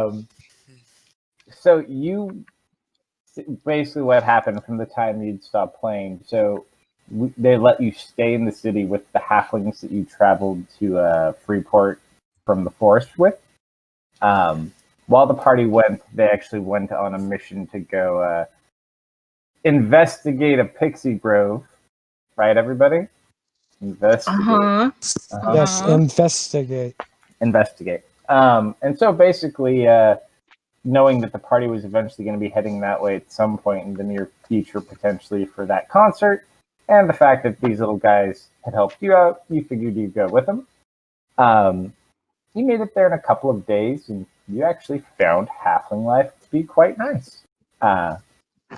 Um, so you basically what happened from the time you'd stopped playing. So they let you stay in the city with the halflings that you traveled to Freeport from the forest with. While the party went, they actually went on a mission to go investigate a pixie grove. Right, everybody? Investigate. Yes, investigate. Investigate. And so basically, knowing that the party was eventually going to be heading that way at some point in the near future, potentially for that concert, and the fact that these little guys had helped you out, you figured you'd go with them. You made it there in a couple of days, and you actually found halfling life to be quite nice.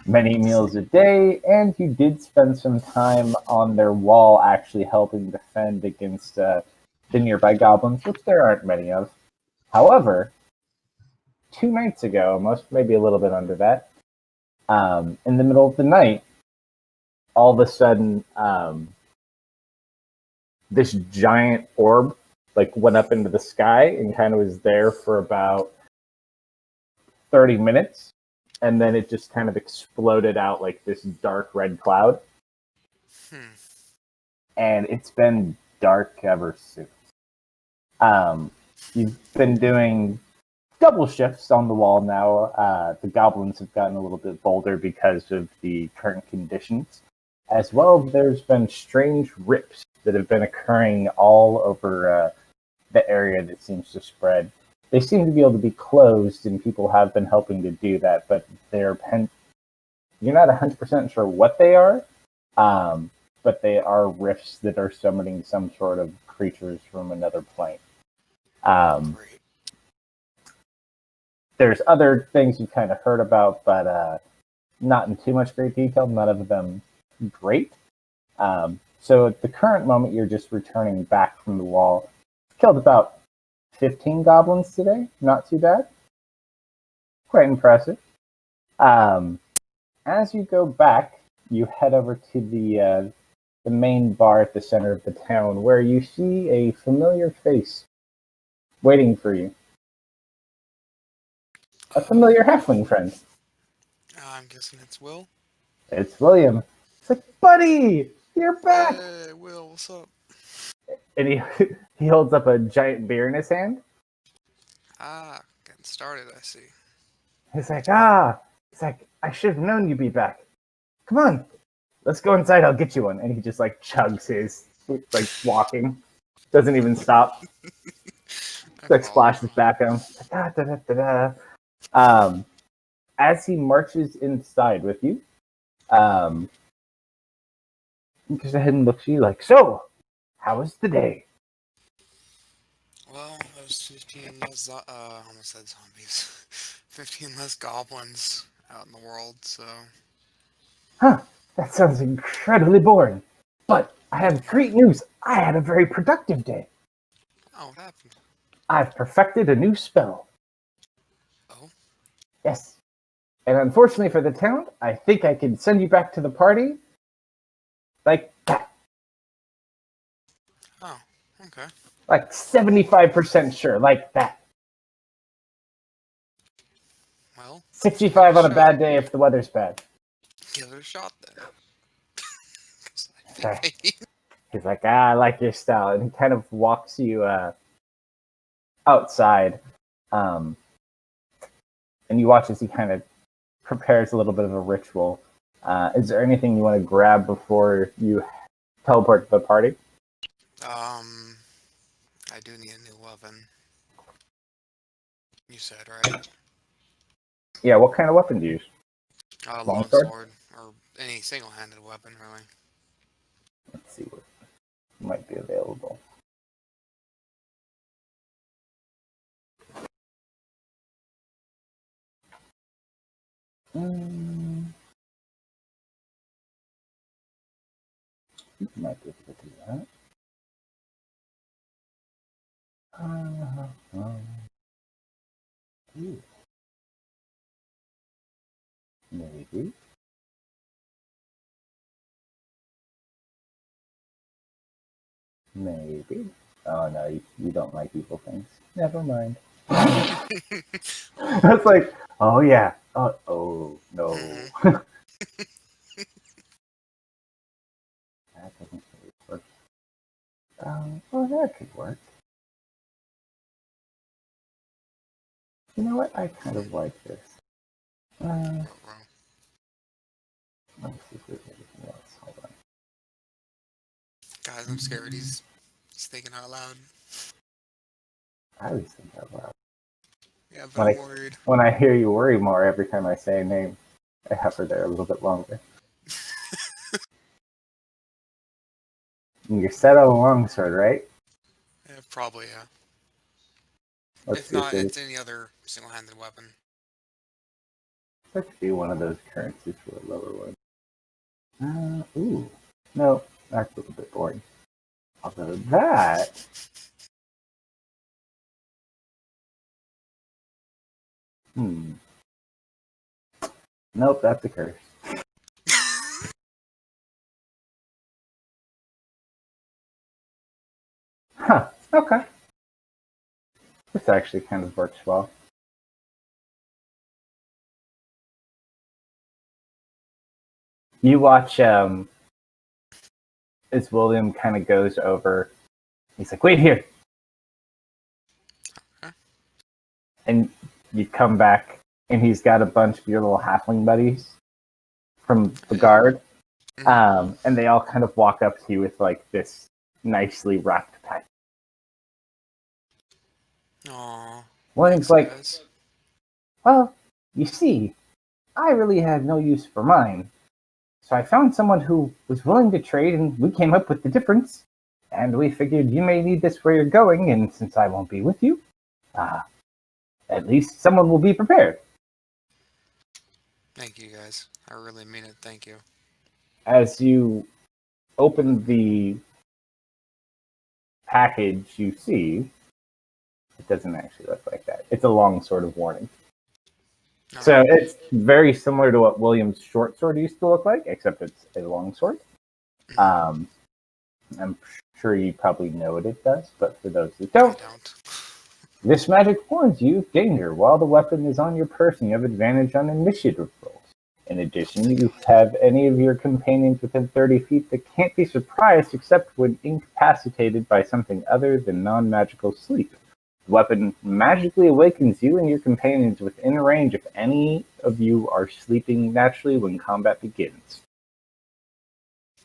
Many meals a day, and you did spend some time on their wall actually helping defend against the nearby goblins, which there aren't many of. However, 2 nights ago, most maybe a little bit under that, in the middle of the night, all of a sudden, this giant orb went up into the sky and kind of was there for about 30 minutes, and then it just kind of exploded out like this dark red cloud. And it's been dark ever since. You've been doing double shifts on the wall now. The goblins have gotten a little bit bolder because of the current conditions. As well, there's been strange rips that have been occurring all over the area that seems to spread. They seem to be able to be closed, and people have been helping to do that, but you're not 100% sure what they are, but they are rifts that are summoning some sort of creatures from another plane. There's other things you've kind of heard about, but not in too much great detail, none of them great. So at the current moment, you're just returning back from the wall. Killed about 15 goblins today. Not too bad. Quite impressive. As you go back, you head over to the main bar at the center of the town, where you see a familiar face waiting for you. A familiar halfling friend. I'm guessing it's Will. It's William. It's like, buddy, you're back. Hey, Will, what's up? And he holds up a giant beer in his hand. Getting started, I see. He's like, I should have known you'd be back. Come on, let's go inside. I'll get you one. And he just chugs his, walking. Doesn't even stop. Splashes back on him. As he marches inside with you, he goes ahead and looks at you so, how was the day? Well, there's 15 less, almost said zombies. 15 less goblins out in the world, so... Huh, that sounds incredibly boring. But I have great news. I had a very productive day. Oh, what happened? I've perfected a new spell. Oh? Yes. And unfortunately for the town, I think I can send you back to the party like that. Oh, okay. 75% sure, like that. Well... 65 on a bad day if the weather's bad. Give it a shot, then. Okay. He's like, I like your style. And he kind of walks you outside. And you watch as he kind of prepares a little bit of a ritual. Is there anything you want to grab before you teleport to the party? I do need a new weapon. You said, right? Yeah, what kind of weapon do you use? Longsword, or any single-handed weapon, really. Let's see what might be available. Might be able to do that. Maybe. Maybe. Oh no, you don't like evil things. Never mind. It's like, oh yeah, oh no. That doesn't really work. Well, that could work. You know what? I kind of like this. Let me see if there's anything else. Hold on. Guys, I'm scared. He's thinking out loud. I always think out loud. Yeah, but I'm worried. When I hear you worry more every time I say a name, I hover there a little bit longer. And you're set on a longsword, right? Yeah, probably, yeah. Let's If see not, if it's any other single-handed weapon. that could be one of those currencies for a lower one. Ooh. No, that's a little bit boring. Although that... Nope, that's a curse. Huh, okay. This actually kind of works well. You watch as William kind of goes over, he's like, wait here. Okay. And you come back and he's got a bunch of your little halfling buddies from the guard. And they all kind of walk up to you with like this nicely wrapped package. Aww. William's like, Guys. well, you see, I really had no use for mine. So I found someone who was willing to trade, and we came up with the difference. And we figured you may need this where you're going, and since I won't be with you, at least someone will be prepared. Thank you, guys. I really mean it. Thank you. As you open the package, you see it doesn't actually look like that. It's a long sword of warning. So it's very similar to what William's short sword used to look like, except it's a long sword. I'm sure you probably know what it does, but for those who don't, this magic warns you of danger. While the weapon is on your person, you have advantage on initiative rolls. In addition, you have any of your companions within 30 feet that can't be surprised except when incapacitated by something other than non-magical sleep. The weapon magically awakens you and your companions within range if any of you are sleeping naturally when combat begins.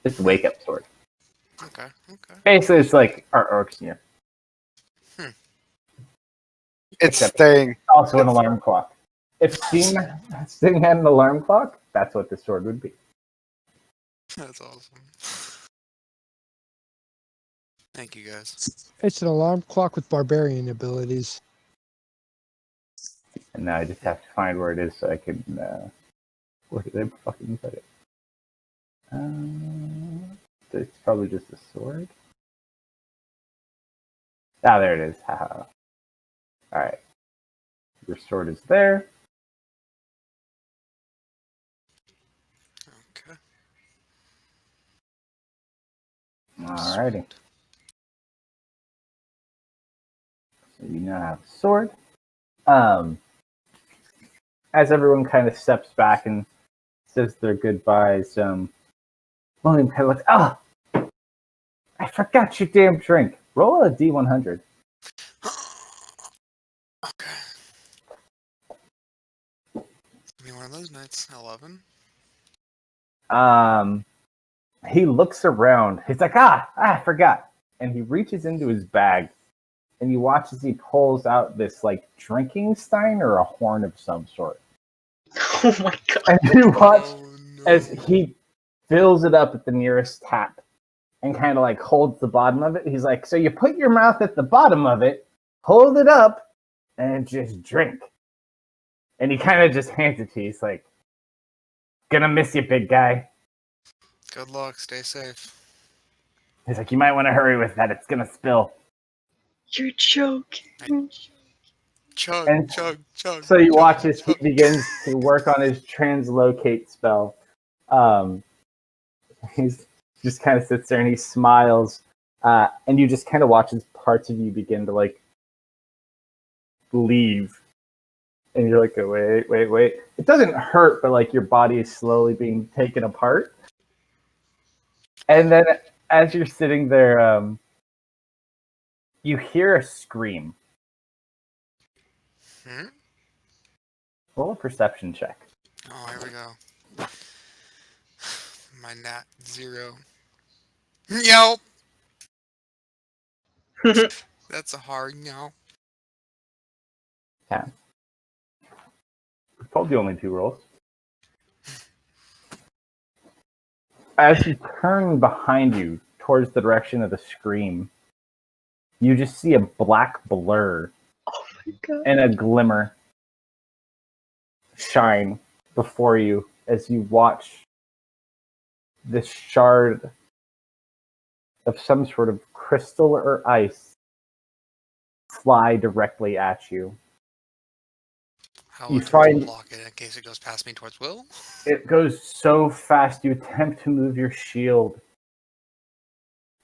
It's a wake-up sword. Okay. Basically, it's like our orcs here. It's staying. Also an alarm clock. If Steam had an alarm clock, that's what the sword would be. That's awesome. Thank you, guys. It's an alarm clock with barbarian abilities. And now I just have to find where it is so I can... where did I fucking put it? It's probably just a sword. Ah, there it is. Haha. Alright. Your sword is there. Okay. Alrighty. So you now have a sword. As everyone kind of steps back and says their goodbyes, William kind of looks, oh! I forgot your damn drink. Roll a D100. Okay. Give me one of those nights. 11. He looks around. He's like, I forgot. And he reaches into his bag, and you watch as he pulls out this like drinking stein or a horn of some sort. Oh my god. And you watch as he fills it up at the nearest tap and kind of like holds the bottom of it. He's like, so you put your mouth at the bottom of it, hold it up, and just drink. And he kind of just hands it to you. He's like, gonna miss you, big guy. Good luck. Stay safe. He's like, you might want to hurry with that. It's gonna spill. You're joking. Chug. So you watch as he begins to work on his translocate spell. He's just kind of sits there and he smiles, and you just kind of watch as parts of you begin to like leave. And you're like, oh, wait. It doesn't hurt, but like your body is slowly being taken apart. And then as you're sitting there, you hear a scream. Roll a perception check. Oh, here we go. My nat 0. Yo! That's a hard no. Yeah. I told you only 2 rolls. As you turn behind you towards the direction of the scream, you just see a black blur Oh my god. and a glimmer shine before you as you watch this shard of some sort of crystal or ice fly directly at you. How You would find- block it in case it goes past me towards Will? It goes so fast, you attempt to move your shield.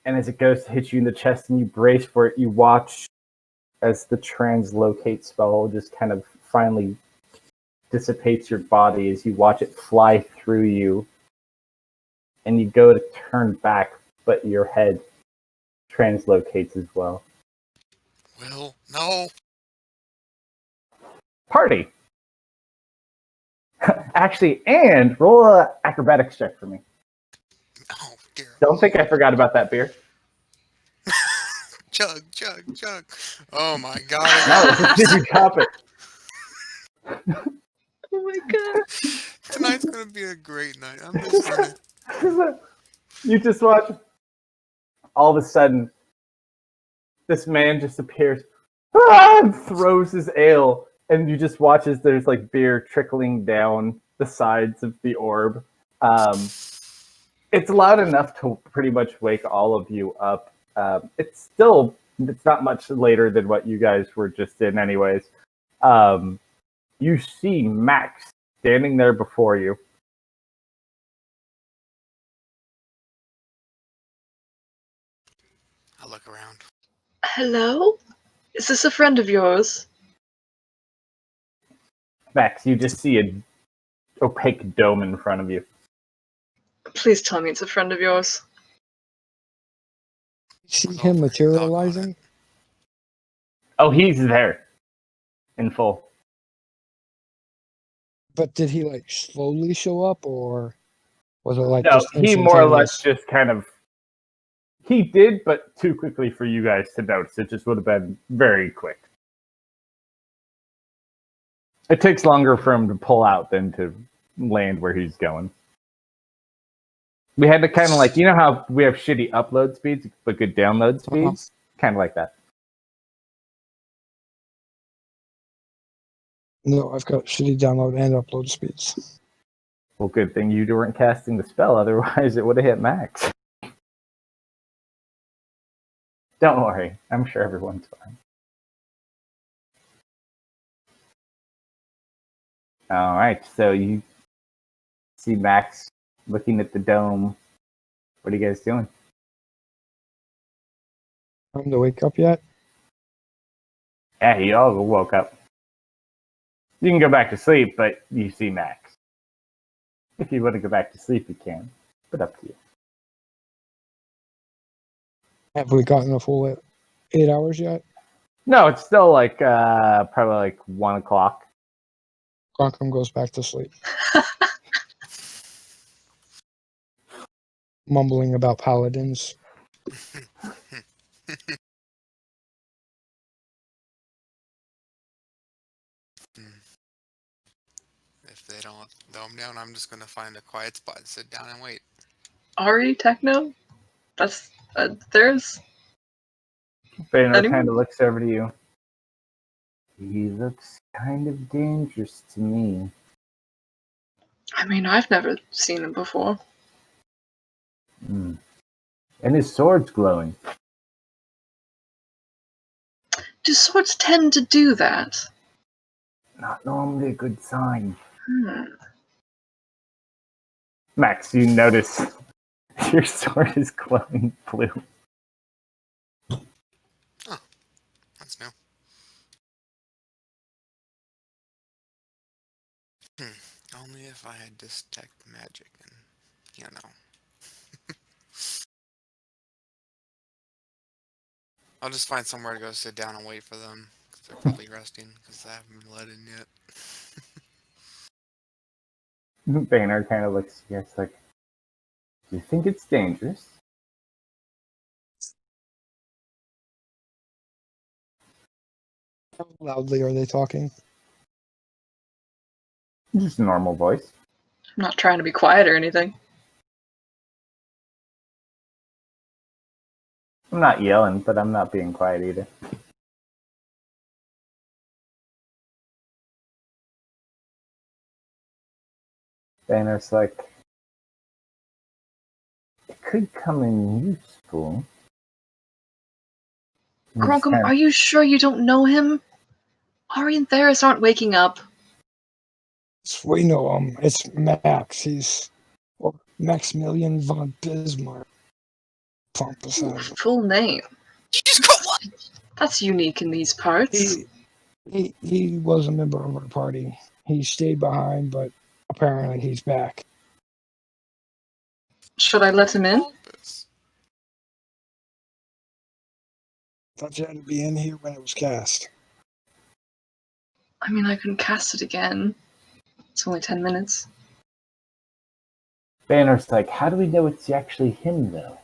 And as it goes to hit you in the chest and you brace for it, you watch as the translocate spell just kind of finally dissipates your body as you watch it fly through you. And you go to turn back, but your head translocates as well. Will, no! Party! Actually, and roll a acrobatics check for me. Oh, dear. Don't think I forgot about that beer. Chug. Oh my No, god. did you drop it? Oh my god. Tonight's gonna be a great night. I'm just gonna... You just watch. All of a sudden, this man just appears and throws his ale, and you just watch as there's like beer trickling down the sides of the orb. It's loud enough to pretty much wake all of you up. It's not much later than what you guys were just in, anyways. You see Max standing there before you. I look around. Hello? Is this a friend of yours? Max, you just see a opaque dome in front of you. Please tell me it's a friend of yours. See With him all the materializing? Oh, he's there in full. But did he like slowly show up, or was it like No, just he more or less instantaneous? just kind of. He did, but too quickly for you guys to notice. It just would have been very quick. It takes longer for him to pull out than to land where he's going. We had to kind of like, you know how we have shitty upload speeds, but good download speeds? Kind of like that. No, I've got shitty download and upload speeds. Well, good thing you weren't casting the spell, otherwise it would have hit max. Don't worry, I'm sure everyone's fine. Alright, so you see Max looking at the dome. What are you guys doing? Time to wake up yet? Yeah, you all woke up. You can go back to sleep, but you see Max. If you want to go back to sleep, you can. But up to you. Have we gotten a full 8 hours yet? No, it's still like probably like 1 o'clock. Quantum goes back to sleep, mumbling about paladins. If they don't throw them down, I'm just gonna find a quiet spot and sit down and wait. Ari Techno? That's there's Baynor Anyone? kind of looks over to you. He looks kind of dangerous to me. I mean, I've never seen him before. And his sword's glowing. Do swords tend to do that? Not normally a good sign. Hmm. Max, you notice your sword is glowing blue. That's new. Only if I had detect magic and, you know. I'll just find somewhere to go sit down and wait for them. Because they're probably resting, because I haven't been let in yet. Boehner kind of looks at you. It's like, do you think it's dangerous? How loudly are they talking? Just a normal voice. I'm not trying to be quiet or anything. I'm not yelling, but I'm not being quiet either. Boehner's like, it could come in useful. Grunkum, are you sure you don't know him? Ari and Theris aren't waking up. We know him. It's Max. He's Maximilian von Bismarck. Full name. You just call what? That's unique in these parts. He was a member of our party. He stayed behind, but apparently he's back. Should I let him in? Thought you had to be in here when it was cast. I mean, I can cast it again. It's only 10 minutes. Boehner's like, how do we know it's actually him, though?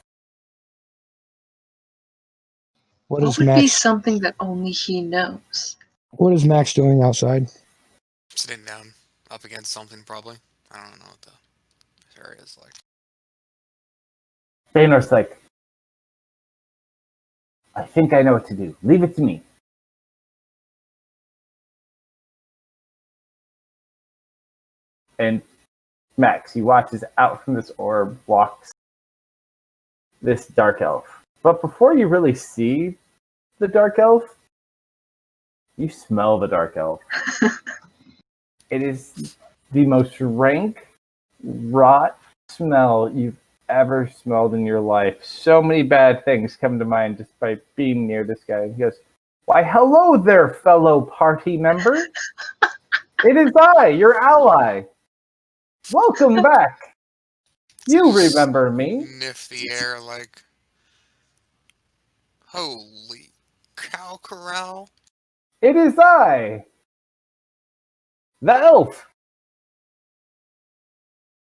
What What is would be Max? something that only he knows? What is Max doing outside? Sitting down, up against something probably. I don't know what the area is like. Boehner's like, I think I know what to do. Leave it to me. And Max, he watches out from this orb, walks this dark elf. But before you really see the dark elf, you smell the dark elf. It is the most rank, rot smell you've ever smelled in your life. So many bad things come to mind just by being near this guy. And he goes, why, hello there, fellow party member. It is I, your ally. Welcome back. You remember me. Sniff the air like, holy cow corral. It is I, the elf.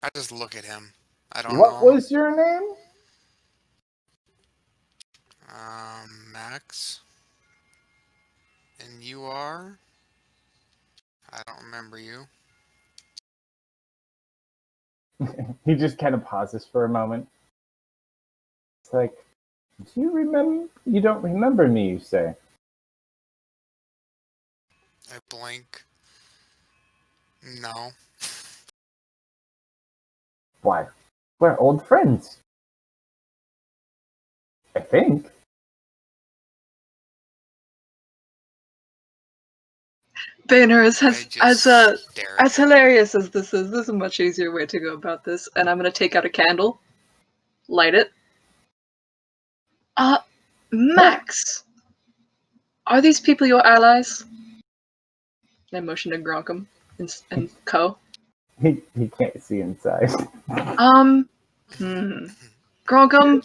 I just look at him. I don't What know. was your name? Max. And you are? I don't remember you. He just kind of pauses for a moment. It's like, do you remember? You don't remember me, you say. I blink. No. Why? We're old friends. I think. Boehner, as Stare at him. hilarious as this is a much easier way to go about this. And I'm gonna take out a candle, light it. Max, are these people your allies? I motion to Gronkum and Co. He can't see inside. Gronkum,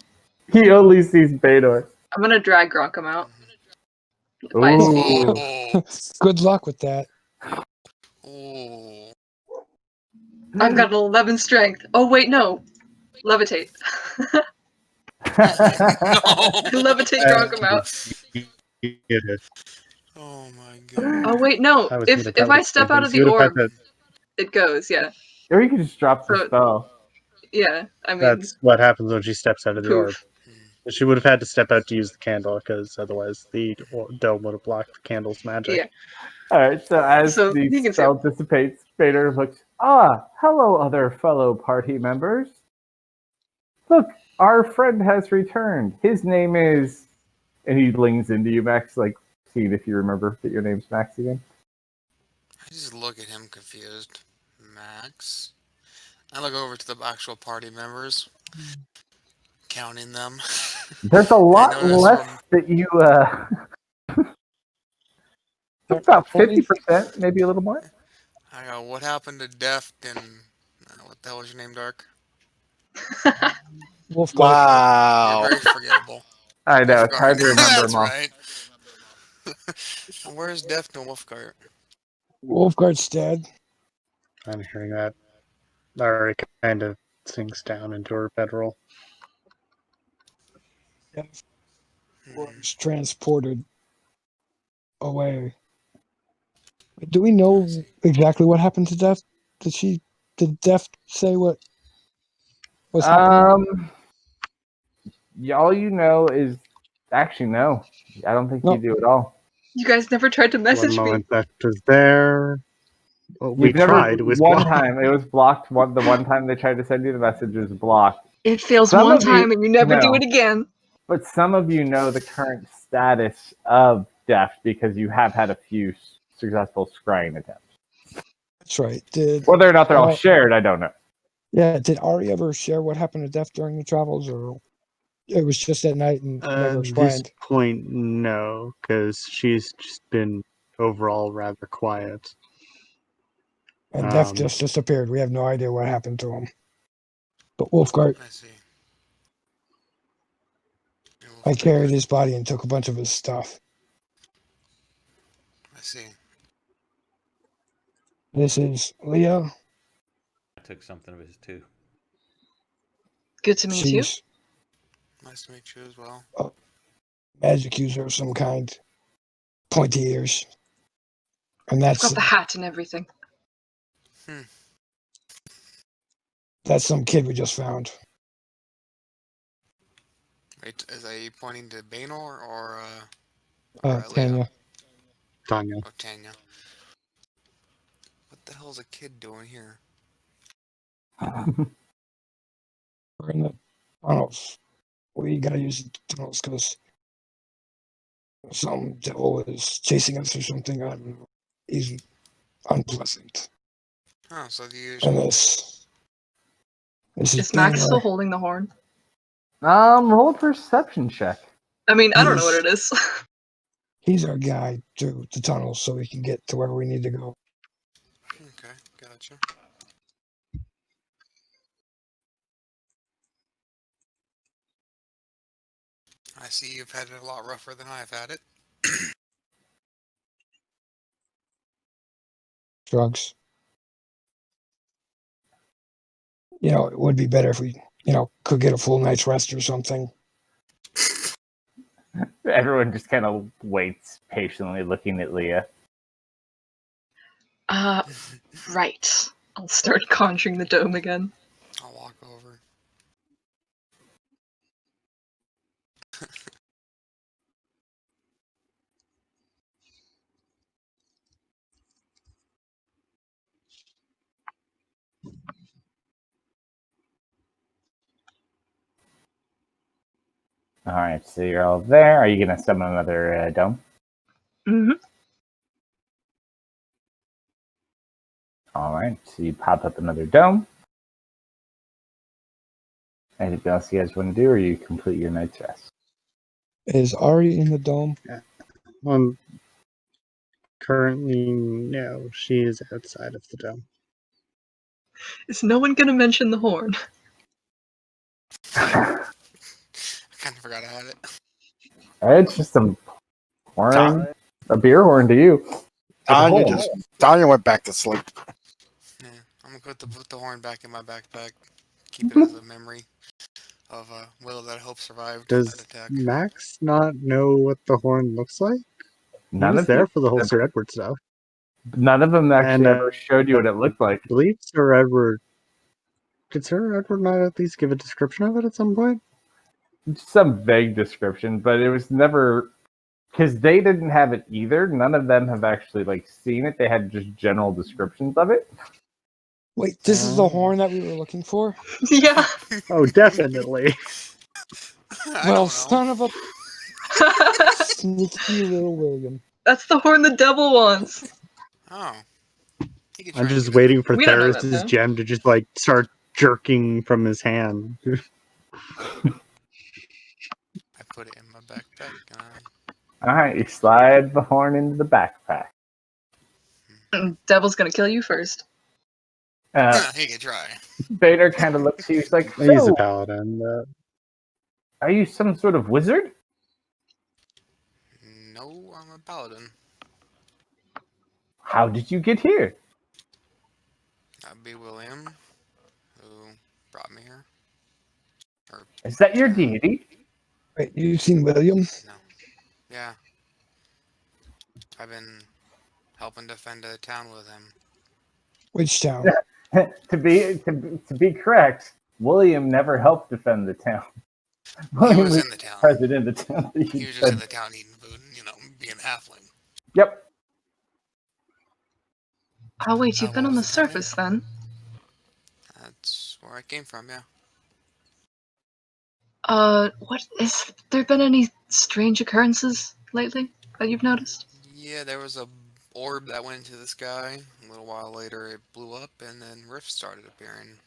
He only sees Baydor. I'm gonna drag Gronkum out. Oh. Good luck with that. Oh. I've got an 11 strength. Oh wait, no. Levitate. Levitate Gronkum out. Oh my god. Oh wait, no. If I step out of the orb, it goes, yeah. Or you could just drop the So- spell. Yeah, I mean, That's what happens when she steps out of the poof. orb. She would have had to step out to use the candle, because otherwise the dome would have blocked the candle's magic. Yeah. Alright, so as So the you can spell dissipates, Bader looks, hello other fellow party members. Look, our friend has returned. His name is... And he leans into you, Max, like, seeing if you remember that your name's Max again. I just look at him confused. Max. I look over to the actual party members. Counting them. There's a lot less that you, about 50%, maybe a little more. I go, what happened to Deft and what the hell was your name, Dark? Wolfguard. You're Wow. very forgettable. I know, it's hard Wolfguard. to remember That's them all. right. Where's Deft and Wolfguard? Wolfguard's dead. I'm hearing that. Larry kind of sinks down into her bedroll. Death Hmm. was transported away. Do we know I see. exactly what happened to Death? Did Death say what was happening? All you know is actually no. I don't think you No. do at all. You guys never tried to One message me. moment that was there. Well, we You've never tried. It was one blocked. time. It was blocked. The one time they tried to send you the message was blocked. It fails Some one of you- time and you never do no. it again. But some of you know the current status of Deft because you have had a few successful scrying attempts. That's right. Did Whether or not they're all shared, I don't know. Did Ari ever share what happened to Death during the travels, or it was just at night and never At this explained? point, no, because she's just been overall rather quiet. And Death just disappeared. We have no idea what happened to him. But Wolfguard, I see. Yeah, I Wolfguard. carried his body and took a bunch of his stuff. I see. This is Leah. I took something of his too. Good to meet you. She's Nice to meet you as well. a magic user of some kind. Pointy ears. And I've that's got the hat and everything. some kid we just found. Wait, is he pointing to Baynor or Leah? Tanya. Tanya. Oh, Tanya. What the hell's a kid doing here? We're in the tunnels. We gotta use the tunnels because some devil is chasing us or something. I don't know. He's unpleasant. Oh, so the And usual. this is Is Max Baylor. still holding the horn? Roll a perception check. I mean, I don't know what it is. He's our guide through the tunnels so we can get to where we need to go. Okay, gotcha. I see you've had it a lot rougher than I've had it. Drugs. It would be better if we, could get a full night's rest or something. Everyone just kind of waits patiently, looking at Leah. Right. I'll start conjuring the dome again. I'll walk over. All right, so you're all there. Are you going to summon another dome? Mm-hmm. All right, so you pop up another dome. Anything else you guys want to do, or you complete your night's rest? Is Ari in the dome? Currently, no. She is outside of the dome. Is no one gonna mention the horn? I kind of forgot I had it. It's just a horn, a beer horn to you. Tanya went back to sleep. Yeah, I'm gonna put the horn back in my backpack. Keep it as a memory of Willow that I hope survived Does that attack. Max not know what the horn looks like? None he was of there you- for the whole Sir Edward stuff. None of them actually And, ever showed you what it looked like. I believe Sir Edward... Did Sir Edward not at least give a description of it at some point? Some vague description, but it was never because they didn't have it either. None of them have actually seen it. They had just general descriptions of it. Wait, this is the horn that we were looking for? Yeah. Oh, definitely. I Well, don't know. son of a sneaky little William. That's the horn the devil wants. Oh. He could try I'm and just give it waiting for We don't know that, Theris's though. gem to just start jerking from his hand. I put it in my backpack and All right, you slide the horn into the backpack. Devil's gonna kill you first. He can try. Vader kind of looks at you. He's like, He's a so, paladin. are you some sort of wizard? No, I'm a paladin. How did you get here? That'd be William, who brought me here. Or, Is that your deity? Wait, you've seen William? no. Yeah. I've been helping defend a town with him. Which town? to be correct, William never helped defend the town. He William was in the town. president of the town. He was just in the town eating food and, being a halfling. Yep. Oh wait, you've How been on the was the night? surface then. That's where I came from, yeah. What is there been any strange occurrences lately that you've noticed? Yeah, there was a orb that went into the sky. A little while later, it blew up, and then rifts started appearing.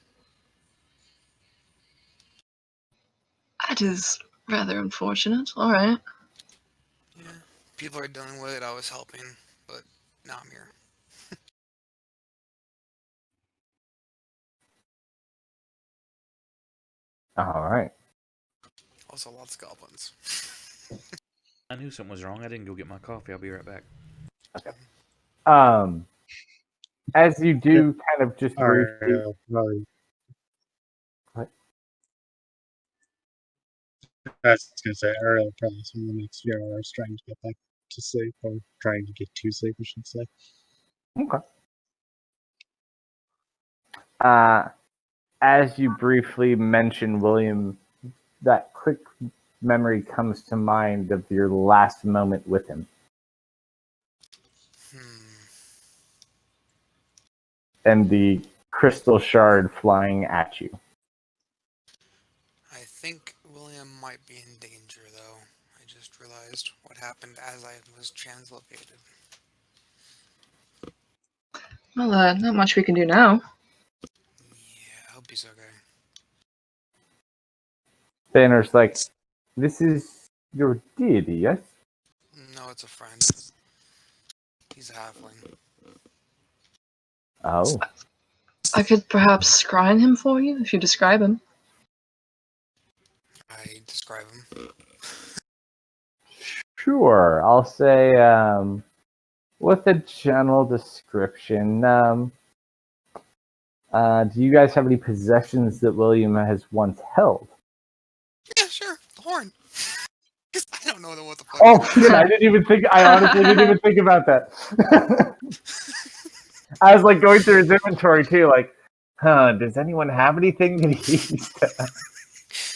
That is rather unfortunate. Alright. Yeah, people are dealing with it. I was helping, but now I'm here. All right. Also, lots of goblins. I knew something was wrong. I didn't go get my coffee. I'll be right back. As you do, kind of just briefly. Ariel, really. What? I was gonna say Ariel probably spend the next few hours trying to get back to sleep, or trying to get to sleep, I should say. Okay. As you briefly mention William, that quick memory comes to mind of your last moment with him. And the crystal shard flying at you. I think William might be in danger, though. I just realized what happened as I was translocated. Well, not much we can do now. Yeah, I hope he's okay. Banner's like, this is your deity, yes? No, it's a friend. He's a halfling. Oh. I could perhaps scrying him for you if you describe him. I describe him. Sure. I'll say, with a general description, do you guys have any possessions that William has once held? Yeah, sure. The horn. I don't know what the fuck. Oh shit! I honestly didn't even think about that. I was like going through his inventory too, like, does anyone have anything that he's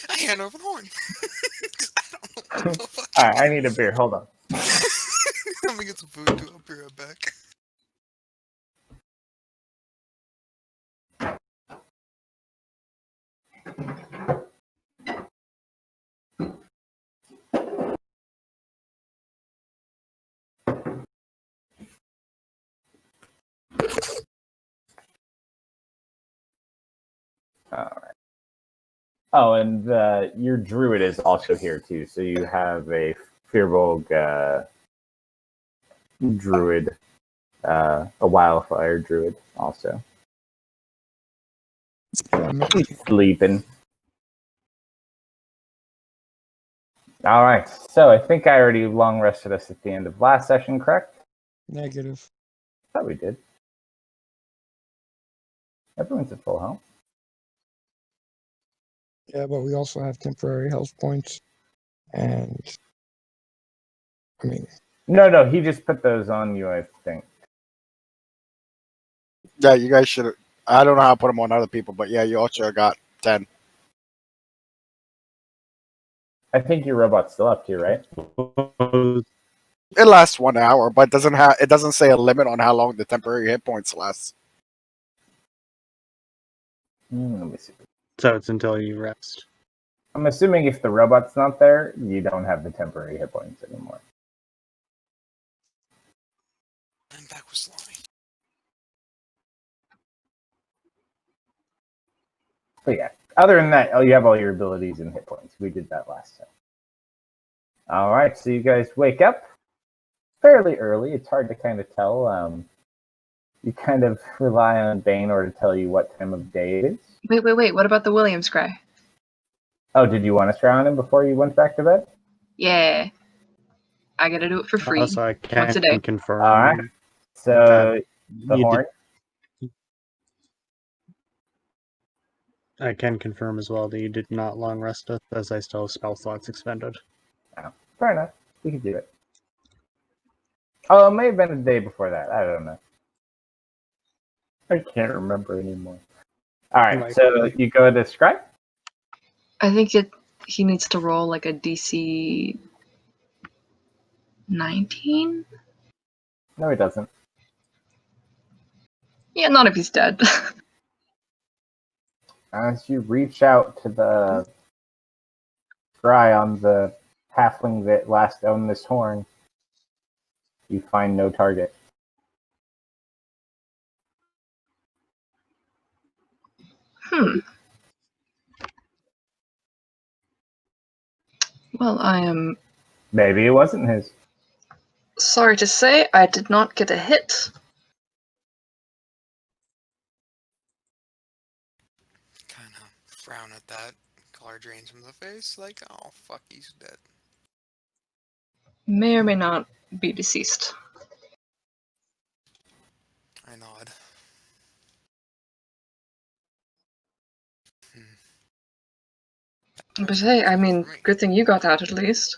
I hand over the horn. I don't know what the fuck. Alright, I need a beer. Hold on. Let me get some food too. I'll be right back. Alright. Oh, and your druid is also here too. So you have a Firbolg druid, a wildfire druid also. He's sleeping. All right. So I think I already long rested us at the end of last session, correct? Negative. I thought we did. Everyone's at full health. Yeah, but we also have temporary health points. And I mean, No, he just put those on you, I think. Yeah, you guys should have. I don't know how to put them on other people, but yeah, you also got 10. I think your robot's still up here, right? It lasts 1 hour, but it doesn't say a limit on how long the temporary hit points last. Let me see. So it's until you rest. I'm assuming if the robot's not there, you don't have the temporary hit points anymore. I'm back with Slimy. But yeah, other than that, you have all your abilities and hit points. We did that last time. All right, so you guys wake up fairly early. It's hard to kind of tell. you kind of rely on Baynor to tell you what time of day it is. Wait. What about the Williams cry? Oh, did you want to try on him before you went back to bed? Yeah. I gotta do it for free. Also, I Once a can day. confirm All right. So the you horn. I can confirm as well that you did not long rest it, as I still have spell slots expended. Oh, fair enough. We can do it. Oh, it may have been the day before that. I don't know. I can't remember anymore. All right. Might So be. you go to scribe. I think he needs to roll like a DC 19? No, he doesn't. Yeah, not if he's dead. As you reach out to the scry on the halfling that last owned this horn, you find no target. Well, I am Maybe it wasn't his. sorry to say I did not get a hit. Kind of frown at that. Color drains from the face. Like, oh, fuck, he's dead. May or may not be deceased. I nod. But hey, I mean, For me. good thing you got out at least.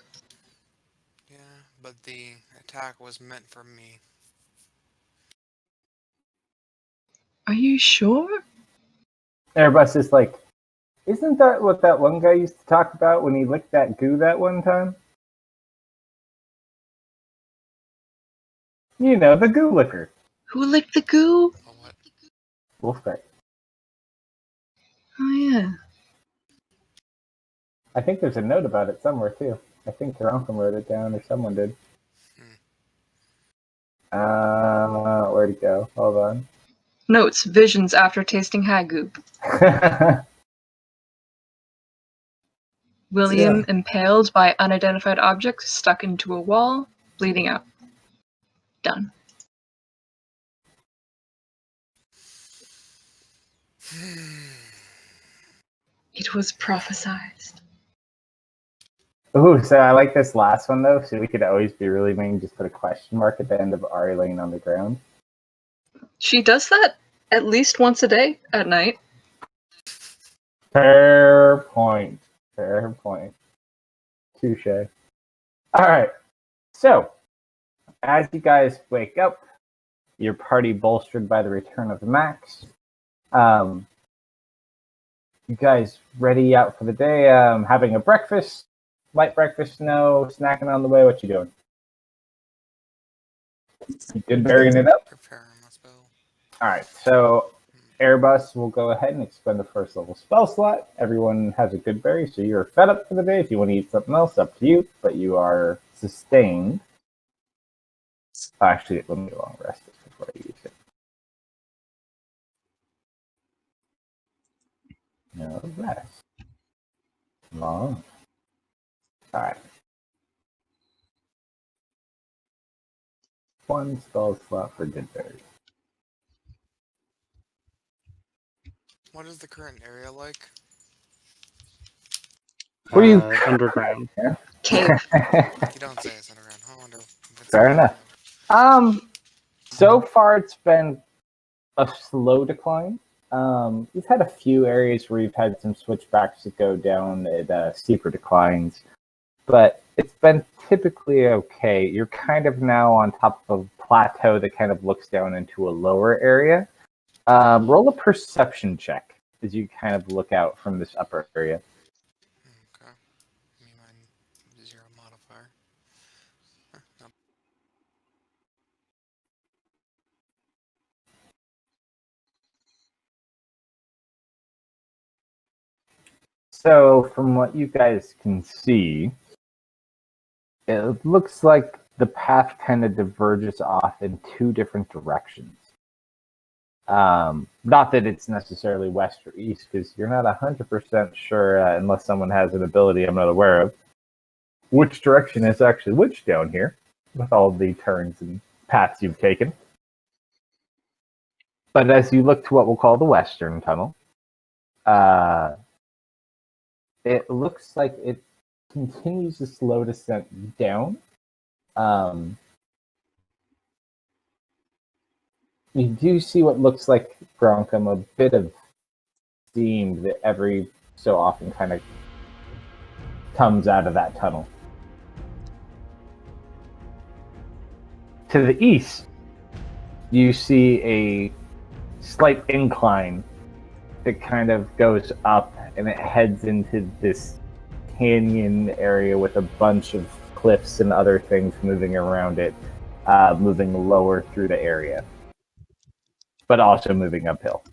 Yeah, but the attack was meant for me. Are you sure? Airbus is like, isn't that what that one guy used to talk about when he licked that goo that one time? You know, the goo licker. Who licked the goo? Oh, what? Wolfgang. Oh yeah. I think there's a note about it somewhere too. I think your uncle wrote it down, or someone did. Where'd it go? Hold on. Notes, visions after tasting hag goop. William impaled by unidentified object, stuck into a wall, bleeding out. Done. It was prophesized. Ooh, so I like this last one though. So we could always be really mean, just put a question mark at the end of Ari laying on the ground. She does that at least once a day at night. Fair point. Fair point. Touche. All right. So, as you guys wake up, your party bolstered by the return of Max. You guys ready out for the day? Having a breakfast, light breakfast, no snacking on the way. What you doing? You good burying it up? Prepare my spell. All right. So Airbus will go ahead and expend the first level spell slot. Everyone has a good berry, so you're fed up for the day. If you want to eat something else, up to you. But you are sustained. Actually, let me long rest this before I use it. No rest. Long. All right. One spell slot for good berries. What is the current area like? What are you? Underground. Cave. You don't say it's underground. I wonder if it's Fair underground. enough. So far it's been a slow decline. We've had a few areas where you've had some switchbacks that go down at steeper declines, but it's been typically okay. You're kind of now on top of a plateau that kind of looks down into a lower area. Roll a perception check as you kind of look out from this upper area. Okay. Me mine 0 modifier. No. So, from what you guys can see, it looks like the path kind of diverges off in two different directions. Not that it's necessarily west or east, because you're not 100% sure, unless someone has an ability I'm not aware of, which direction is actually which down here, with all the turns and paths you've taken. But as you look to what we'll call the western tunnel, it looks like it continues a slow descent down. You do see what looks like, Gronkum, a bit of steam that every so often kind of comes out of that tunnel. To the east, you see a slight incline that kind of goes up and it heads into this canyon area with a bunch of cliffs and other things moving around it, moving lower through the area, but also moving uphill.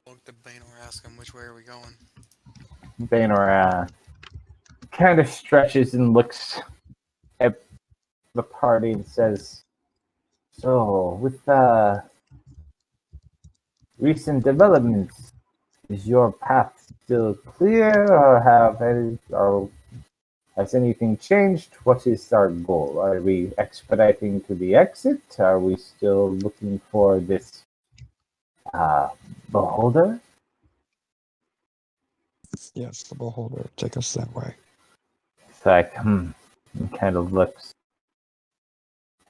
I'll look to Baynor, ask him which way are we going. Baynor kind of stretches and looks at the party and says, "So, with recent developments, is your path still clear, or has anything changed? What is our goal? Are we expediting to the exit? Are we still looking for this beholder?" Yes, the beholder. Take us that way. It's like, and kind of looks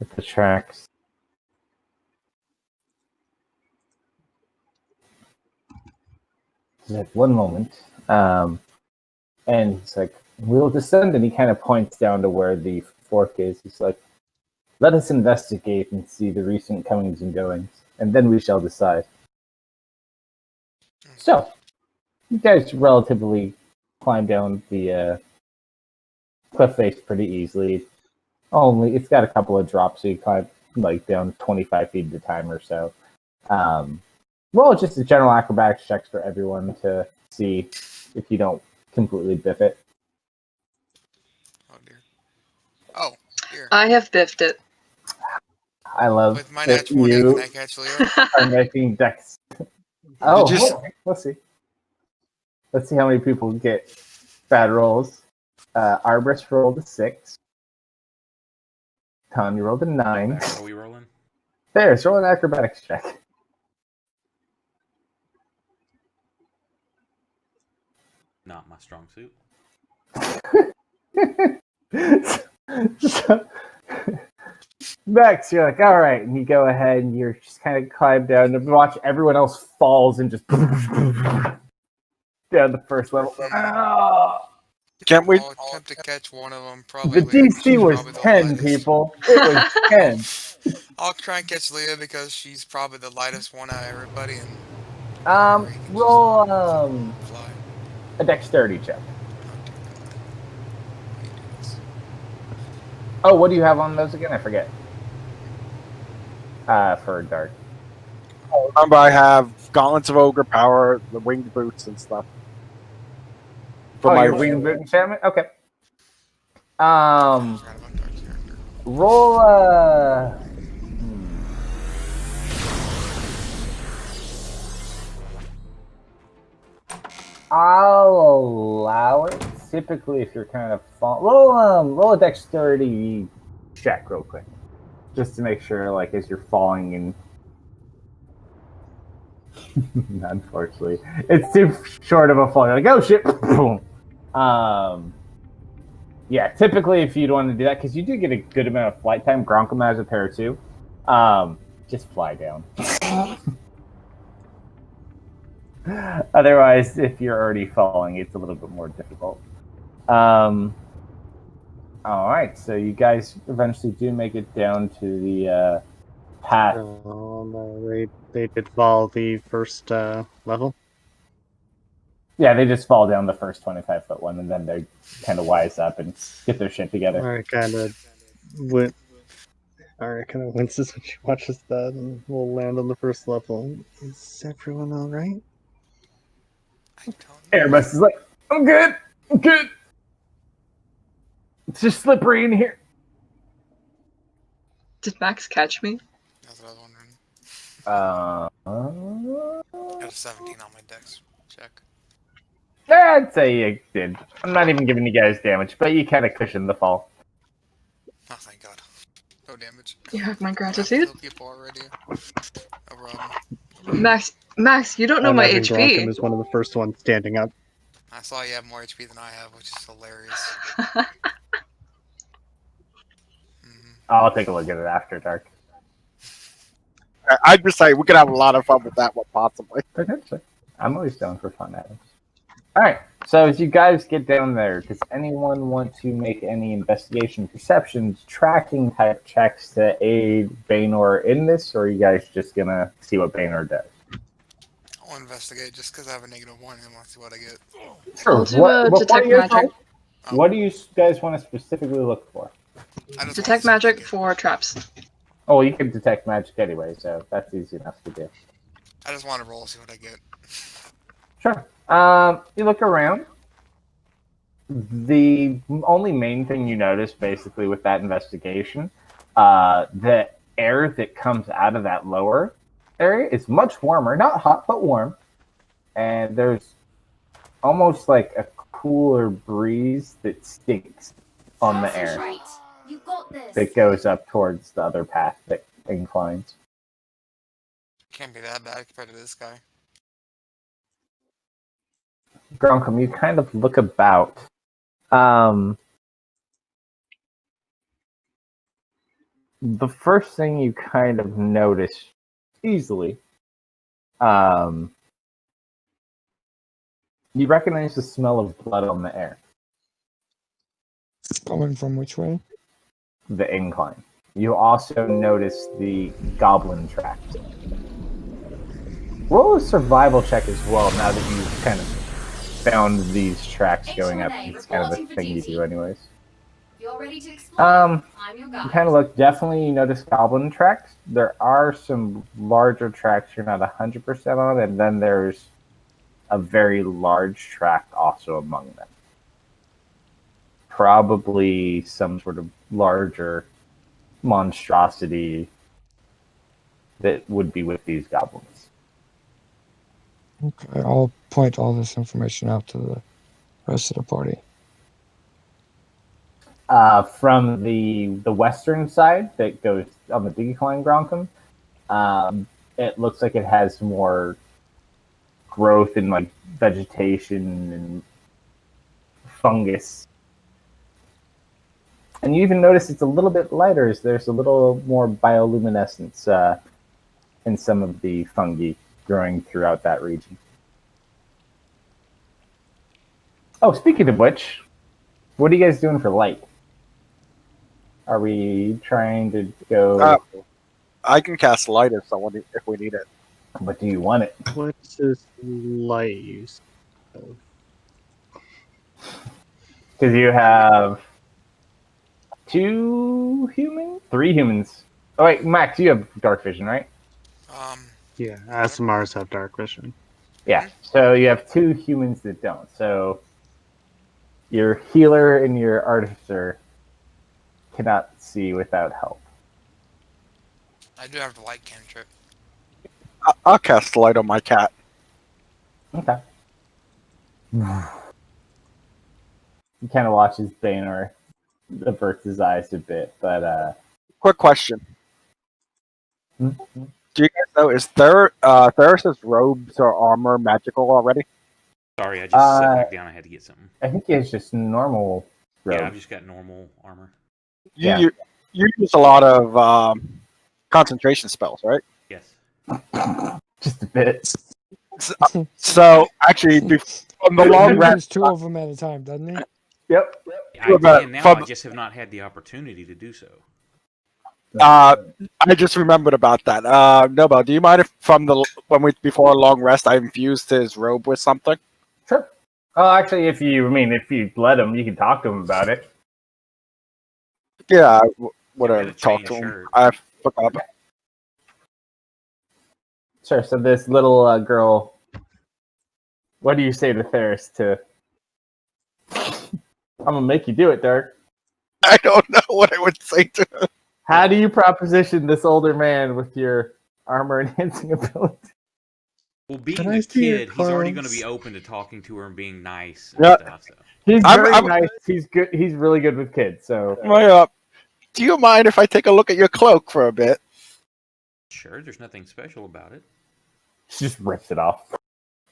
at the tracks. He's like, one moment. And he's like, we'll descend. And he kind of points down to where the fork is. He's like, let us investigate and see the recent comings and goings, and then we shall decide. So, you guys relatively climb down the cliff face pretty easily. It's got a couple of drops, so you climb like down 25 feet at a time or so. Roll just a general acrobatics checks for everyone to see if you don't completely biff it. Oh dear. Oh dear. I have biffed it. I love With my that nat 20, you can I catch Leo? are making dex. Oh, Did you okay. Let's see. Let's see how many people get bad rolls. Arbris rolled a 6. Tom, you rolled a 9. How are we rolling? There's roll an acrobatics check. Not my strong suit. So, Max, you're like, all right, and you go ahead and you're just kind of climb down and watch everyone else falls and just down the first level. Can't we? I'll attempt to catch one of them. Probably The Leah, 'cause DC she's was probably the 10, lightest. people. It was 10. I'll try and catch Leah because she's probably the lightest one out of everybody. And Roll fly. a dexterity check. Oh dear God. How do you do this? Oh, what do you have on those again? I forget. For Dark. Remember, I have gauntlets of ogre power, the winged boots and stuff. For my your winged boot enchantment? Okay. I forgot about Dark's character. Roll I'll allow it. Typically, if you're kind of roll a dexterity check real quick, just to make sure, like, as you're falling and. Unfortunately, it's too short of a fall. You're like, oh shit! Yeah. Typically, if you'd want to do that, because you do get a good amount of flight time. Gronkum has a pair too. Just fly down. Otherwise, if you're already falling, it's a little bit more difficult. All right, so you guys eventually do make it down to the path. They did fall the first level. Yeah, they just fall down the first 25-foot one, and then they kind of wise up and get their shit together. I kind of went. Alright, kind of winces when she watches that, and we'll land on the first level. Is everyone all right? I don't know. Airbus is like, I'm good. It's just slippery in here. Did Max catch me? That's what I was wondering. Uh, Got a 17 on my dex check. I'd say you did. I'm not even giving you guys damage, but you kind of cushioned the fall. Oh, thank God. No damage. You have my I gratitude. kill people already. No problem. Max, you don't I know my imagine HP. Gronkum is one of the first ones standing up. I saw you have more HP than I have, which is hilarious. I'll take a look at it after dark. I'd just say we could have a lot of fun with that one, possibly. Potentially. I'm always down for fun, Adams. Alright, so as you guys get down there, does anyone want to make any investigation, perceptions, tracking type checks to aid Baynor in this, or are you guys just gonna see what Baynor does? I'll investigate just because I have a -1 and want to see what I get. Sure. I'll do detect magic. What do you guys want to specifically look for? I just Detect want to see what I magic get. for traps. Oh, you can detect magic anyway, so that's easy enough to do. I just want to roll, see what I get. Sure. You look around. The only main thing you notice, basically, with that investigation, the air that comes out of that lower area is much warmer. Not hot, but warm. And there's almost like a cooler breeze that stinks on the air. Concentrate. You got this. That goes up towards the other path that inclines. Can't be that bad compared to this guy. Gronkum, you kind of look about. The first thing you kind of notice easily, you recognize the smell of blood on the air. Coming from which way? The incline. You also notice the goblin tracks. Roll a survival check as well now that you've kind of found these tracks going up. It's kind of a thing you do anyways. You're ready to explore. I'm your You guide. kind of look, definitely you notice goblin tracks. There are some larger tracks you're not 100% on, and then there's a very large track also among them. Probably some sort of larger monstrosity that would be with these goblins. Okay, I'll point all this information out to the rest of the party. From the western side that goes on the decline, Gronkum, it looks like it has more growth in like vegetation and fungus. And you even notice it's a little bit lighter. As there's a little more bioluminescence in some of the fungi growing throughout that region. Oh, speaking of which, what are you guys doing for light? Are we trying to go? I can cast light if we need it. But do you want it? What is light use of? Because you have 3 humans. Oh wait, Max, you have dark vision, right? Yeah, ASMRs have dark vision. Yeah. So you have 2 humans that don't. So your healer and your artificer cannot see without help. I do have the light cantrip. I'll cast light on my cat. Okay. He kind of watches Baynor, averts his eyes a bit, but Quick question. hmm? Do you guys know, is Theris's robes or armor magical already? Sorry, I just sat back down. I had to get something. I think he has just normal robes. Yeah, I've just got normal armor. You use a lot of concentration spells, right? Yes. Just a bit. So actually, on the long He rest, uses 2 of them at a time, doesn't he? Yep. I but can now. from- I just have not had the opportunity to do so. I just remembered about that. Nobel, do you mind if before a long rest, I infused his robe with something? Sure. Oh, actually, if you let him, you can talk to him about it. Yeah, I Yeah, would we have had to talked change to him. shirt. I forgot. Sure. So this little girl, what do you say to Theris to? I'm gonna make you do it, Dirk. I don't know what I would say to him. How do you proposition this older man with your armor enhancing ability? Well, being Can a I see your kid, he's already going to cards? be open to talking to her and being nice and Yeah. stuff. So. He's I'm- very I'm- nice. He's good. He's really good with kids. So My Do you mind if I take a look at your cloak for a bit? Sure, there's nothing special about it. She just rips it off. All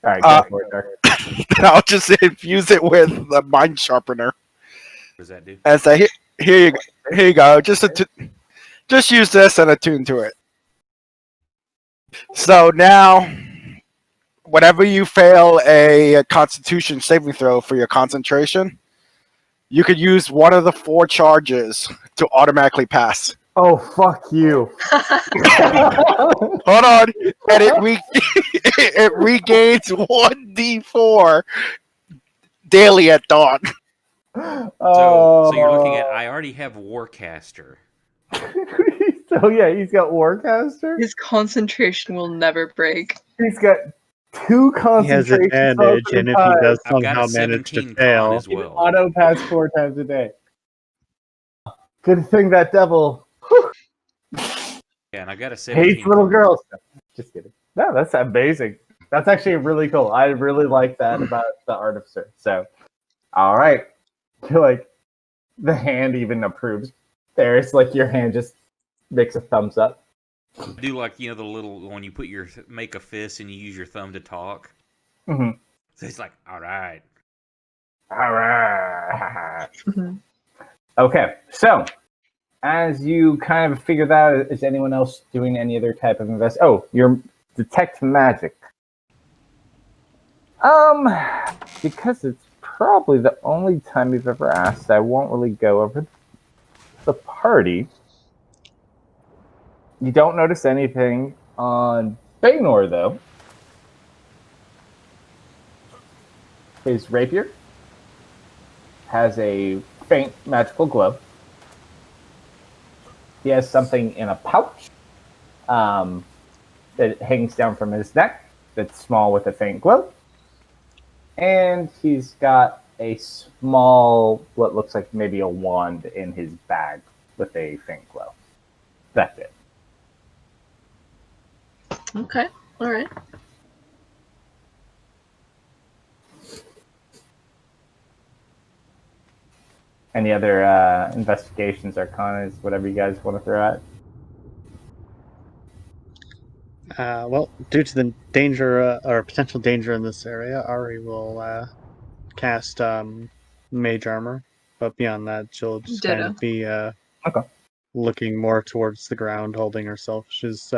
right, go for it, Dark. I'll just infuse it with the mind sharpener. What does that do? And say, here you go. Just use this and attune to it. So now, whenever you fail a Constitution saving throw for your concentration, you could use one of the 4 charges to automatically pass. Oh, fuck you. Hold on, and it regains 1d4 daily at dawn. So you're looking at. I already have Warcaster. So yeah, he's got Warcaster. His concentration will never break. He's got 2 He has concentration advantage, spells at and a if he time. does I've got somehow a manage to 17 con fail, as He can well. auto pass 4 times a day. Good thing that devil Yeah, and I got a 17. hates little con. girls. Just kidding. No, that's amazing. That's actually really cool. I really like that about the Artificer. So, all right. I feel like the hand even approves. There, it's like your hand just makes a thumbs up. Do like the little when you put make a fist and you use your thumb to talk. Mm-hmm. So it's like, all right. All right. Mhm. Okay, so as you kind of figure that out, is anyone else doing any other type of invest? Oh, you're detect magic. Because it's probably the only time you've ever asked, I won't really go over the party. You don't notice anything on Baynor, though. His rapier has a faint magical glow. He has something in a pouch that hangs down from his neck that's small with a faint glow. And he's got a small, what looks like maybe a wand in his bag with a faint glow. That's it. Okay, alright. Any other investigations, arcanas, whatever you guys want to throw at? well, due to the danger or potential danger in this area, Ari will cast Mage Armor. But beyond that, she'll just kind of be Okay. looking more towards the ground, holding herself. She's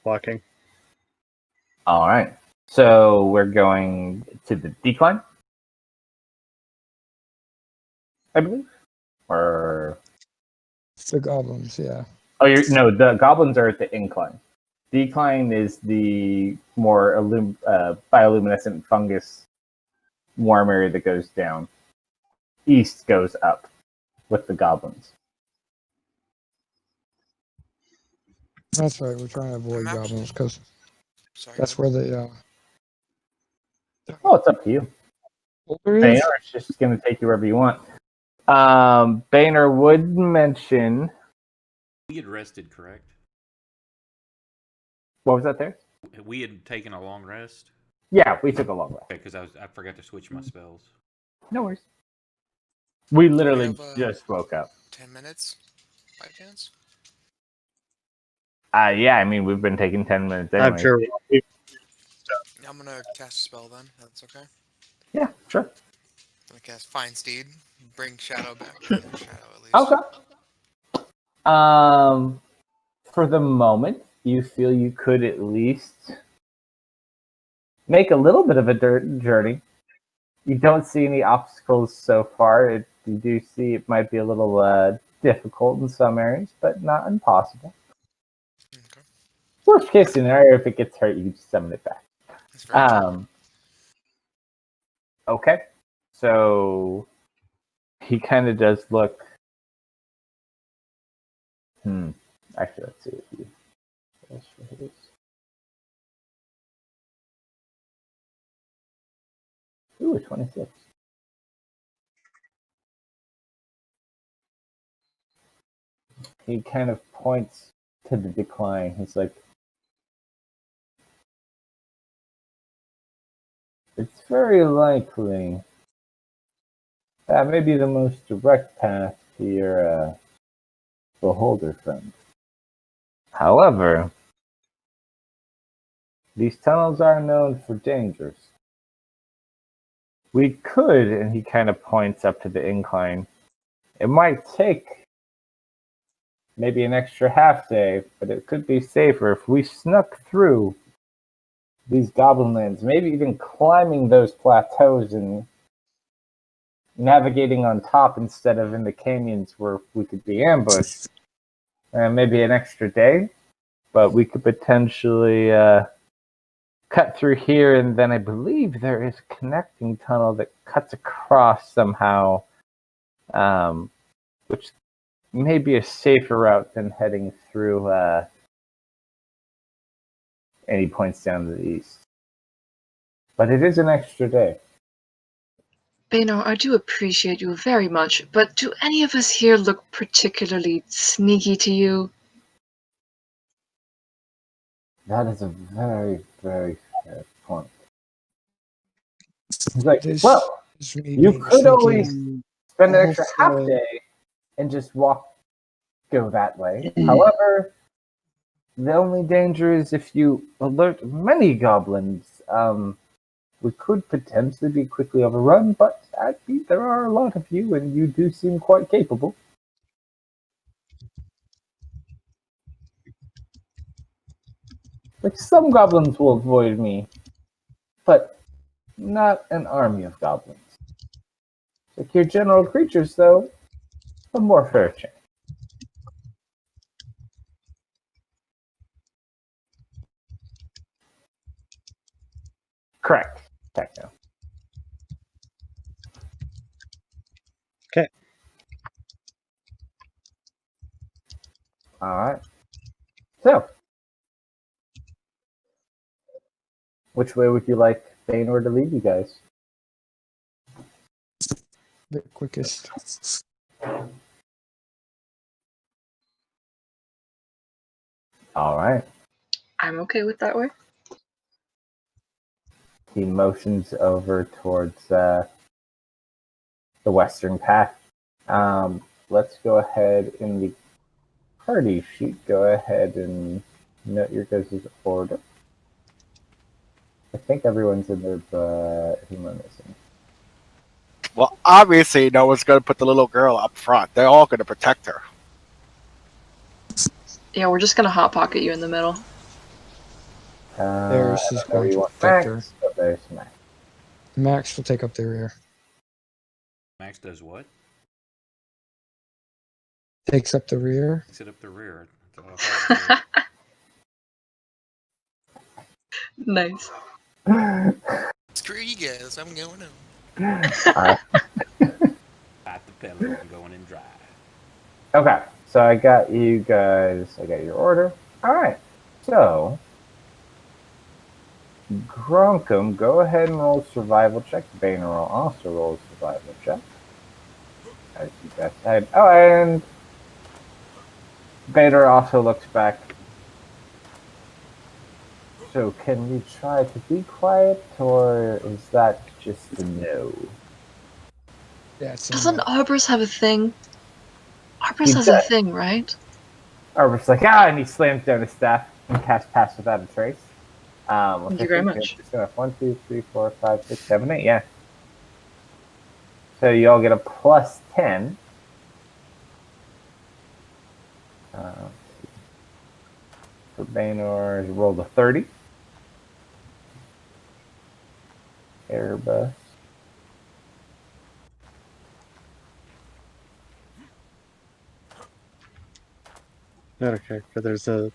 walking. All right. So we're going to the decline, I believe, or It's the goblins, yeah. oh, the goblins are at the incline. Decline is the more bioluminescent fungus warm area that goes down. East goes up with the goblins. That's right. We're trying to avoid Map. goblins because Sorry. that's where the Oh, it's up to you. boulder is. Boehner is just going to take you wherever you want. Boehner would mention. We had rested, correct? What was that there? We had taken a long rest. Yeah, we took a long rest. Okay, because I forgot to switch my spells. No worries. We literally have, just woke up. 10 minutes, by chance? Yeah, I mean, we've been taking 10 minutes anyway. I'm sure. I'm gonna cast a spell then. That's okay. Yeah, sure. I'm gonna cast Find Steed. Bring Shadow back. Shadow at least. Okay. For the moment, you feel you could at least make a little bit of a journey. You don't see any obstacles so far. You do see it might be a little difficult in some areas, but not impossible. Okay. Worst case scenario, if it gets hurt, you can just summon it back. That's very true. Okay. So he kind of does look. Actually, let's see if he. Ooh, 26. He kind of points to the decline. He's like, it's very likely that may be the most direct path to your beholder friend. However, these tunnels are known for dangers. We could, and he kind of points up to the incline. It might take maybe an extra half day, but it could be safer if we snuck through these goblin lands, maybe even climbing those plateaus and navigating on top instead of in the canyons where we could be ambushed. Maybe an extra day, but we could potentially cut through here, and then I believe there is a connecting tunnel that cuts across somehow, which may be a safer route than heading through any points down to the east. But it is an extra day. Baynor, I do appreciate you very much, but do any of us here look particularly sneaky to you? That is a very, very fair point. He's like, This well, is me you being could sneaky. always spend an extra half Also- day and just go that way. However, the only danger is if you alert many goblins. We could potentially be quickly overrun, but I think there are a lot of you, and you do seem quite capable. Like, some goblins will avoid me, but not an army of goblins. Like your general creatures, though, a more fair chance. Correct. Techno. Okay. Alright. So, which way would you like Baynor to lead you guys? The quickest. Alright. I'm okay with that way. He motions over towards the western path. Let's go ahead in the party sheet. Go ahead and note your guys' order. I think everyone's in there, but who am I missing? Well, obviously, no one's going to put the little girl up front. They're all going to protect her. Yeah, we're just gonna hot pocket you in the middle. There, she's I don't know where going you to want protect Max, her. but there's Max. Max will take up the rear. Max does what? Takes up the rear. Sit up the rear. That's all I thought it Nice. Screw you guys, I'm going home. Alright. said. At the pedal, I'm going in dry. Okay, so I got you guys. I got your order. Alright, so Gronkum, go ahead and roll a survival check. Baynor will also roll a survival check. As you guys said. Oh, and Baynor also looks back. So, can we try to be quiet, or is that just a no? Yeah, it's Doesn't Arbors have a thing? Arbors He has a does. thing, right? Arbor's like, and he slams down his staff and casts Pass Without a Trace. Thank you very much. It's enough. 1, 2, 3, 4, 5, 6, 7, 8, yeah. So you all get a plus 10. For Baynor, he rolled a 30. Airbus. Okay, but there's a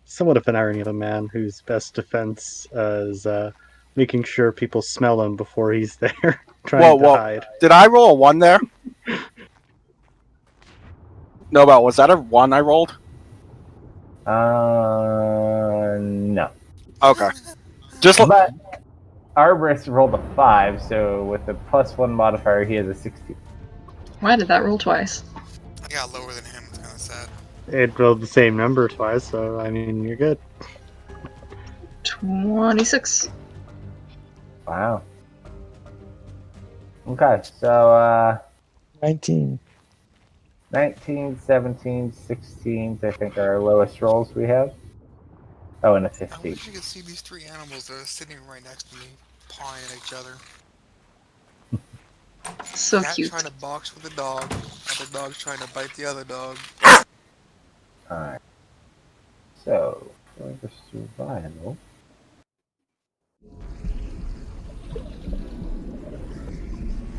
somewhat of an irony of a man whose best defense is making sure people smell him before he's there, trying to hide. Did I roll a 1 there? No, but was that a 1 I rolled? No. Okay. But Arborist rolled a 5, so with the plus 1 modifier, he has a 16. Why did that roll twice? I got lower than him, it's kind of sad. It rolled the same number twice, so I mean, you're good. 26. Wow. Okay, so 19. 19, 17, 16, I think are our lowest rolls we have. Oh, and a I 15. wish you could see these three animals that are sitting right next to me, pawing at each other. So Cat cute. trying to box with a dog, other dog's trying to bite the other dog. Alright. So, for the survival.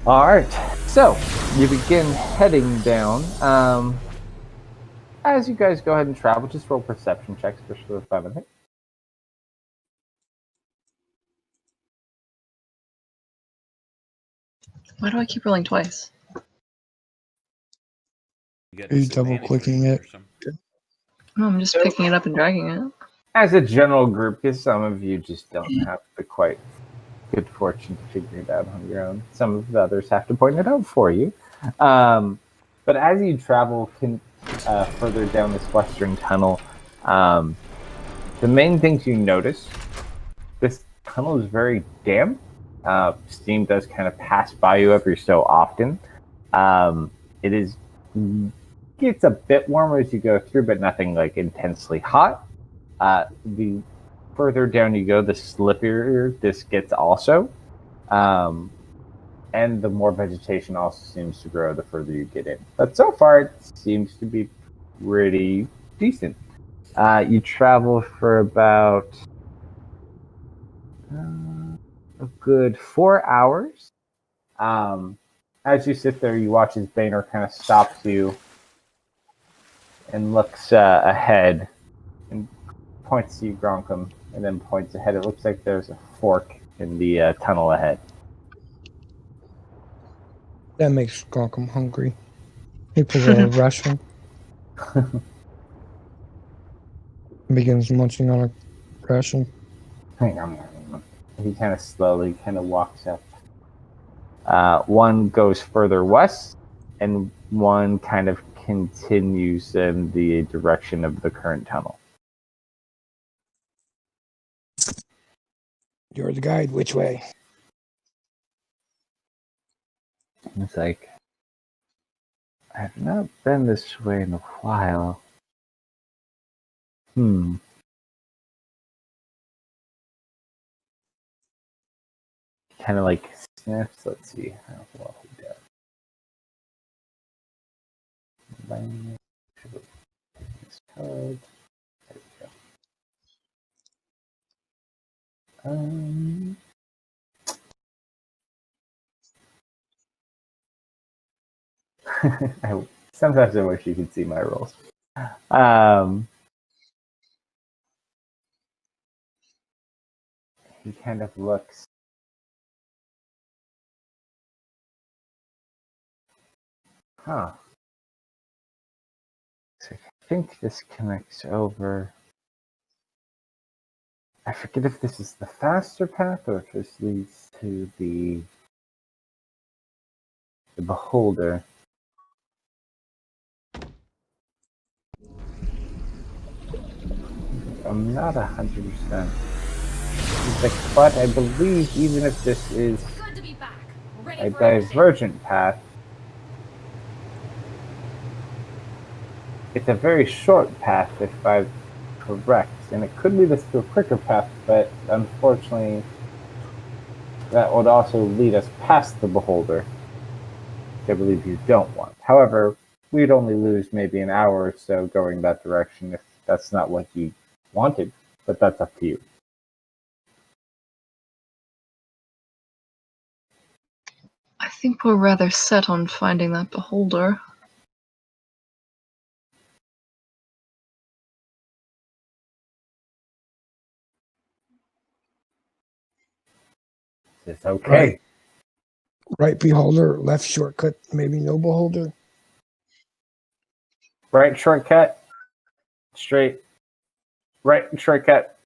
Alright, so you begin heading down. As you guys go ahead and travel, just roll perception checks for sure fun of it. Why do I keep rolling twice? You got Are you disadvantage double-clicking when you it? or something. No, I'm just picking it up and dragging it. As a general group, because some of you just don't have the quite good fortune to figure it out on your own. Some of the others have to point it out for you. But as you travel further down this western tunnel, the main things you notice, this tunnel is very damp. Steam does kind of pass by you every so often. It gets a bit warmer as you go through, but nothing like intensely hot. The further down you go, the slippier this gets also. And the more vegetation also seems to grow the further you get in. But so far, it seems to be pretty decent. You travel for about a good 4 hours. As you sit there, you watch as Boehner kind of stops you and looks ahead and points to you, Gronkum, and then points ahead. It looks like there's a fork in the tunnel ahead. That makes Gronkum hungry. He pulls out a ration. Begins munching on a ration. He kind of slowly kind of walks up. One goes further west, and one kind of continues in the direction of the current tunnel. You're the guide. Which way? It's like, I've not been this way in a while. Kind of like sniffs. Let's see how well he does. This card. There we go. Sometimes I wish you could see my rolls. He kind of looks. Huh. So I think this connects over. I forget if this is the faster path or if this leads to the beholder. I'm not 100%. It's like, but I believe even if this is Good to be back. Ready a for anything. divergent path, it's a very short path if I'm correct, and it could lead us to a quicker path, but unfortunately that would also lead us past the beholder, which I believe you don't want. However, we'd only lose maybe an hour or so going that direction if that's not what you wanted, but that's up to you. I think we're rather set on finding that beholder. It's okay. Right. Right beholder, left shortcut, maybe no beholder. Right shortcut, straight. Right shortcut,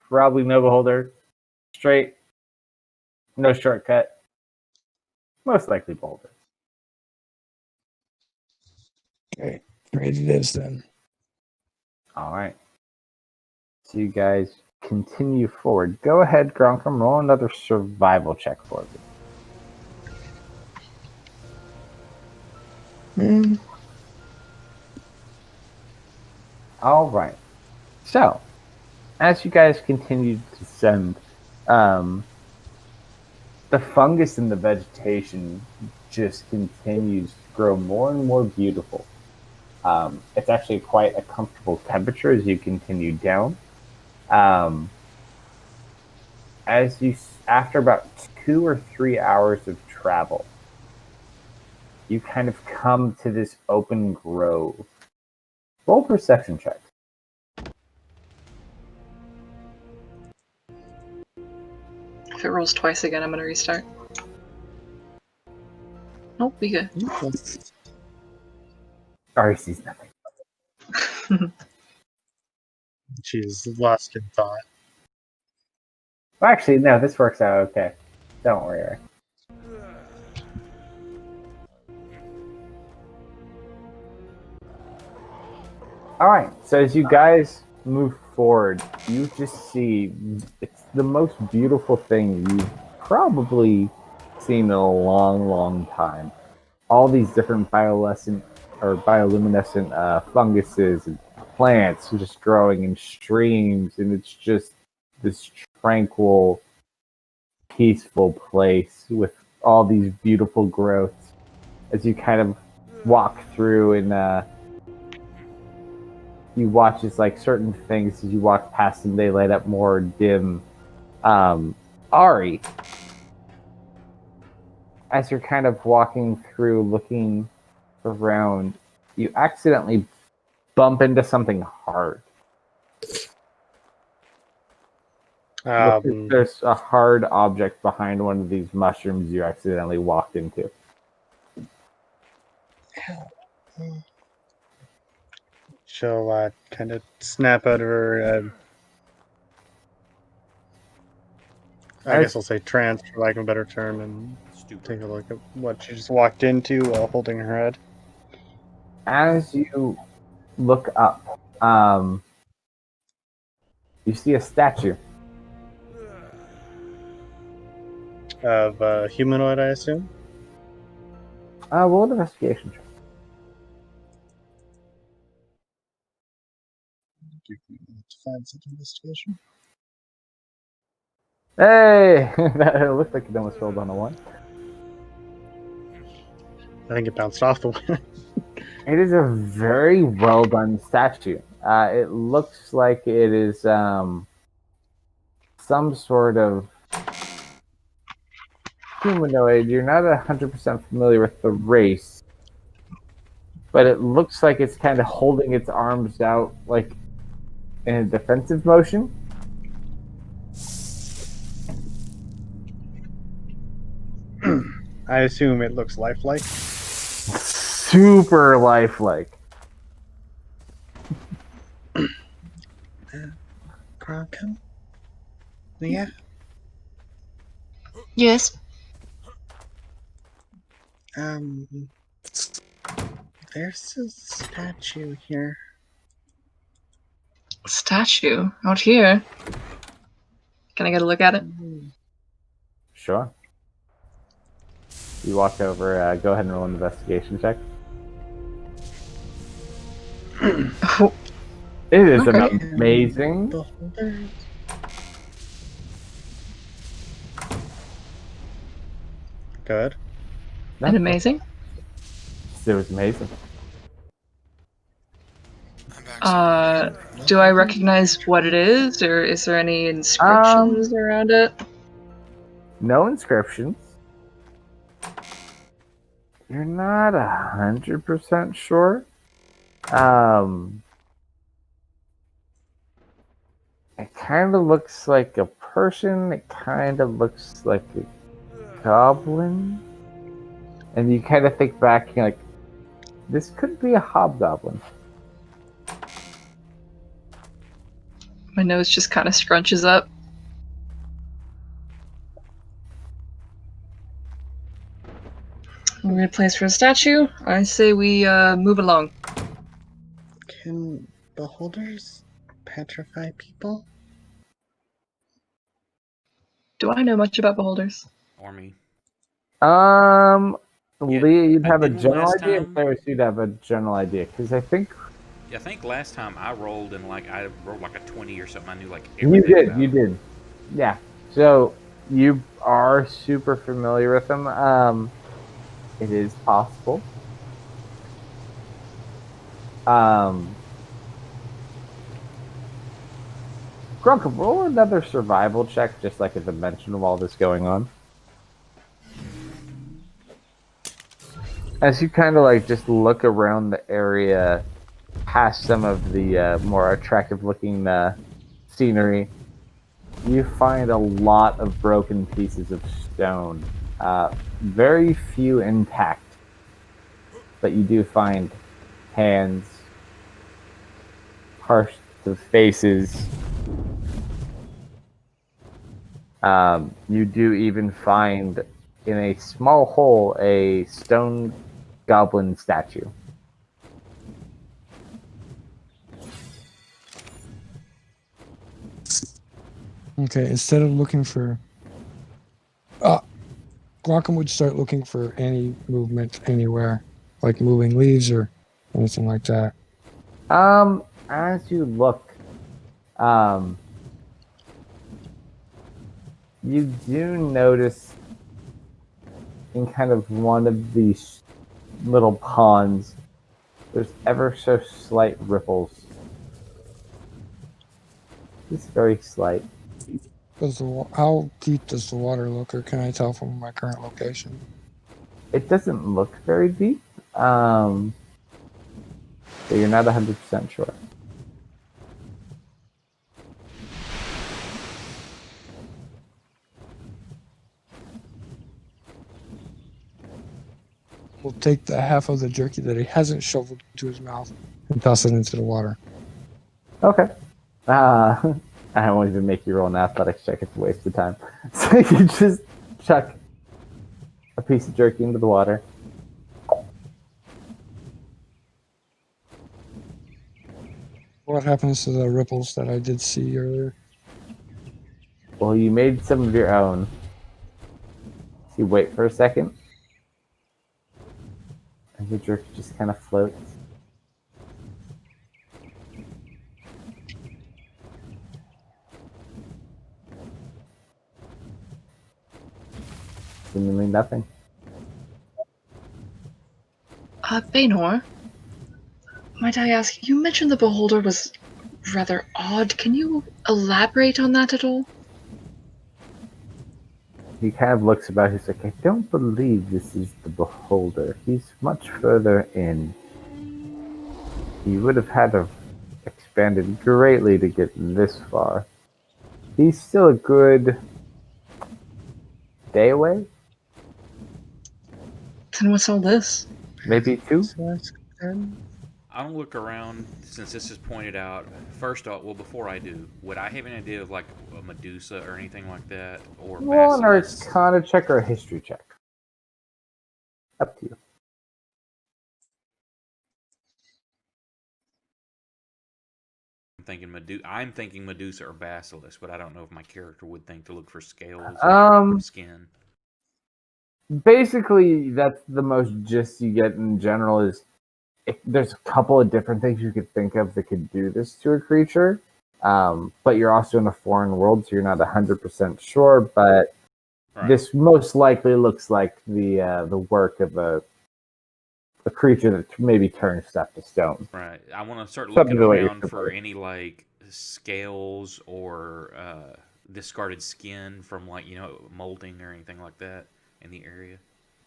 probably no beholder. Straight, no shortcut. Most likely beholder. Okay, straight it is then. All right. So you guys continue forward. Go ahead, Gronkum. Roll another survival check for me. All right. So, as you guys continue to descend, the fungus in the vegetation just continues to grow more and more beautiful. It's actually quite a comfortable temperature as you continue down. Um, after about 2 or 3 hours of travel, you kind of come to this open grove. Roll perception check. If it rolls twice again, I'm gonna restart. Nope, we good. Ari sees nothing. She's lost in thought. Well, actually, no, this works out okay. Don't worry, Ari. Alright, so as you guys move forward, you just see it's the most beautiful thing you've probably seen in a long, long time. All these different bioluminescent funguses and plants just growing in streams, and it's just this tranquil, peaceful place with all these beautiful growths. As you kind of walk through and you watch as like certain things as you walk past them, they light up more dim. Ari, as you're kind of walking through, looking around, you accidentally bump into something hard. There's a hard object behind one of these mushrooms you accidentally walked into. She'll kind of snap out of her, I guess I'll say trance, for lack of a better term, and take a look at what she just walked into while holding her head. As you look up, you see a statue. Of a humanoid, I assume? Roll an investigation check. Defense investigation. Hey! That looked like it almost rolled on a 1. I think it bounced off the one. It is a very well done statue. It looks like it is some sort of humanoid. You're not 100% familiar with the race, but it looks like it's kind of holding its arms out like in a defensive motion. I assume it looks lifelike. Super lifelike. Kronkum? Yeah. Yes. There's a statue here. Statue? Out here? Can I get a look at it? Sure. You walk over. Go ahead and roll an investigation check. Oh, It is Okay. an amazing. Good. and amazing. It was amazing. Do I recognize what it is, or is there any inscriptions around it? No inscriptions. You're not 100% sure. It kind of looks like a person. It kind of looks like a goblin. And you kind of think back, you're like, this could be a hobgoblin. My nose just kind of scrunches up. Weird place for a statue. I say we move along. Can beholders petrify people? Do I know much about beholders? Or me. Lee, you'd I have a didn't general last idea, time. and Clarice, you'd have a general idea. Because I think I think last time I rolled and I rolled like a 20 or something. I knew like You everything did, about you him. did. Yeah. So you are super familiar with them. It is possible. Grunk, roll another survival check, just like at the mention of all this going on. As you kind of just look around the area, past some of the more attractive looking scenery, you find a lot of broken pieces of stone. Very few intact, but you do find hands, parts of faces. You do even find in a small hole a stone goblin statue. Okay, instead of looking for, Glockham would start looking for any movement anywhere, like moving leaves or anything like that. As you look, um, you do notice in kind of one of these little ponds, there's ever so slight ripples. Just very slight. How deep does the water look, or can I tell from my current location? It doesn't look very deep, but you're not 100% sure. We'll take the half of the jerky that he hasn't shoveled into his mouth and toss it into the water. Okay. I won't even make you roll an athletics check. It's a waste of time. So you just chuck a piece of jerky into the water. What happens to the ripples that I did see earlier? Well, you made some of your own. So you wait for a second. And the jerky just kind of floats. Seemingly nothing. Bainor, might I ask, you mentioned the beholder was rather odd. Can you elaborate on that at all? He kind of looks about. He's like, I don't believe this is the beholder. He's much further in. He would have had to expanded greatly to get this far. He's still a good day away, Then what's all this? maybe two. I don't look around since this is pointed out. First off, well, before I do, would I have an idea of like a Medusa or anything like that, or Roll an Basilisk? Arcana check or a History check. Up to you. I'm thinking Medusa or Basilisk, but I don't know if my character would think to look for scales or skin. Basically, that's the most gist you get in general. Is there's a couple of different things you could think of that could do this to a creature, but you're also in a foreign world, so you're not 100% sure. But Right. this most likely looks like the work of a creature that maybe turns stuff to stone. Right. I want to start Something looking to what you're around for familiar. any like scales or discarded skin from molding or anything like that in the area.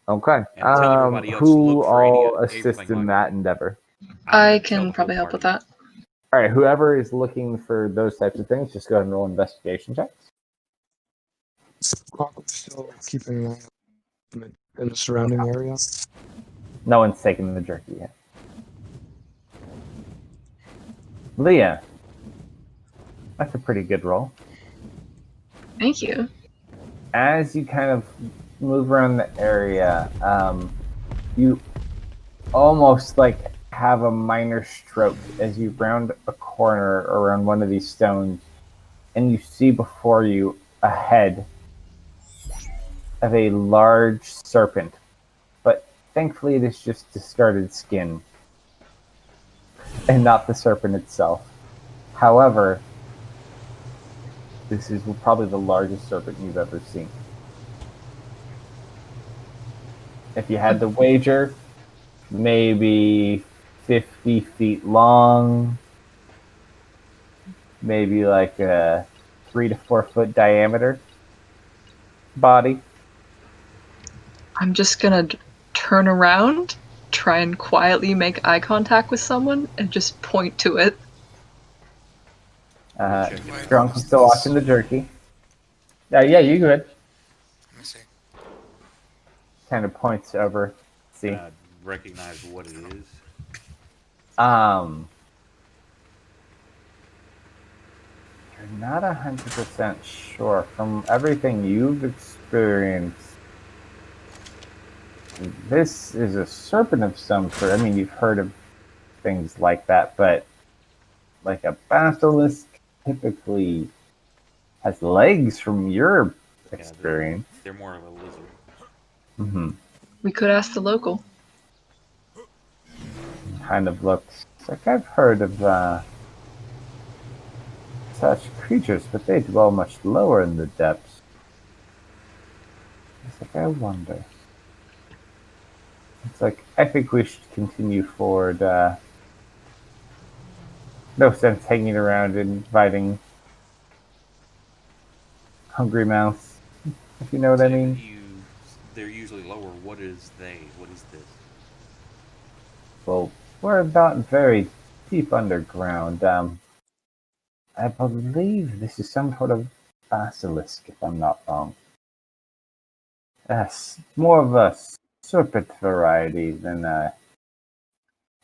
Okay. And tell everybody else to Who look for all anything assist in like that endeavor? I I'm gonna tell can the probably whole help with party. that. All right. Whoever is looking for those types of things, just go ahead and roll investigation checks. Glockham's still keeping an eye in the surrounding area. No one's taken the jerky yet. Leah, that's a pretty good roll. Thank you. As you kind of move around the area, you almost have a minor stroke as you round a corner around one of these stones, and you see before you a head of a large serpent, but thankfully it is just discarded skin. and not the serpent itself. However, this is probably the largest serpent you've ever seen. If you had to wager, maybe 50 feet long, maybe like a 3 to 4 foot diameter body. I'm just gonna turn around, try and quietly make eye contact with someone, and just point to it. Check it Wait, out. Drunk what's is still this? watching the jerky. Yeah, you good. Let me see. Kind of points over. See. Can I recognize what it is? You're not 100% sure. From everything you've experienced, this is a serpent of some sort. I mean, you've heard of things like that, but like a basilisk typically has legs from your Yeah, experience. they're more of a lizard. Mm-hmm. We could ask the local. Kind of looks like I've heard of such creatures, but they dwell much lower in the depths. It's like, I wonder. It's like, I think we should continue forward. No sense hanging around and inviting hungry mouths, if you know what I mean. They're usually lower. What is they? What is this? Well, we're not very deep underground. I believe this is some sort of basilisk, if I'm not wrong. Yes, more of a serpent variety than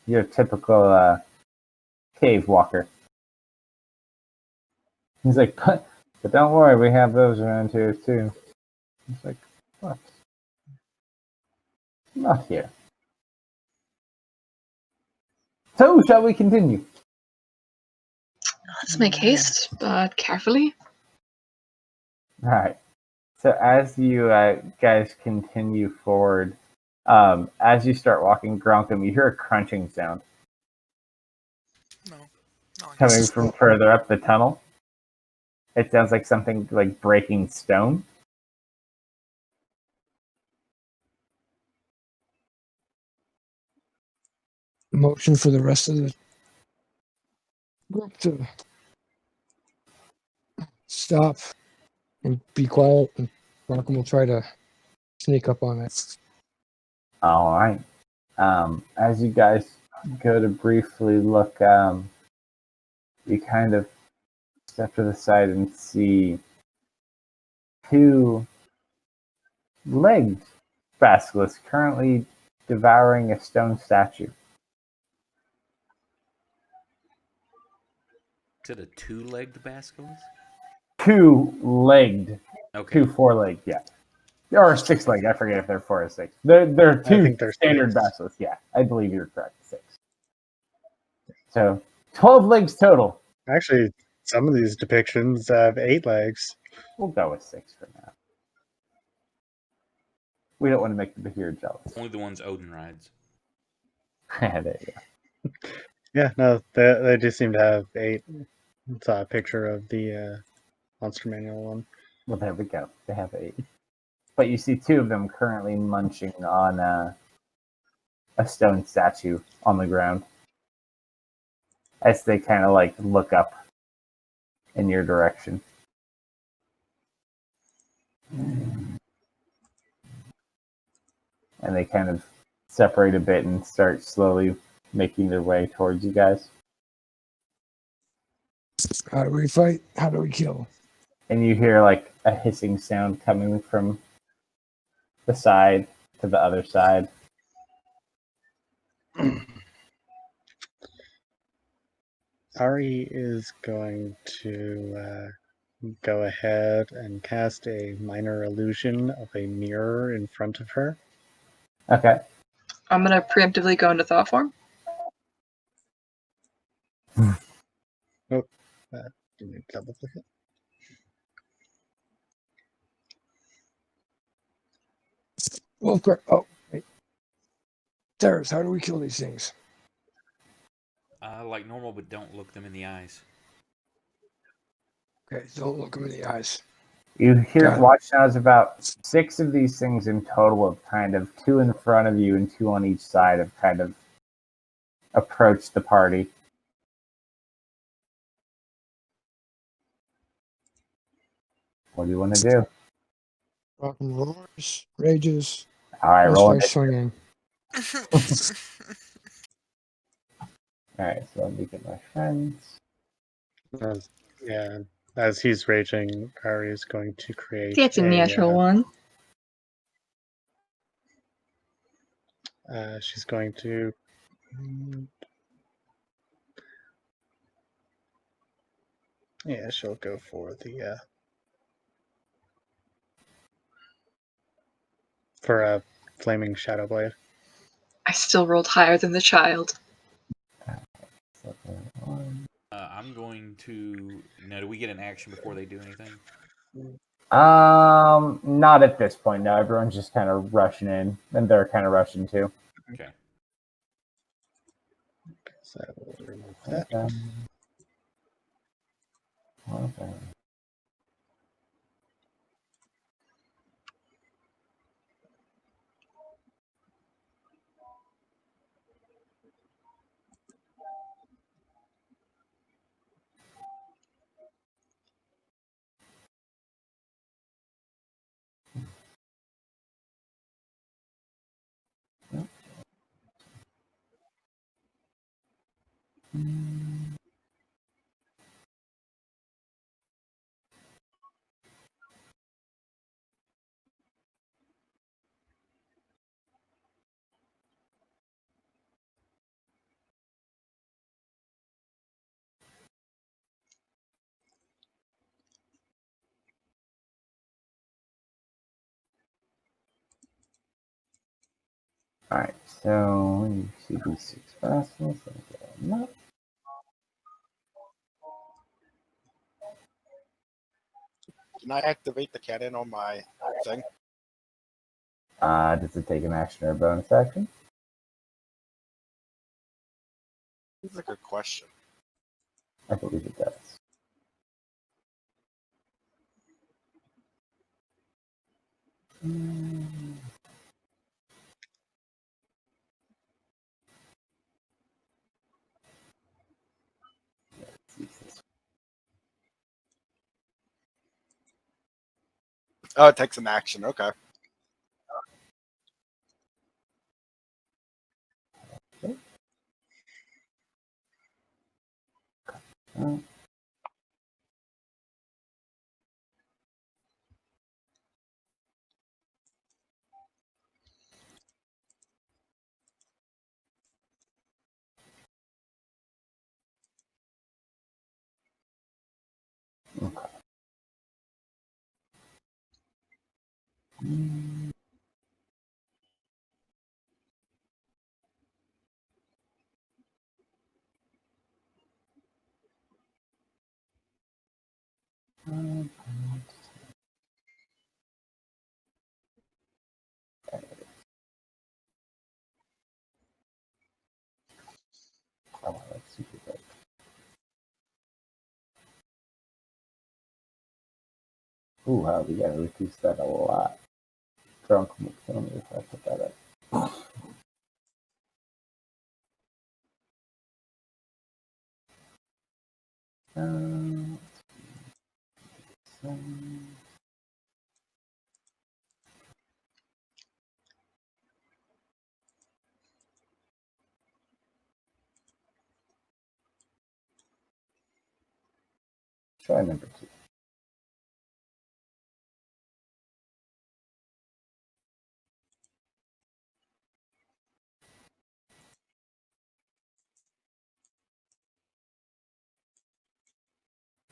your typical cave walker. He's like, but don't worry, we have those around here too. He's like, what? Not here. So, shall we continue? Let's make haste, but carefully. All right. So as you guys continue forward, as you start walking, Gronkum, you hear a crunching sound No. No, I coming guess. from further up the tunnel. It sounds like something like breaking stone. Motion for the rest of the group to stop and be quiet, and Malcolm will try to sneak up on it. All right. As you guys go to briefly look, you kind of step to the side and see two legged basilisks currently devouring a stone statue. Is it a two-legged basilisk? Two-legged. Okay. 2 4-legged, yeah. Or 6-legged. I forget if they're 4 or 6. They're I two think they're standard six. basilisks. Yeah, I believe you're correct. 6. So 12 legs total. Actually, some of these depictions have 8 legs. We'll go with 6 for now. We don't want to make the Bahir jealous. Only the ones Odin rides. There you go. Yeah, no, they do seem to have 8. It's a picture of the monster manual one. Well, there we go. They have 8. But you see 2 of them currently munching on a stone statue on the ground as they kind of like look up in your direction. And they kind of separate a bit and start slowly making their way towards you guys. How do we fight? How do we kill? And you hear like a hissing sound coming from the side to the other side. Ari is going to go ahead and cast a minor illusion of a mirror in front of her. Okay. I'm gonna preemptively go into thought form. Let me double click it. Wolfgar. Oh, wait. Terrace, how do we kill these things? Like normal, but don't look them in the eyes. Okay, don't look him in the eyes. You hear Got it. watch now is about 6 of these things in total have kind of 2 in front of you and 2 on each side have kind of approached the party. What do you want to do? Rock and roars, rages, All right, and roll starts it. swinging. All right, so let me get my friends. Yeah, as he's raging, Ari is going to create That's a natural one. she's going to. Yeah, she'll go for a flaming shadow blade. I still rolled higher than the child. I'm going to. Now, do we get an action before they do anything? Not at this point. No, everyone's just kind of rushing in, and they're kind of rushing too. Okay. So I will remove that. Okay. All right, so you see these 6 fastness. Can I activate the cannon on my thing? Does it take an action or a bonus action? That's a good question. I believe it does. Oh, it takes an action. Okay. Okay. Oh, that's super good. Ooh, wow, we gotta reduce that a lot. Drunk will kill me if I put that up. So, try number 2.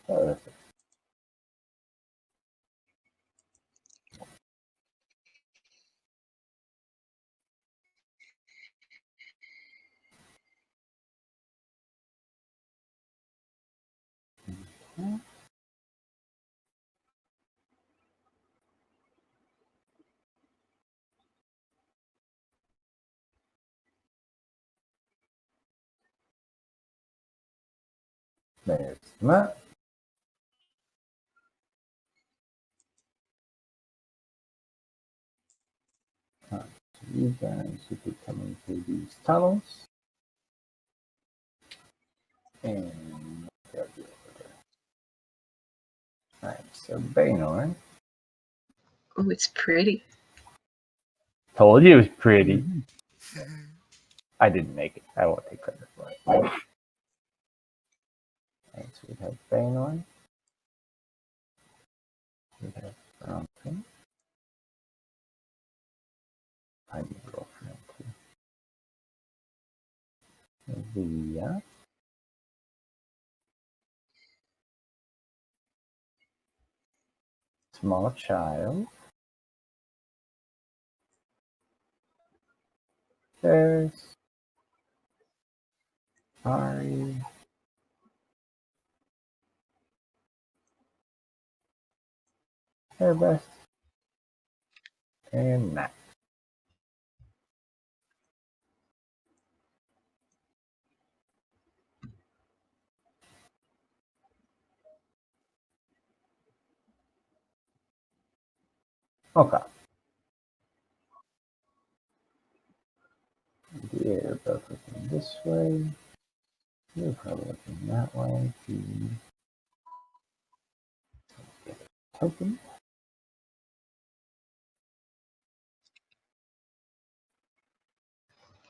Oh, that's it. There's that. So you guys should be coming through these tunnels. And grab you over there. Alright, so Baynor. Oh, it's pretty. Told you it was pretty. I didn't make it. I won't take credit for it. Alright, so we have Baynor. We have Bronson. I need to roll for him too. Via. Small child. There's Ari. Airbus. And Matt. Okay. You're both looking this way. You're probably looking that way. Token.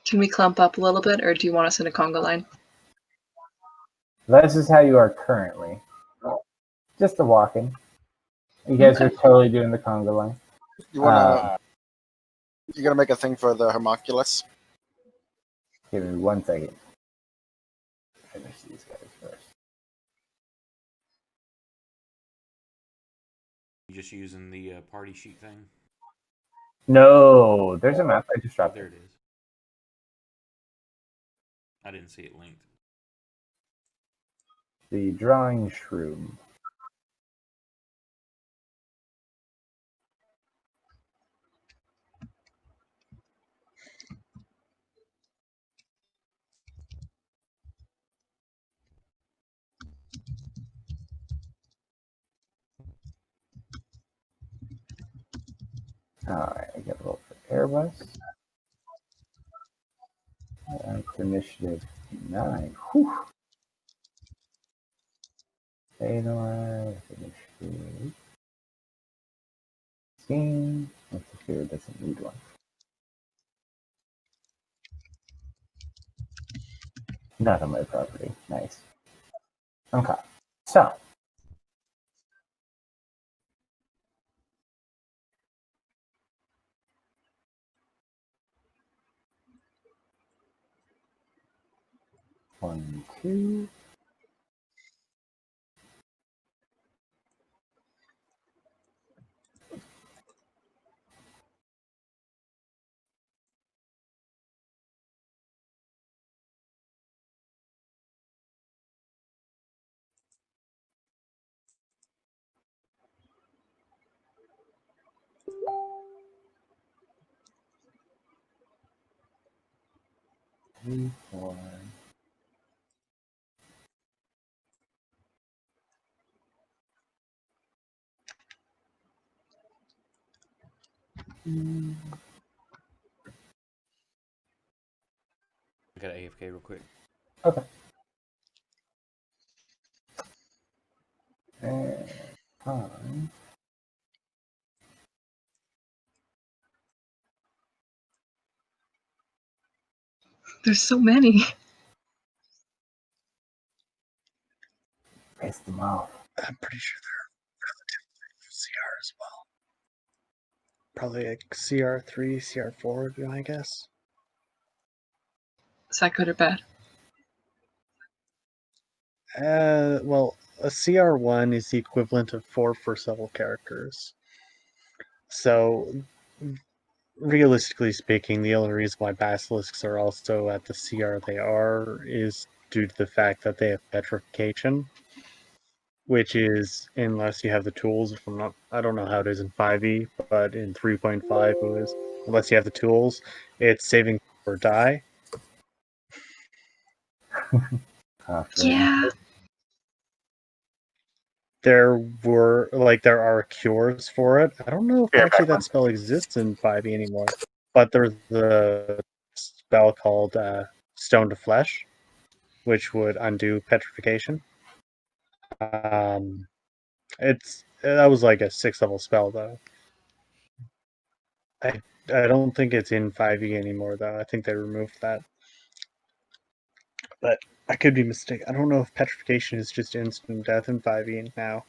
Can we clump up a little bit, or do you want us in a conga line? This is how you are currently. Just a walking. You guys are totally doing the conga line. You wanna? You gonna make a thing for the homunculus? Give me 1 second. Finish these guys first. You just using the party sheet thing? No, there's a map. I just dropped There it. it is. I didn't see it linked. The drawing shroom. Alright, I get a roll for Airbus. That's initiative 9. Whew. Baynor, initiative 18. Let's see if it doesn't need one. Not on my property. Nice. Okay. So. One, two. Three, four. I got AFK real quick. Okay. And 5. There's so many. Piss them off. I'm pretty sure they're relatively CR as well. Probably like CR3, CR4 would be my guess. Is that good or bad? Well, a CR1 is the equivalent of 4 for several characters. So, realistically speaking, the only reason why basilisks are also at the CR they are is due to the fact that they have petrification, which is, unless you have the tools, if I'm not, I don't know how it is in 5e, but in 3.5 it was, unless you have the tools, it's saving or die. Yeah. there are cures for it. I don't know if actually that spell exists in 5e anymore, but there's a spell called Stone to Flesh, which would undo petrification. That was like a 6th level spell though. I don't think it's in 5e anymore though. I think they removed that. But I could be mistaken. I don't know if petrification is just instant death in 5e now.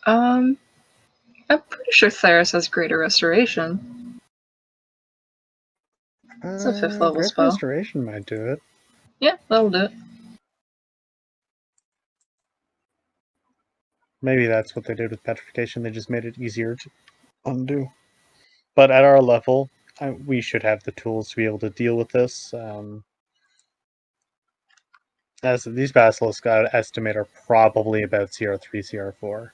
I'm pretty sure Theris has Greater Restoration. It's a 5th level Great spell. Restoration might do it. Yeah, that'll do it. Maybe that's what they did with petrification. They just made it easier to undo. But at our level, we should have the tools to be able to deal with this. As these basilisks, I estimate, are probably about CR3, CR4.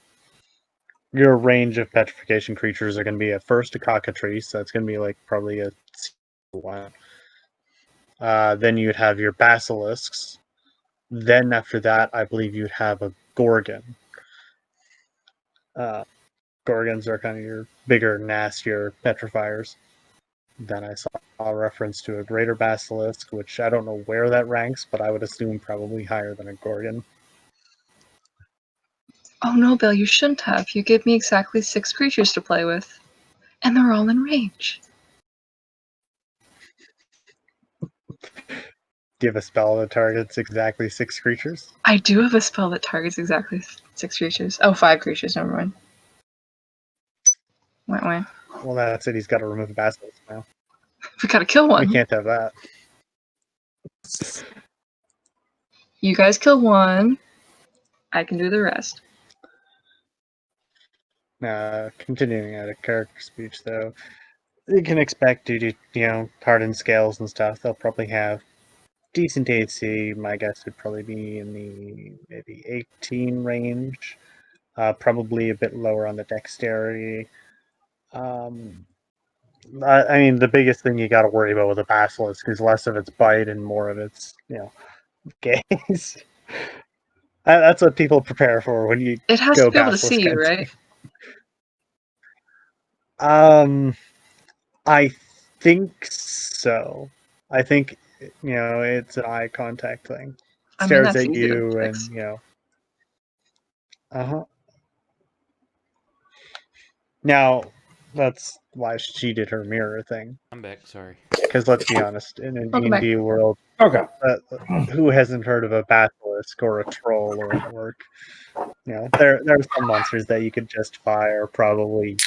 Your range of petrification creatures are going to be at first a cockatrice, so that's going to be like probably a CR1. Then you'd have your basilisks. Then after that, I believe you'd have a gorgon. Gorgons are kind of your bigger, nastier petrifiers. Then I saw a reference to a greater basilisk, which I don't know where that ranks, but I would assume probably higher than a gorgon. Oh no, Bill, you shouldn't have. You gave me exactly 6 creatures to play with. And they're all in range. Do you have a spell that targets exactly 6 creatures? I do have a spell that targets exactly 6 creatures. Oh, 5 creatures, never mind. Wah. Well, that's it. He's got to remove a basilisk now. We gotta kill one. We can't have that. You guys kill one. I can do the rest. Continuing at a character speech, though, you can expect due to, hardened scales and stuff, they'll probably have decent AC. My guess would probably be in the maybe 18 range. Probably a bit lower on the dexterity. I mean, the biggest thing you got to worry about with a basilisk is less of its bite and more of its, gaze. That's what people prepare for when you It has go to be able to see basilisk you, hunting. right? I think so. I think it's an eye contact thing. I mean, Stares that's at easy to you fix. and Now, that's why she did her mirror thing. I'm back. Sorry. Because let's be honest, in a Welcome back. D&D world, Okay. who hasn't heard of a basilisk or a troll or an orc? There are some monsters that you could justify, or probably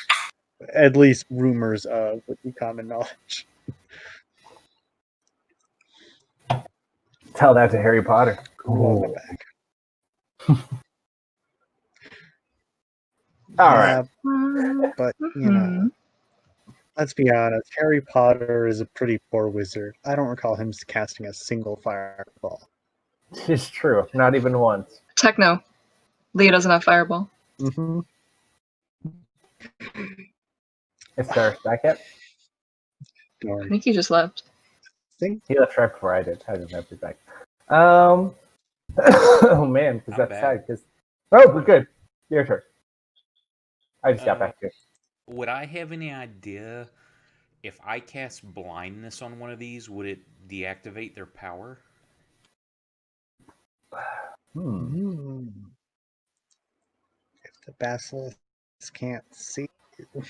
at least rumors of would be common knowledge. Tell that to Harry Potter. Welcome back. All right. But let's be honest, Harry Potter is a pretty poor wizard. I don't recall him casting a single fireball. It's true. Not even once. Techno. Leah doesn't have fireball. Mm-hmm. Is Cyrus back yet? I think he just left. He left right before I did. I didn't have to be back. Oh man, because that's sad. Oh, we're good. Your turn. I just got back to it. Would I have any idea if I cast blindness on one of these, would it deactivate their power? If the basilisk can't see you.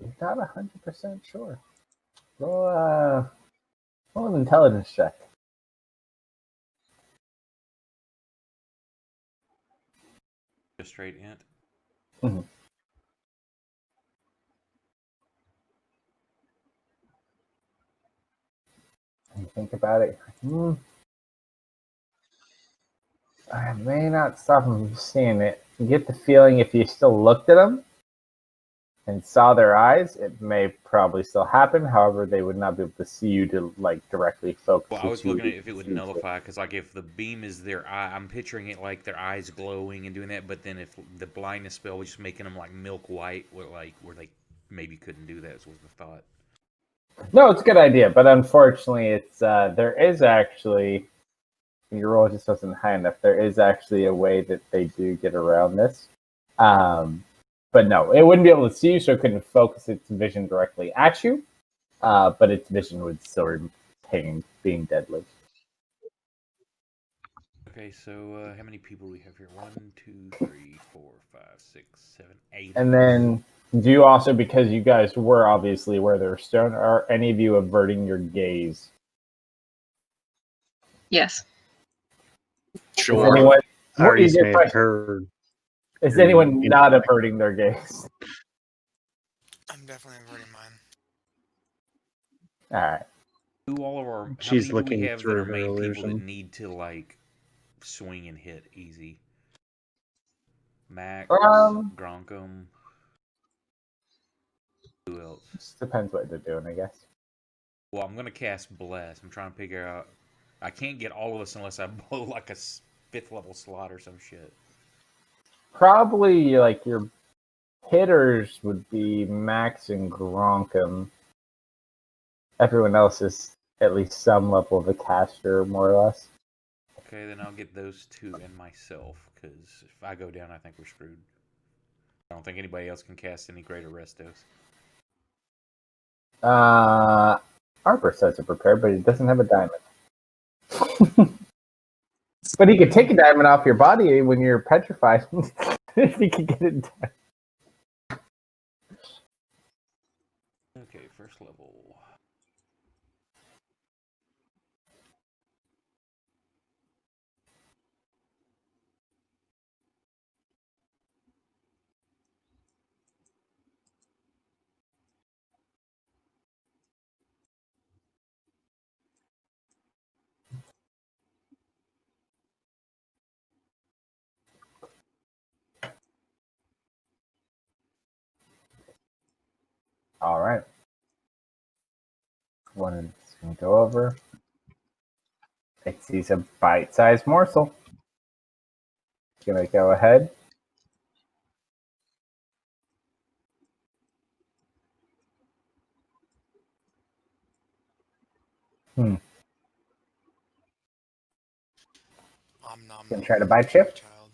You're not 100% sure. Roll an intelligence check. Just straight int. Mm-hmm. You think about it. I may not stop them from seeing it. You get the feeling if you still looked at them and saw their eyes, it may probably still happen. However, they would not be able to see you to directly focus. Well, I was looking at if it would nullify, because if the beam is their eye, I'm picturing it like their eyes glowing and doing that. But then if the blindness spell was just making them like milk white, where they maybe couldn't do that, was the thought. No, it's a good idea, but unfortunately, it's there is actually your roll just wasn't high enough. There is actually a way that they do get around this. But no, it wouldn't be able to see you, so it couldn't focus its vision directly at you. But its vision would still retain being deadly. Okay, so how many people do we have here? 1, 2, 3, 4, 5, 6, 7, 8. And then, do you also, because you guys were obviously where there's stone, are any of you averting your gaze? Yes. Sure. Is anyone, I already easier made question. her. Is to anyone not intellect. averting their gaze? I'm definitely averting mine. All right. Who all of our? How She's many do we looking have that through are her main people that illusion. need to like swing and hit easy? Max, Um, Gronkum. Who else? just depends what they're doing, I guess. Well, I'm gonna cast Bless. I'm trying to figure out. I can't get all of us unless I blow like a 5th level slot or some shit. Probably like your hitters would be Max and Gronkum. Everyone else is at least some level of a caster, more or less. Okay, then I'll get those 2 and myself, because if I go down, I think we're screwed. I don't think anybody else can cast any greater restos. Arbor says to prepare, but he doesn't have a diamond. But he could take a diamond off your body when you're petrified. If he could get it done. Okay, first level. All right. One is going to go over. It sees a bite-sized morsel. It's going to go ahead. Om nom Gonna nom try to nom, bite you. child.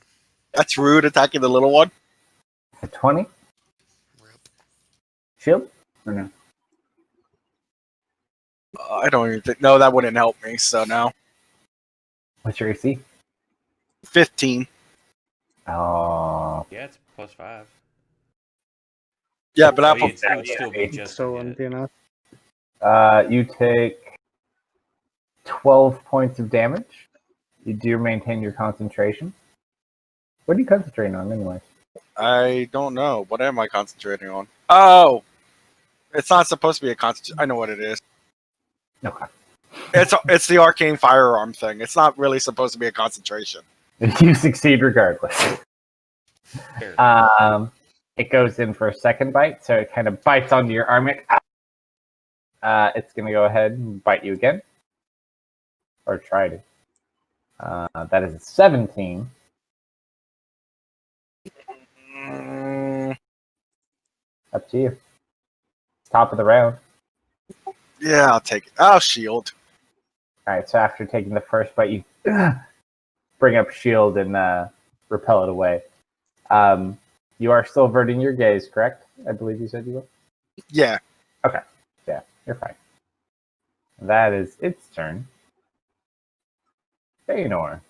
That's rude, attacking the little one. A 20. Rip. Shield? Or no? I don't even think. No, that wouldn't help me. So no. What's your AC? 15. Oh. Yeah, it's +5. Yeah, but I Oh, have yeah, a it would still be just So a wouldn't hit. be enough. You take 12 points of damage. You do maintain your concentration. What are you concentrating on, anyway? I don't know. What am I concentrating on? Oh, it's not supposed to be a concentration. I know what it is. Okay. It's the arcane firearm thing. It's not really supposed to be a concentration. You succeed regardless. Fair. It goes in for a second bite, so it kind of bites onto your arm. It's going to go ahead and bite you again. Or try to. That is a 17. Up to you. Top of the round. Yeah, I'll take it. I'll shield. All right, so after taking the first bite, you bring up shield and repel it away. You are still averting your gaze, correct? I believe you said you were. Yeah. Okay. Yeah, you're fine. That is its turn. Feanor.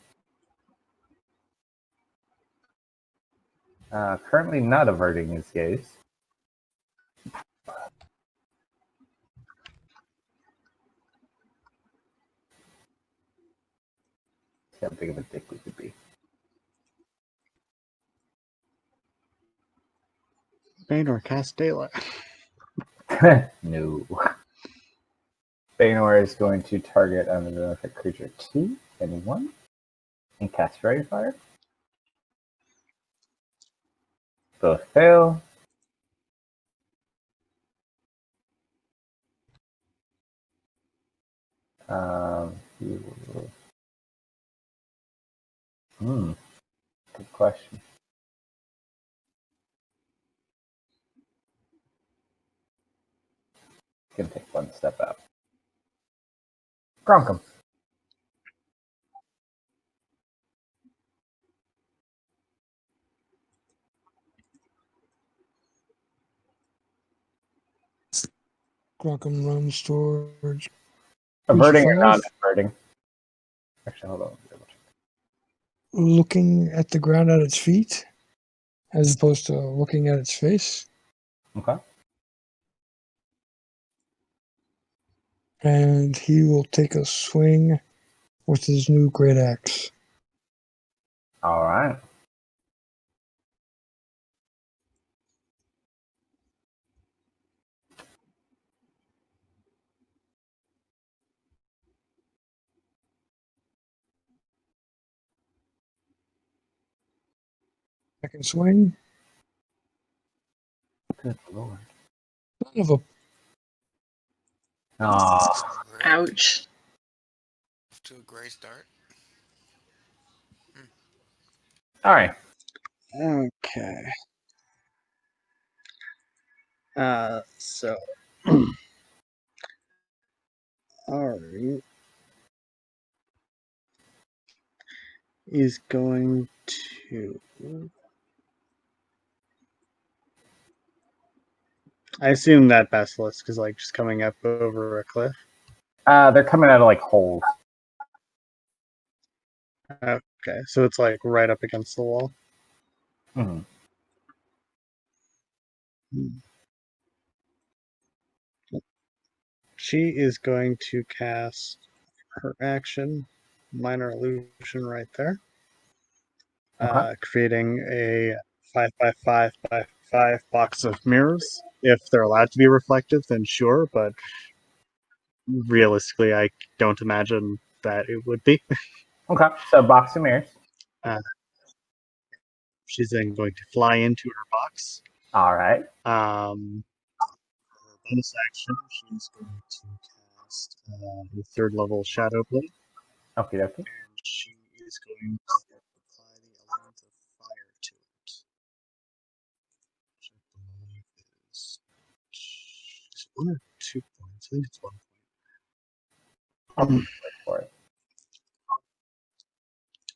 Currently not averting his gaze. See how big of a dick we could be. Baynor cast daylight. No. Feanor is going to target another creature 2 and 1 and cast Fairy Fire. Both fail. He will... Good question. Gonna take one step out. Gronkum. Grockum runs towards Averting Creature or not 5, averting? Actually, hold on. looking at the ground at its feet, as opposed to looking at its face. Okay. And he will take a swing with his new great axe. All right. Second swing. Good lord. Son of a Aw. Great. Ouch. Off to a great start. All right. Okay. So Ari is going to. I assume that basilisk is like just coming up over a cliff. They're coming out of like holes. Okay, so it's like right up against the wall. Mhm. She is going to cast her action, minor illusion, right there, Okay. creating a 5 by 5 by 5 box of mirrors. If they're allowed to be reflective, then sure, but realistically, I don't imagine that it would be. Okay. So box of mirrors. She's then going to fly into her box. All right. Her bonus action, she's going to cast a third level Shadow Blade, Okay. Okay. and she is going to apply the element of fire to it. Which I believe is 1 or 2 points. I think it's 1 point. Okay. Wait for it.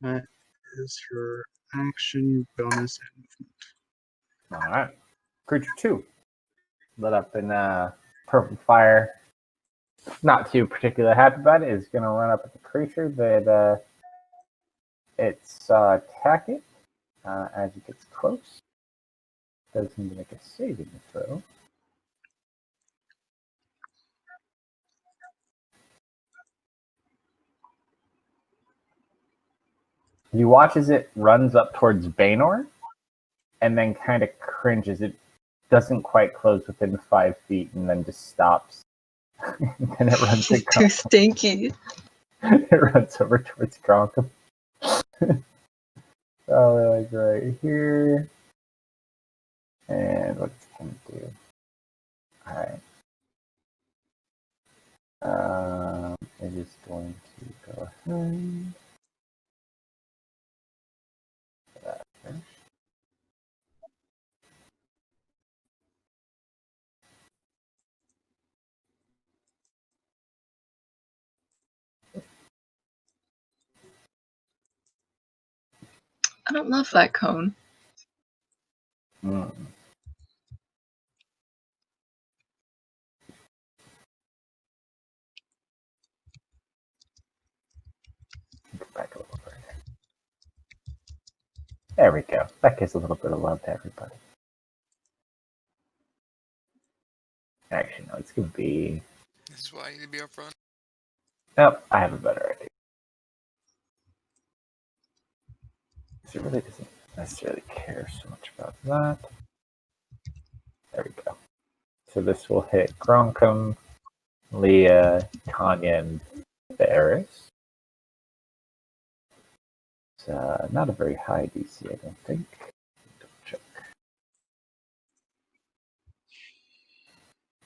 That is her action, bonus, and movement. All right. Creature 2. Lit up in purple fire. Not too particularly happy about it. Is going to run up at the creature that it's attack it as it gets close. Does need to make a saving throw. You watch as it runs up towards Baynor and then kind of cringes. It doesn't quite close within 5 feet and then just stops. Then it runs He's too stinky. it runs over towards Gronkum. Oh, like right here. And what's it going to do? Alright. It is going to go ahead. Okay. I don't love that cone. Mm. Go back a little further. There we go. That gives a little bit of love to everybody. Actually, no, it's going to be... This is why I need to be up front. Nope, I have a better idea. It really doesn't necessarily care so much about that. There we go. So this will hit Gronkum, Leah, Tanya, and Ferris. It's not a very high DC, I don't think. Double check.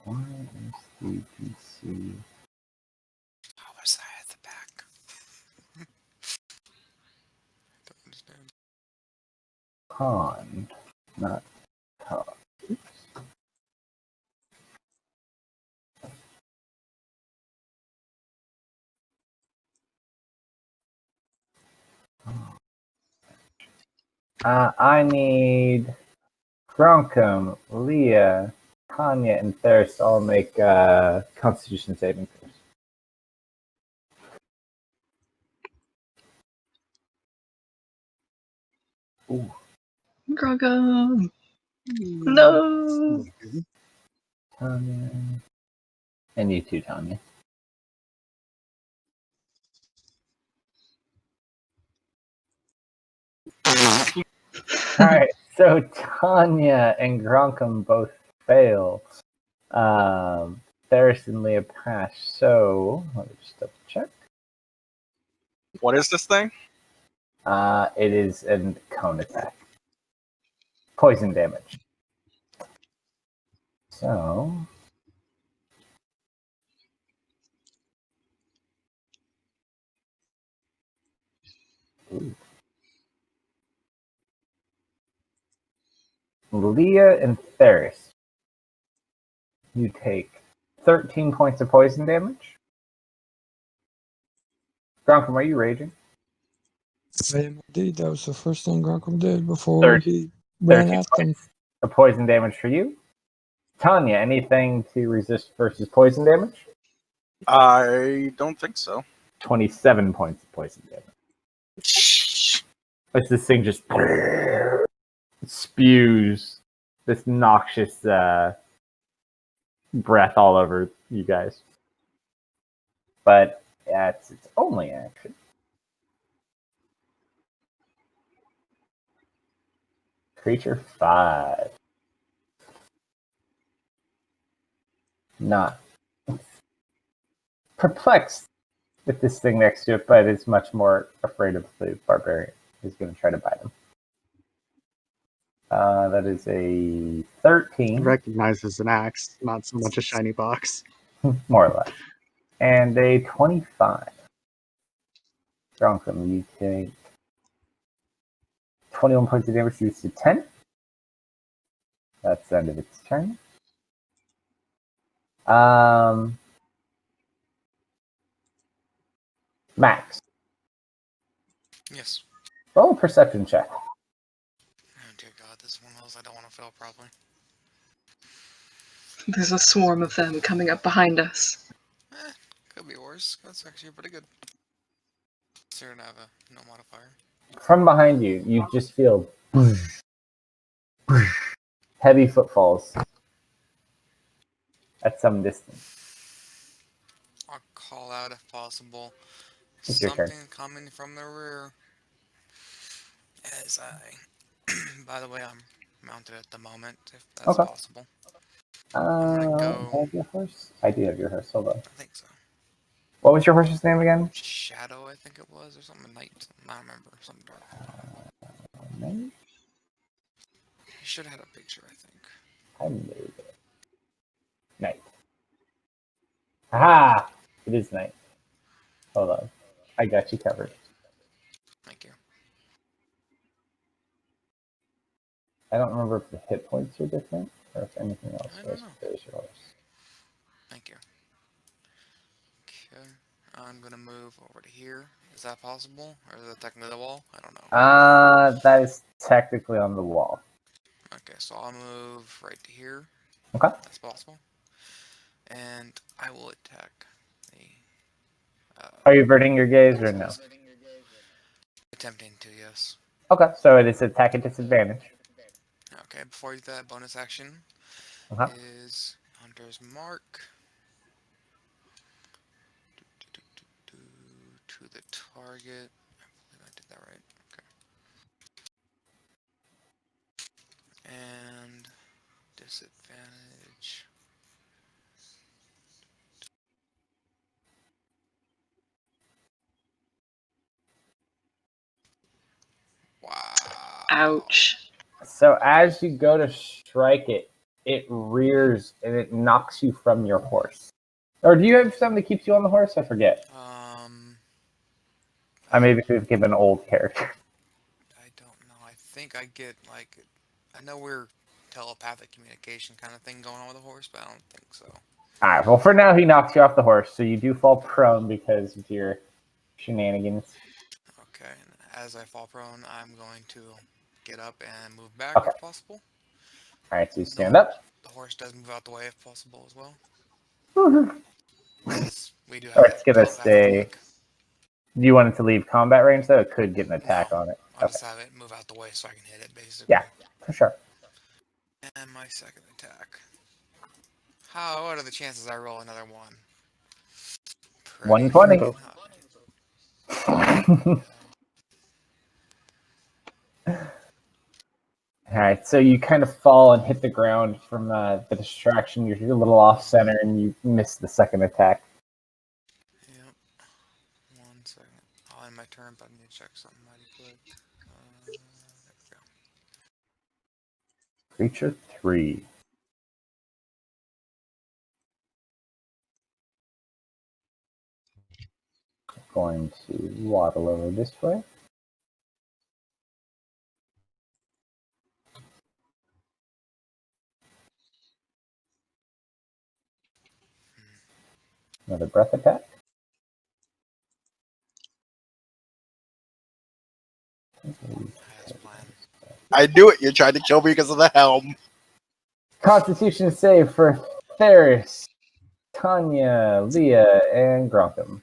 Why is the DC? How was I at the back? Don't understand. Con, not top. Oops. I need Gronkum, Leah, Tanya and Thirst all make Constitution saving throws. Ooh. Graga. No. Tanya. And you too, Tanya. Alright, so Tanya and Gronkum both fail. Theris and Leah pass. So, let me just double check. What is this thing? It is a cone attack. Poison damage. So, ooh. Leah and Theris, you take 13 points of poison damage. Gronkum, are you raging? I am indeed. That was the first thing Gronkum did before he ran 13 at them. points of poison damage for you. Tanya, anything to resist versus poison damage? I don't think so. 27 points of poison damage. As this thing just spews this noxious breath all over you guys. But that's its only action. Creature 5. Not perplexed with this thing next to it, but is much more afraid of the barbarian who's going to try to bite him. That is a 13. Recognizes an axe, not so much a shiny box. More or less. And a 25. Gronkum, you take 21 points of damage, reduced to 10. That's the end of its turn. Max, Yes. roll a perception check. Oh dear God, this is one of those I don't want to fail probably. There's a swarm of them coming up behind us. Could be worse. That's actually pretty good. So you're gonna have a no modifier. From behind you, you just feel heavy footfalls at some distance. I'll call out if possible. It's your turn. Something coming from the rear. As I, by the way, I'm mounted at the moment, if that's Okay. possible. I'm gonna go. Do I have your horse? I do have your horse. Hold on. I think so. What was your horse's name again? Shadow, I think it was, or something. Night. I don't remember. Something dark. Name? You should have had a picture, I think. I made it. Night. Aha! It is night. Hold on. I got you covered. Thank you. I don't remember if the hit points are different or if anything else I don't was. know. There's your horse. Thank you. Okay. I'm gonna move over to here. Is that possible? Or is that technically the wall? I don't know. That is technically on the wall. Okay, so I'll move right to here. Okay. That's possible. And I will attack the... Are you averting your gaze or no? Attempting to, yes. Okay, so it is attack at disadvantage. Okay, before you do that, bonus action Okay. is Hunter's Mark. To the target. I believe I did that right. Okay. And disadvantage. Wow. Ouch. So as you go to strike it, it rears and it knocks you from your horse. Or do you have something that keeps you on the horse? I forget. I maybe should have given an old character. I don't know. I think I get like, I know we're telepathic communication kind of thing going on with the horse, but I don't think so. Alright, well for now he knocks you off the horse, so you do fall prone because of your shenanigans. Okay, and as I fall prone, I'm going to get up and move back Okay. if possible. Alright, so you stand up. the horse does move out the way if possible as well. Or Since we do have it's that gonna telepathic stay. link. Do you want it to leave combat range though? It could get an attack No, on it. I'll Okay. just have it move out the way so I can hit it, basically. Yeah, for sure. And my second attack. What are the chances I roll another one? Pretty 120. freaking high. All right, so you kind of fall and hit the ground from the distraction. You're a little off center, and you miss the second attack. Yep. 1 second. I'll end my turn, but I need to check something mighty quick. There we go. Creature 3. Going to waddle over this way. Another breath attack. That's plan. I knew it. You're trying to kill me because of the helm. Constitution save for Theris, Tanya, Leah, and Gronkum.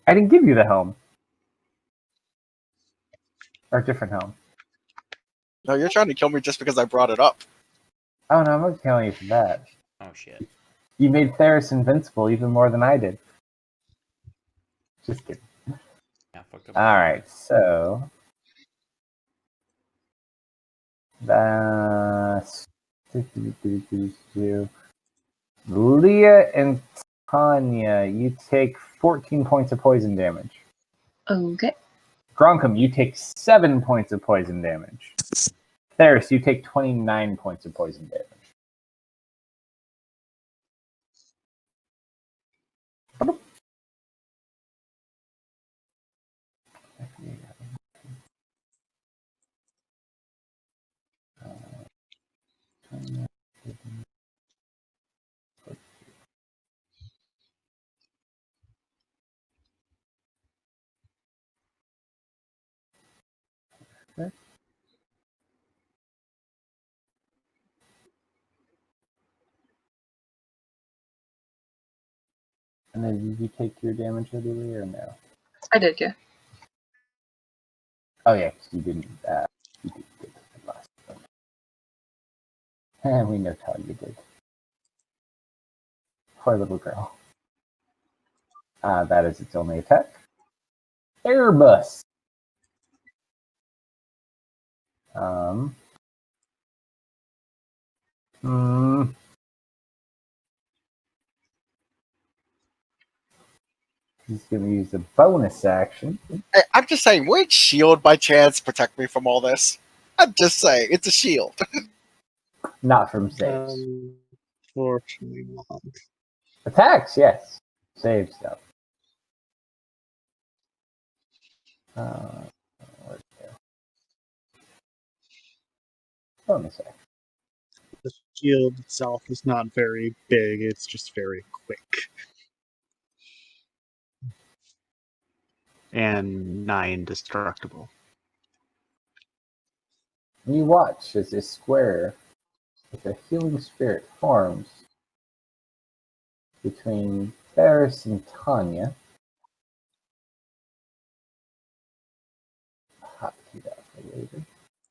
I didn't give you the helm. Or a different helm. No, you're trying to kill me just because I brought it up. Oh no, I'm not killing you for that. Oh shit. You made Theris invincible even more than I did. Just kidding. Yeah, fucked up. Alright, so that's Leah and Tanya, you take 14 points of poison damage. Okay. Gronkum, you take 7 points of poison damage. Theris, you take 29 points of poison damage. And then did you take your damage, Olivia, or no? I did, yeah. Oh yeah, 'cause you didn't get the last one. And we know how you did. Poor little girl. That is its only attack. Airbus. Hmm. He's gonna use a bonus action. Hey, I'm just saying, would shield by chance protect me from all this? I'm just saying, it's a shield. Not from saves. Fortunately not. Attacks, yes. Save stuff. Where's there? Bonus action. The shield itself is not very big, it's just very quick. And nigh indestructible. You watch as a square with a healing spirit forms between Ferris and Tanya. Hot key that for later.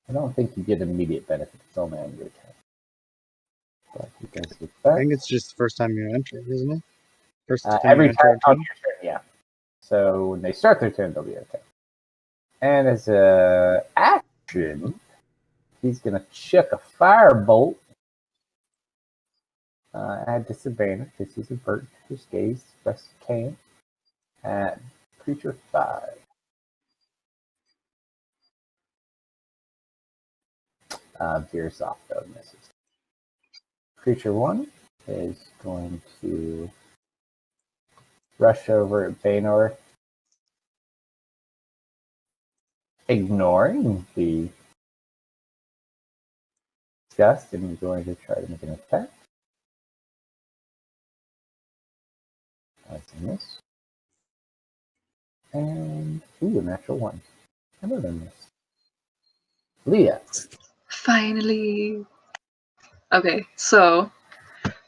I don't think you get immediate benefit. It's only on your turn. But you guys get I that. think it's just the first time you enter, isn't it? First time Every you enter time a on turn? your turn, yeah. So when they start their turn, they'll be okay. And as a action, he's gonna chuck a firebolt at disadvantage because he's avert his gaze as best he can at creature 5. Veers off though, misses. Creature 1 is going to rush over at Baynor, ignoring the gust, and he's going to try to make an attack. That's a miss. And, a natural 1. Another miss. Leah. Finally. Okay, so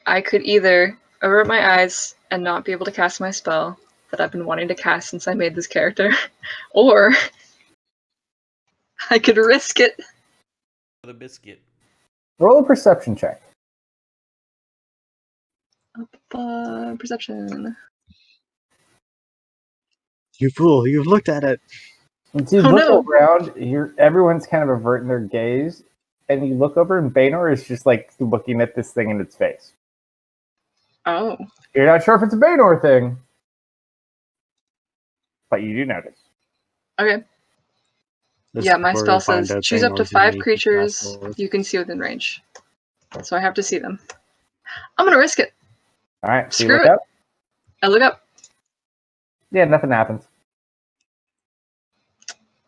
I could either avert my eyes and not be able to cast my spell that I've been wanting to cast since I made this character, or I could risk it. The biscuit. Roll a perception check. Perception. You fool! You've looked at it. Once you Oh, look no. around, everyone's kind of averting their gaze, and you look over, and Baynor is just like looking at this thing in its face. Oh. You're not sure if it's a Baynor thing, but you do notice. Okay. This Yeah, is my where spell we find says out choose up to Banor's 5 unique creatures spells. you can see within range. So I have to see them. I'm gonna risk it. All right, so you Screw look it. up. I look up. Yeah, nothing happens.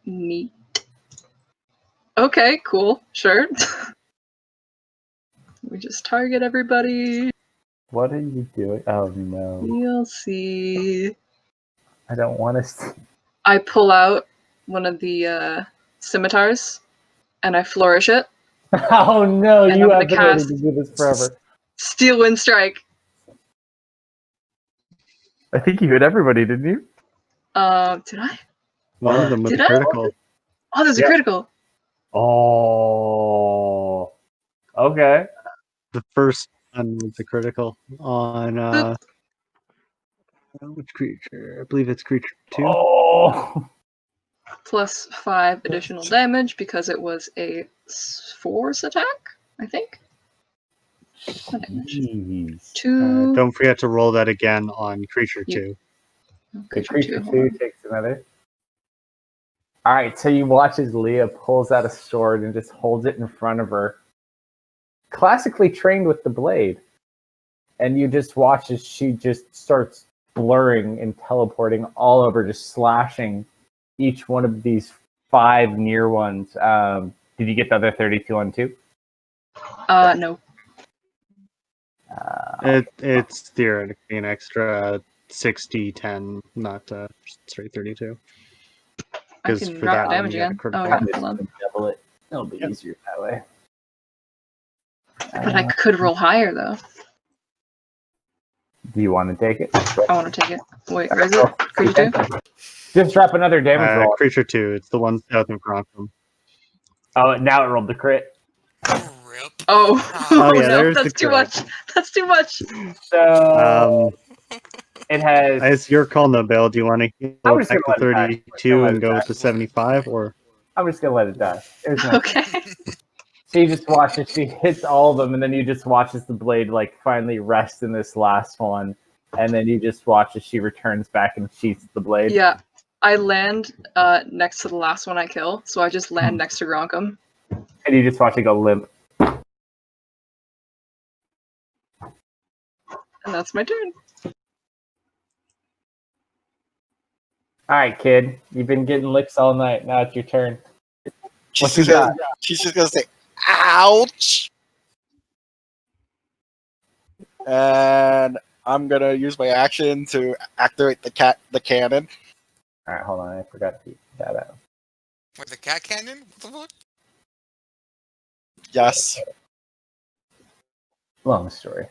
Neat. Okay, cool. Sure. We just target everybody. What are you doing? Oh no, We'll see. I don't want to see. I pull out one of the scimitars and I flourish it. Oh no, And you I'm have gonna been waiting cast to do this forever. Steel Wind Strike. I think you hit everybody, didn't you? Did I? One of them was Did I? critical. Oh, there's a Yeah. critical. Oh, okay. The first one was the critical on which creature? I believe it's creature 2. Oh, Plus 5 additional damage because it was a force attack, I think. What damage? jeez. 2. Don't forget to roll that again on creature You- 2. The Creature creature 2. hold 2 on. takes another. All right, so you watch as Leah pulls out a sword and just holds it in front of her. Classically trained with the blade. And you just watch as she just starts blurring and teleporting all over, just slashing each one of these 5 near ones. Did you get the other 32 on 2? No. It's theoretically an extra 60-10, not straight 32. I Because can for drop that the one, damage you had a again. Oh, critical. yeah, I'm just hold on. going to double it. It'll be Yep. easier that way. But I could roll higher, though. Do you want to take it? I want to take it. Wait, where is it? Creature 2? Just drop another damage roll. Creature 2, it's the one south of Gronkum. Oh, now it rolled the crit. Rip. Oh, Oh, yeah, no, there's the that's too crit. much. That's too much. So it has. It's your call, Nobel. Do you want to I'm go just back gonna to let it die. 32 Let and it go die. with the 75, or I'm just gonna let it die. There's no. Okay. So you just watch as she hits all of them, and then you just watch as the blade like finally rests in this last one, and then you just watch as she returns back and sheaths the blade. Yeah. I land next to the last one I kill, so I just land next to Gronkum. And you just watch it go limp. And that's my turn. All right, kid. You've been getting licks all night. Now it's your turn. What you got? She's just gonna say, "Ouch!" And I'm gonna use my action to activate the cannon. All right, hold on. I forgot to keep that out. With the cat cannon? What the fuck? Yes, Long story.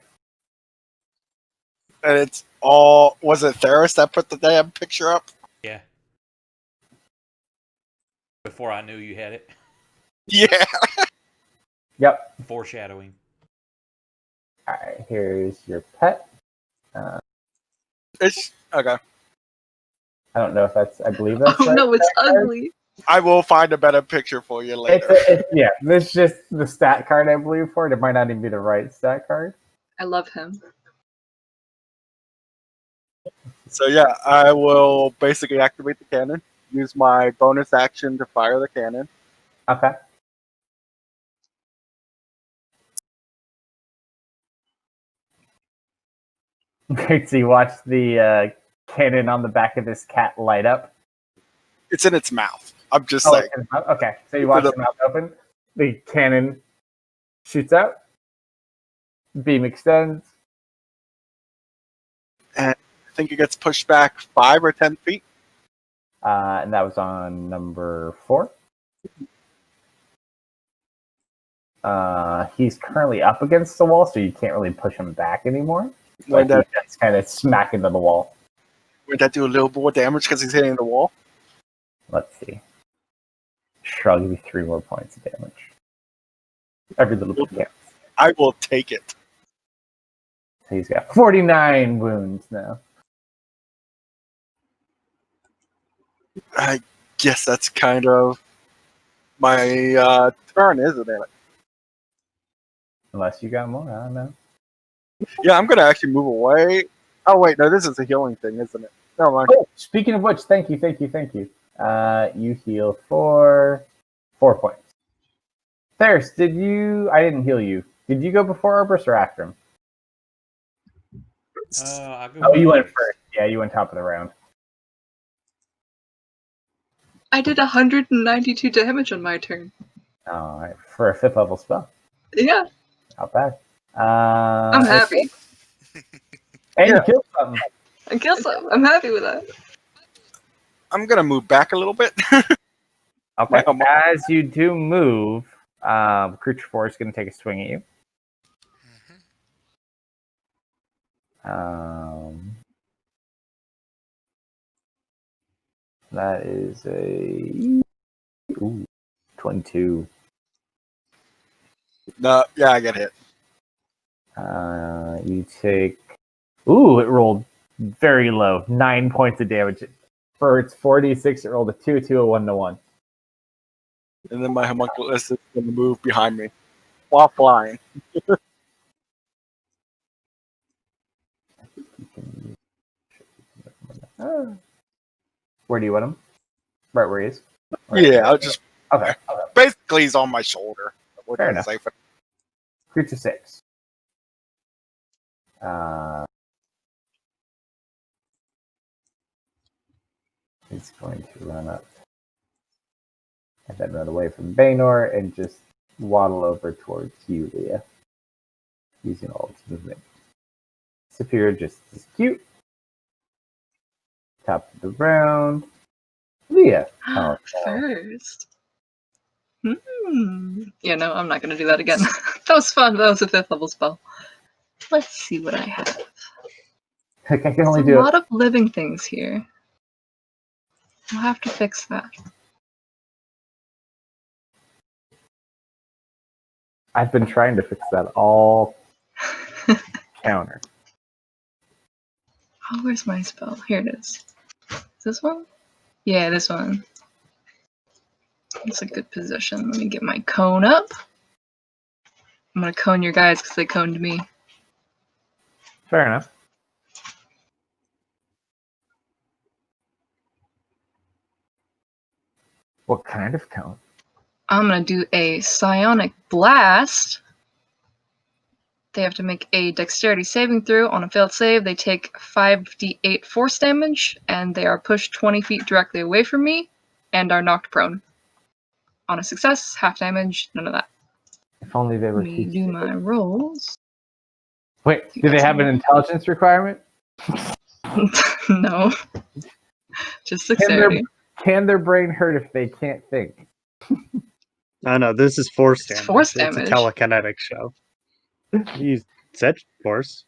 and it's all. Was it Theros that put the damn picture up? Yeah. Before I knew you had it. Yeah. Yep. Foreshadowing. All right. Here's your pet. It's okay. I don't know if that's. I believe that's. Oh right. no, it's Stat card? ugly. I will find a better picture for you later. Yeah, this is just the stat card I believe for it. It might not even be the right stat card. I love him. So yeah, I will basically activate the cannon. Use my bonus action to fire the cannon. Okay. Great. So you watch the cannon on the back of this cat light up. It's in its mouth. I'm just Oh, saying. okay. So you watch the mouth open. The cannon shoots out. Beam extends. And I think it gets pushed back 5 or 10 feet. And that was on number 4. He's currently up against the wall, so you can't really push him back anymore. Would Like he's kind of smack into the wall. that do a little more damage because he's hitting the wall? Let's see. Sure, I'll give you 3 more points of damage. Every little bit counts. I will take it. So he's got 49 wounds now. I guess that's kind of my turn, isn't it? Unless you got more, I don't know. Yeah, I'm gonna actually move away. Oh wait, no, this is a healing thing, isn't it? Never mind. Oh, speaking of which, thank you. You heal for 4 points. Thirst, I didn't heal you. Did you go before Arbus or after him? I'll go Oh, you went first. first. Yeah, you went top of the round. I did 192 damage on my turn. All right, for a 5th level spell. Yeah, Not bad. I'm happy. And Yeah. you killed something. I guess I'm happy with that. I'm gonna move back a little bit. Okay. My- As you do move, Creature 4 is going to take a swing at you. That is a 22. No, yeah, I get hit. You take. Ooh, it rolled very low. 9 points of damage. For its 46, it rolled a 2, a 1 to 1. And then my homunculus is gonna move behind me while flying. Where do you want him? Right where he is? Yeah, I'll just Okay. basically he's on my shoulder. What Fair can I enough. say for- Creature 6. He's going to run up and then run away from Baynor and just waddle over towards you, Leah, using all its movement. Superior just as cute. Top of the round. Leah. Oh, First. Yeah, no, I'm not going to do that again. That was fun. That was a 5th level spell. Let's see what I have. I can only There's a do lot it. of living things here. I'll have to fix that. I've been trying to fix that all counter. Oh, where's my spell? Here it is. Is this one? Yeah, this one. It's a good position. Let me get my cone up. I'm gonna cone your guys because they coned me. Fair enough. What kind of cone? I'm gonna do a psionic blast. They have to make a dexterity saving throw. On a failed save, they take 5d8 force damage, and they are pushed 20 feet directly away from me, and are knocked prone. On a success, half damage, none of that. If only they were Let me do teaching. my rolls. Wait, do they have an intelligence requirement? No. Just dexterity. Can their brain hurt if they can't think? Oh no, this is force It's damage. force It's a damage. telekinetic show. You said force.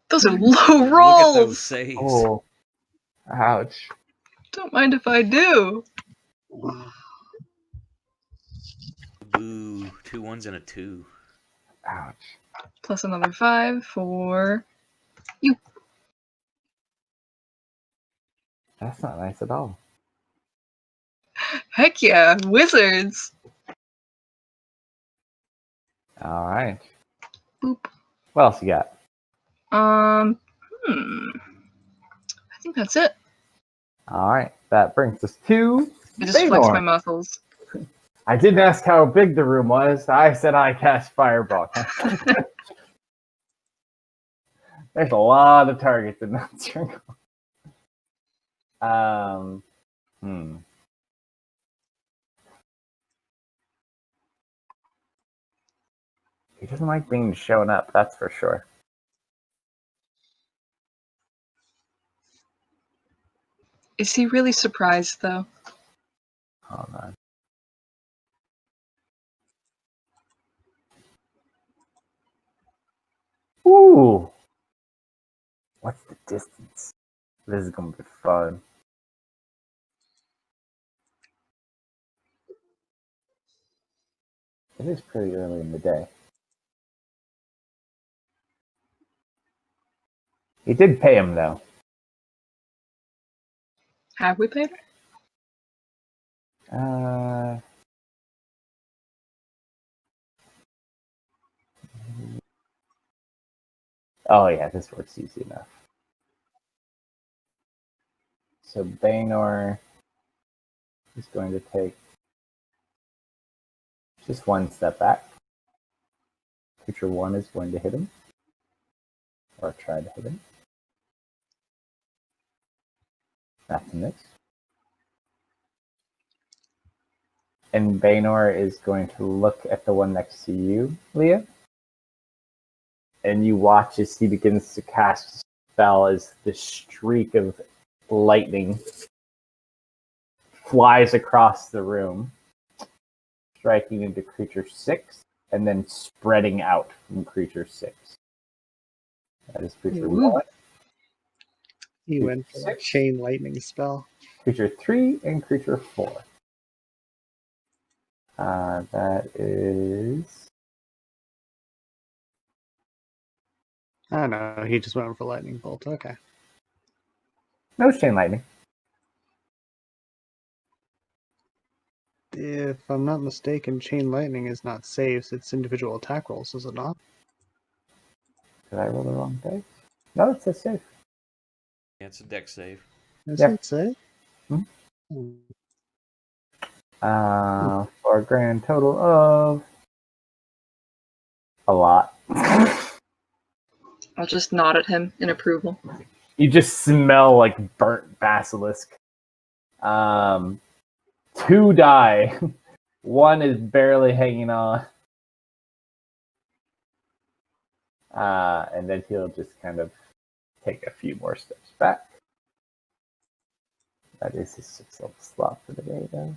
Those are low Look at those rolls! saves. Oh, ouch. Don't mind if I do. Boo. 2 1s and a 2. Ouch. Plus another 5 for... That's not nice at all. Heck yeah, wizards! All right. Boop. What else you got? I think that's it. All right. That brings us to I just flexed my Baynor. muscles. I didn't ask how big the room was. I said I cast Fireball. There's a lot of targets in that circle. He doesn't like being shown up, that's for sure. Is he really surprised, though? Hold on. What's the distance? This is gonna be fun. It is pretty early in the day. He did pay him though. Have we paid her? Oh yeah, this works easy enough. So Baynor is going to take just one step back. Creature 1 is going to hit him. Or try to hit him. That's a miss. And Baynor is going to look at the one next to you, Leah. And you watch as he begins to cast a spell as the streak of lightning flies across the room, striking into creature 6, and then spreading out from creature 6. That is creature 1. He went for a chain lightning spell. Creature 3 and creature 4. That is... Oh no, he just went for lightning bolt. Okay. No chain lightning. If I'm not mistaken, chain lightning is not saves, it's individual attack rolls, is it not? Did I roll the wrong dice? No, it says safe. Yeah, it's a deck save. Is Yep. it save? Hmm? For a grand total of a lot. I'll just nod at him in approval. You just smell like burnt basilisk. 2 die. 1 is barely hanging on. And then he'll just kind of take a few more steps back. That is his 6th level slot for the day, though.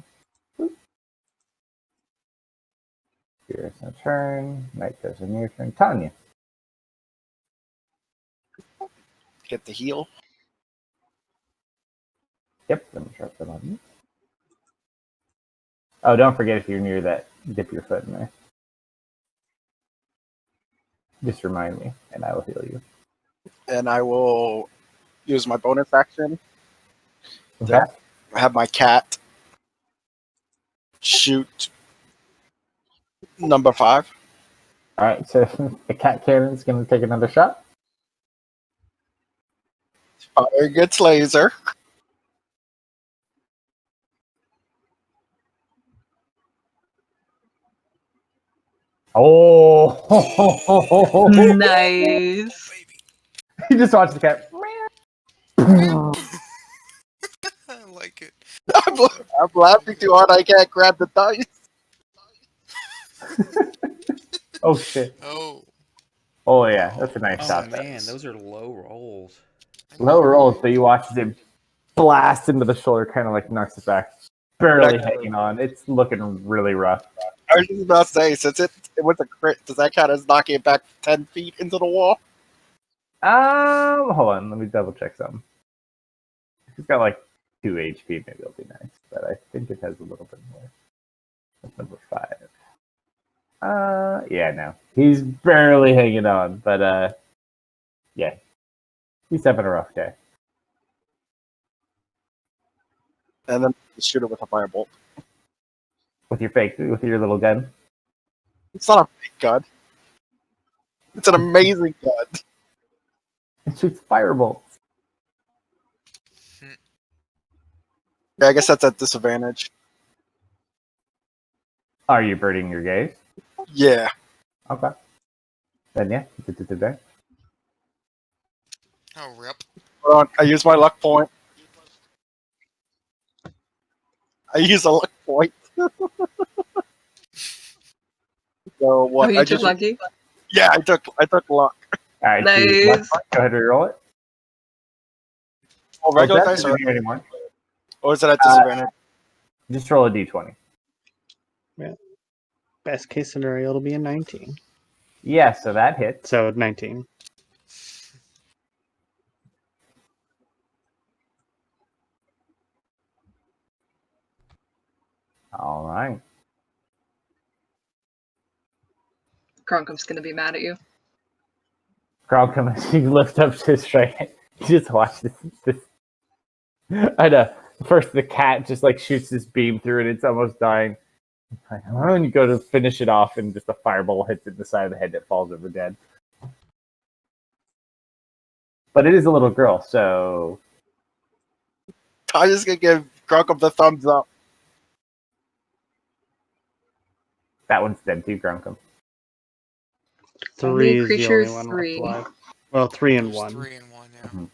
Here's my turn. Night goes in your turn. Tanya. Get the heal. Yep, let me drop that on you. Oh, don't forget if you're near that, dip your foot in there. Just remind me, and I will heal you. And I will use my bonus action. Okay. I have my cat shoot number 5. All right, so the cat cannon is going to take another shot. Fire gets laser. Oh! Nice. You just watch the cat. I like it. I'm laughing too hard. I can't grab the dice. Oh shit! Oh. Oh yeah, that's a nice Oh shot. man, those are low rolls. Low rolls, but you watch as it blast into the shoulder, kind of like knocks it back, barely hanging on. It's looking really rough. I was just about to say, since it was a crit, does that count as knocking it back 10 feet into the wall? Hold on, let me double check something. He's got like 2 HP, maybe it'll be nice, but I think it has a little bit more. That's number 5. Yeah, no, he's barely hanging on, but yeah, he's having a rough day. And then shoot it with a firebolt. With your little gun. It's not a fake gun. It's an amazing gun. It shoots firebolts. Yeah, I guess that's at disadvantage. Are you birding your gaze? Yeah. Okay. Then yeah, it's a disadvantage. Oh, rip. Hold on, I use my luck point. I use a luck point. So what? Oh, you I took just lucky? yeah, I took luck. All right, Nice. so go ahead and roll it. Oh, regular Jeff dice isn't or, here anymore. or is it at disadvantage? Just roll a d20. Best case scenario, it'll be a 19. Yeah, so that hits. So 19. All right. Kronkum's gonna be mad at you. Kronkum, as you lift up his right hand, you just watch this. I know. First, the cat just like shoots this beam through it. It's almost dying. And you go to finish it off, and just a fireball hits it in the side of the head that falls over dead. But it is a little girl, so Tanya's gonna give Grunkum the thumbs up. that one's dead too, Grunkum. 3 is the creature only one 3. left alive. Well, 3 and There's 1. 3 and 1, yeah. Mhm.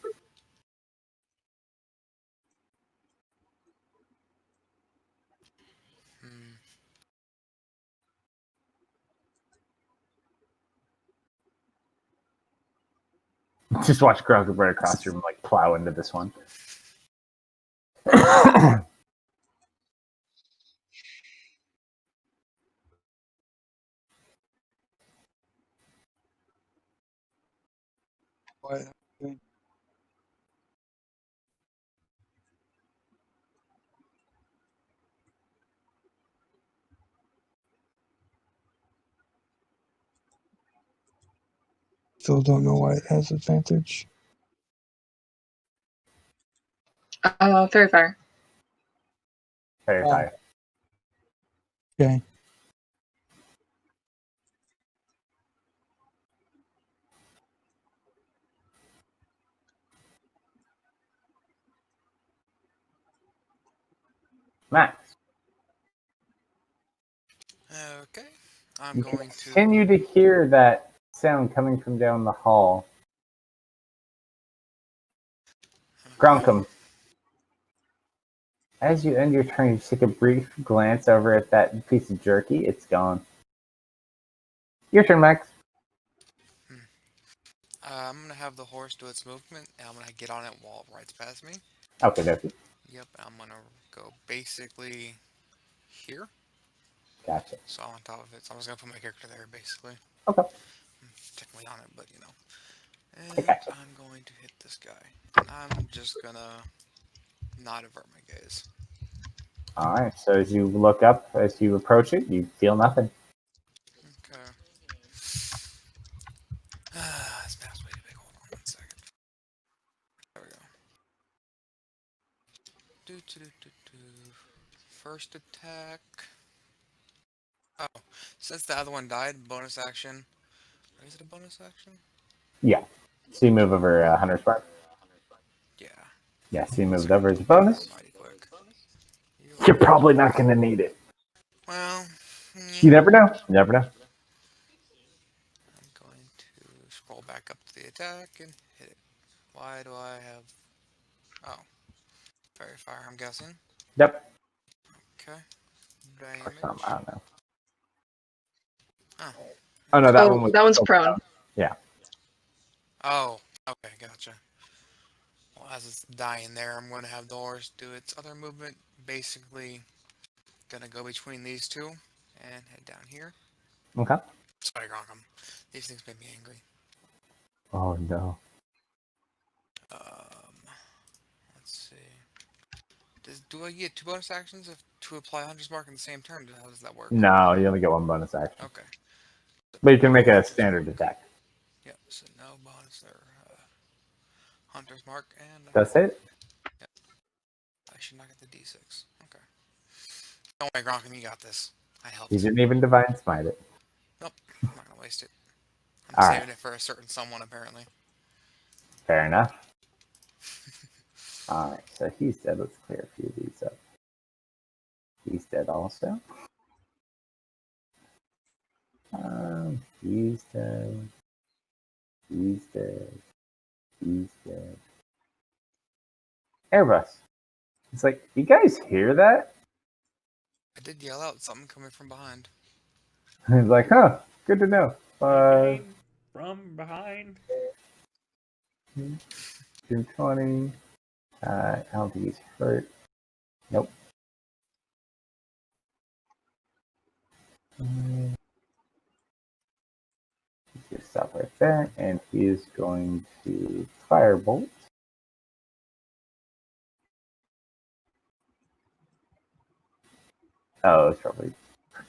Hmm. Just watch Grunkum right across your room, like plow into this one. Still don't know why it has advantage. Fairy fire. Very high. Okay. Max, Okay. I'm you going to. continue to hear that sound coming from down the hall. Grunkum, as you end your turn, you take a brief glance over at that piece of jerky. It's gone. Your turn, Max. I'm gonna have the horse do its movement, and I'm gonna get on it while it rides past me. Okay, that's it. Yep, I'm gonna go basically here. Gotcha. So I'm on top of it. So I'm just gonna put my character there, basically. Okay. I'm technically on it, but you know. I And gotcha. I'm going to hit this guy. And I'm just gonna not avert my gaze. All right. So as you look up, as you approach it, you feel nothing. Okay. This map's way too big. Hold on 1 second. There we go. First attack. Oh, since the other one died, bonus action. Or is it a bonus action? Yeah. So you move over Hunter's Mark. Yeah. Yeah. So you moved Sorry, over as a bonus. mighty quick. You're probably not going to need it. Well, You never know. You never know. I'm going to scroll back up to the attack and hit it. Why do I have... Oh. Fairy fire, I'm guessing. Yep. Okay. Or something. I Damage. don't know. Oh. Oh no, that one was. That one's prone. Yeah. Oh. Okay, gotcha. Well, as it's dying there, I'm going to have the horse do its other movement. Basically, gonna go between these two and head down here. Okay. Sorry, Gronkum. These things made me angry. Oh no. Let's see. Do I get 2 bonus actions to apply Hunter's Mark in the same turn? How does that work? No, you only get 1 bonus action. Okay. But you can make a standard attack. Yep, so no bonus there. Hunter's Mark, and That's it. I should not get the D6. Okay. Don't worry, Gronkum, you got this. I helped. You didn't even divine smite it. Nope, I'm not gonna waste it. I'm All saving right. it for a certain someone, apparently. Fair enough. All right, so he's dead. Let's clear a few of these up. He's dead also. He's dead. He's dead. He's dead. Airbus. It's like, you guys hear that? I did yell out something coming from behind. He's like, huh, good to know. From behind. 220. I don't think he's hurt. Nope. Just stop right there, and he is going to firebolt. Oh, it's probably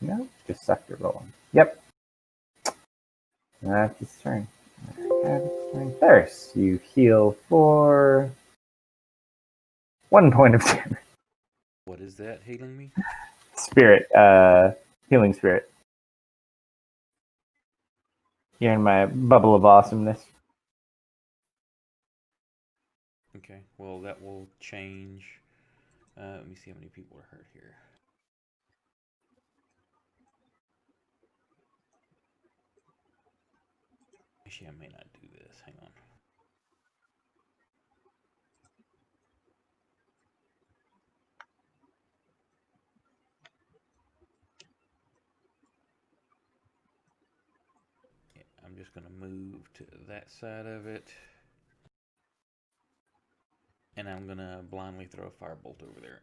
no, just sector rolling. Yep. That's his turn. There's you heal for 1 point of damage. What is that healing me? Spirit, healing spirit. You're in my bubble of awesomeness. Okay, well that will change. Let me see how many people are hurt here. Actually, I may not do this. Hang on. Yeah, I'm just going to move to that side of it. And I'm going to blindly throw a firebolt over there.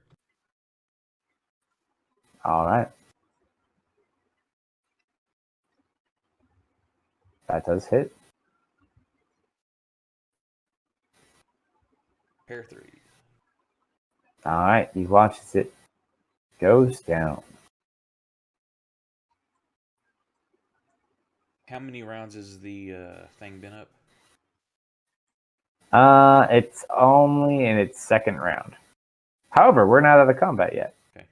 All right. That does hit. Pair 3. All right. He watches it. Goes down. How many rounds has the thing been up? It's only in its second round. However, we're not out of combat yet. Okay.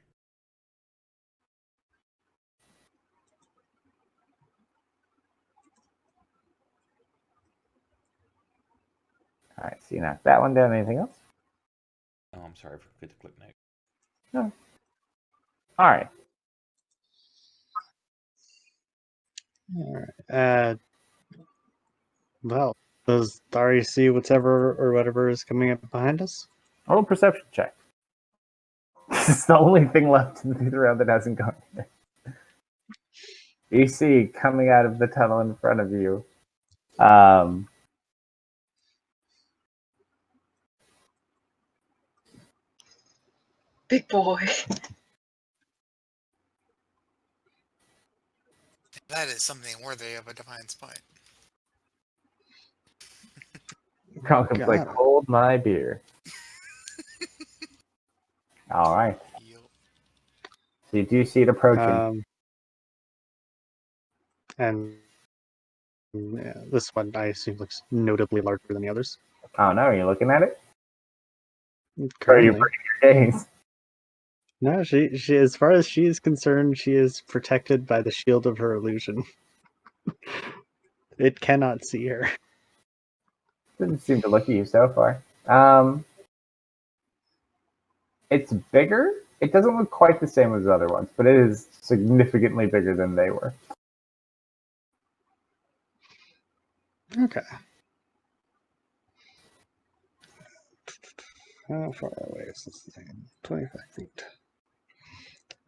All right. So you knock that one down. Anything else? Oh, I'm sorry. I forgot to click next. No. All right. All right. Well, does Dari see whatever or whatever is coming up behind us? Roll a perception check. It's the only thing left in the round that hasn't gone yet. You see coming out of the tunnel in front of you. Big boy. That is something worthy of a divine spite. Conken's like, God. hold my beer. All right. Yup. So you do see it approaching. And yeah, this one I assume looks notably larger than the others. Oh no, are you looking at it? Or are you Currently, bringing your gaze? no. She, as far as she is concerned, she is protected by the shield of her illusion. It cannot see her. Doesn't seem to look at you so far. It's bigger. It doesn't look quite the same as the other ones, but it is significantly bigger than they were. Okay. How far away is this thing? 25 feet.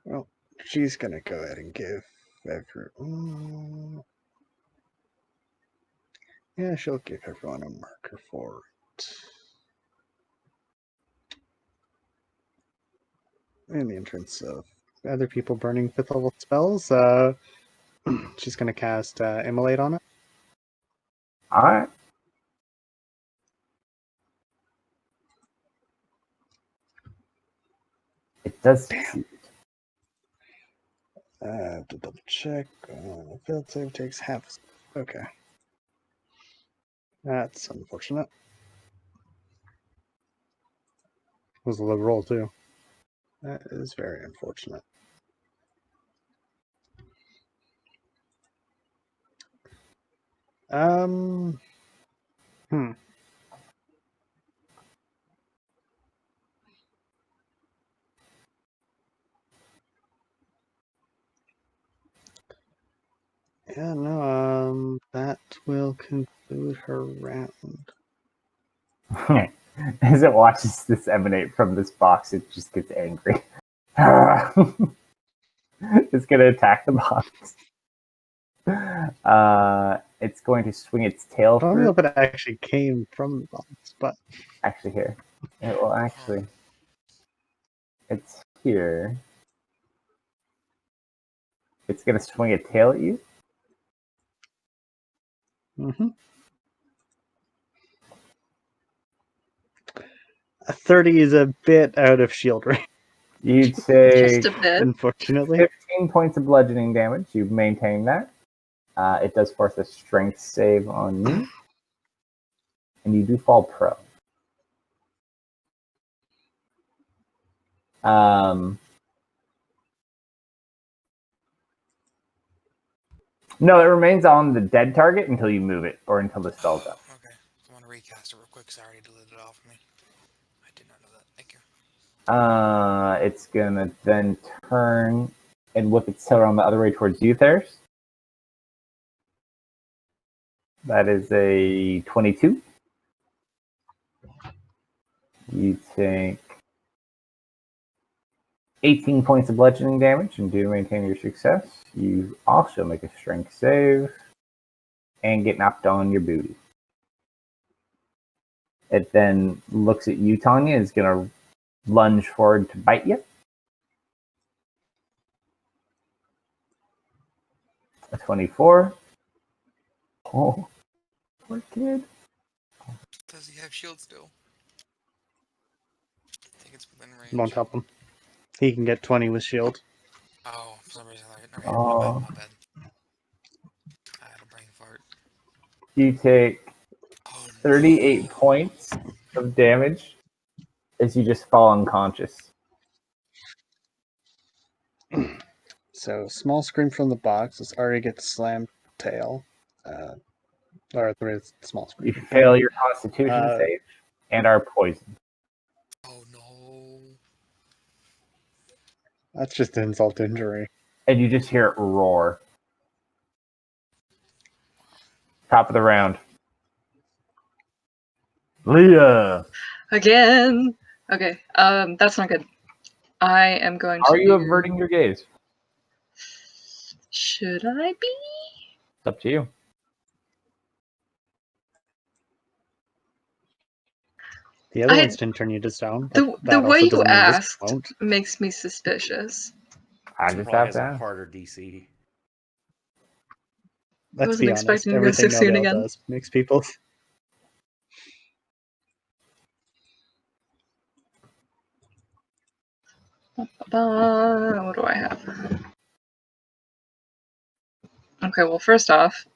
Well, she's gonna go ahead and give everyone. Yeah, she'll give everyone a marker for it. In the entrance of other people burning 5th level spells, she's gonna cast Immolate on it. All right. It does succeed. I have to double check. Failed save takes half. Okay. That's unfortunate. Was a low roll too. That is very unfortunate. Hmm. Yeah, no, that will conclude her round. As it watches this emanate from this box, it just gets angry. It's going to attack the box. It's going to swing its tail I don't know through. if it actually came from the box, but Actually, here. Well, actually, it's here. It's going to swing a tail at you. a 30 is a bit out of shield range. You take Just a bit. Unfortunately. 15 points of bludgeoning damage. You maintain that. It does force a strength save on you. And you do fall prone. No, it remains on the dead target until you move it or until the spell's up. Okay. I want to recast it real quick because I already deleted it off of me. I did not know that. Thank you. It's gonna then turn and whip its tail around the other way towards you, Theris. That is a 22. You take 18 points of bludgeoning damage and do maintain your success. You also make a strength save and get knocked on your booty. It then looks at you, Tanya, and is going to lunge forward to bite you. A 24. Oh, poor kid. Does he have shield still? I think it's within range. Won't help him. He can get 20 with shield. Oh, for some reason I okay, Oh. my bad. I had a brain fart. You take Oh, 38 no. points of damage as you just fall unconscious. So, small scream from the box as Ari gets slammed tail. Or it's small You scream. fail your constitution save and are poisoned. Oh no. That's just insult to injury. And you just hear it roar. Top of the round. Leah! Again. Okay. That's not good. I am going to. Are you averting your gaze? Should I be? It's up to you. The other ones didn't turn you to stone. The That way also you doesn't mean this asked won't. makes me suspicious. I It just probably have has to a ask. harder DC. Let's wasn't be honest. expecting to go Everything 16 Nobel again. does makes people. What do I have? Okay, well, first off,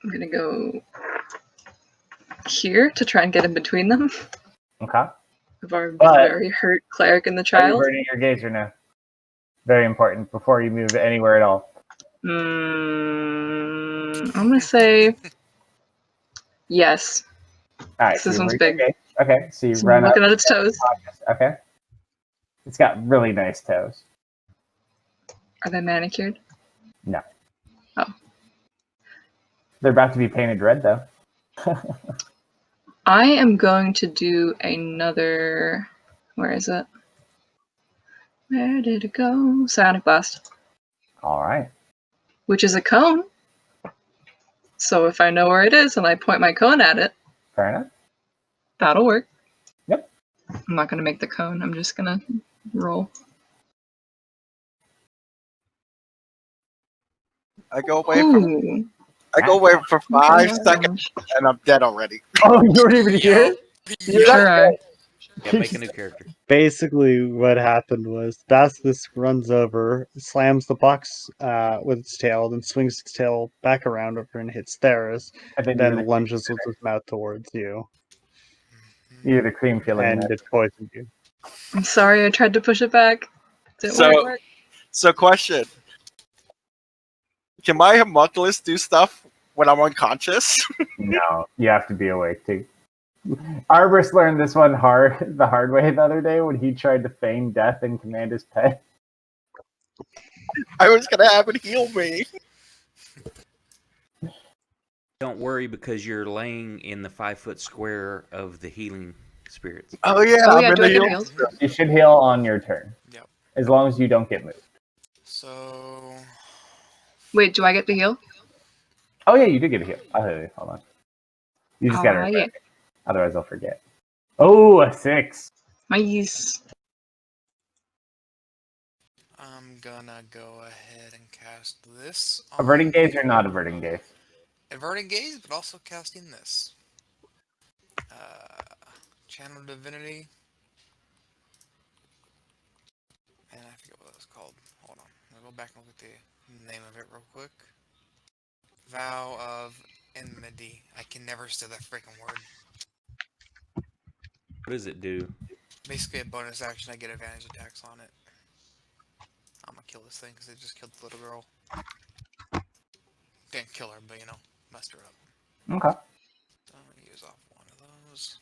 I'm gonna go here to try and get in between them Okay. of our But- very hurt cleric and the Are you child. averting your gaze or no? Very important before you move anywhere at all. I'm gonna say yes. All right. This you one's avert your big. gaze. Okay. So you So run I'm up. looking at its toes. Okay. It's got really nice toes. Are they manicured? No. Oh. They're about to be painted red, though. I am going to do another. Where is it? Where did it go? Psionic Blast, All right. which is a cone. So if I know where it is and I point my cone at it, Fair enough. that'll work. Yep. I'm not gonna make the cone. I'm just gonna roll. I go away for Ooh. 5 Okay. seconds and I'm dead already. Oh, you weren't even here? You sure are. Yeah, make a new character. Basically, what happened was Basilisk runs over, slams the box with its tail, then swings its tail back around over and hits Theris, And then then lunges with its mouth towards you, you're the cream filling. and it poisoned you. I'm sorry. I tried to push it back. Didn't So- work. So, question: can my homunculus do stuff when I'm unconscious? No, you have to be awake too. Arborist learned this one the hard way the other day when he tried to feign death and command his pet. I was gonna have it heal me. Don't worry because you're laying in the 5-foot square of the healing spirits. Oh yeah, Oh I'm yeah, in do the I get heal. healed? You should heal on your turn. Yep. As long as you don't get moved. So Wait, do I get the heal? Oh yeah, you did get a heal. I'll heal you. Hold on. You just gotta remember. Yeah. Otherwise I'll forget. Oh, a 6. Nice. I'm gonna go ahead and cast this. Averting gaze or not averting gaze? Averting gaze, but also casting this. Channel Divinity. forget what it was called. Hold on. I'll go back and look at the name of it real quick. Vow of Enmity. I can never say that freaking word. What does it do? Basically a bonus action, I get advantage attacks on it. I'm gonna kill this thing because it just killed the little girl. Didn't kill her, but you know, messed her up. Okay. So I'm gonna use off one of those.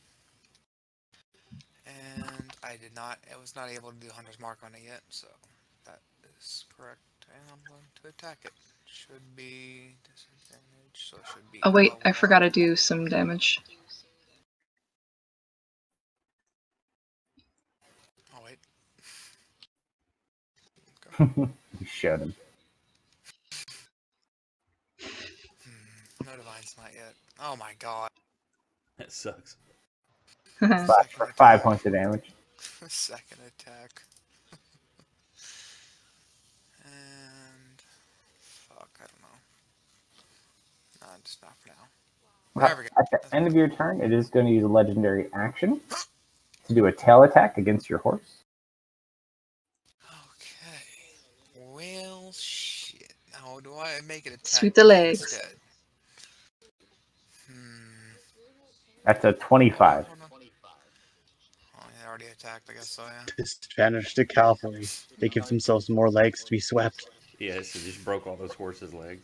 And I was not able to do Hunter's Mark on it yet, so that is correct. And I'm going to attack it. Should be disadvantage, so it should be Oh wait, a I forgot 1. to do some damage. Oh wait. You showed him. No Divine's not yet. Oh my god. That sucks. But Second for attack. 5 points of damage. Second attack. And fuck, I don't know. Just not for now. There we go. At the end of your turn, it is going to use a legendary action to do a tail attack against your horse. Okay. Well, shit. Now, do I make it attack Sweep the legs. instead? That's a 25. Hold on. Oh, yeah, I already attacked, I guess so, yeah. Disadvantage to cavalry. They give themselves more legs to be swept. Yeah, so just broke all those horses' legs.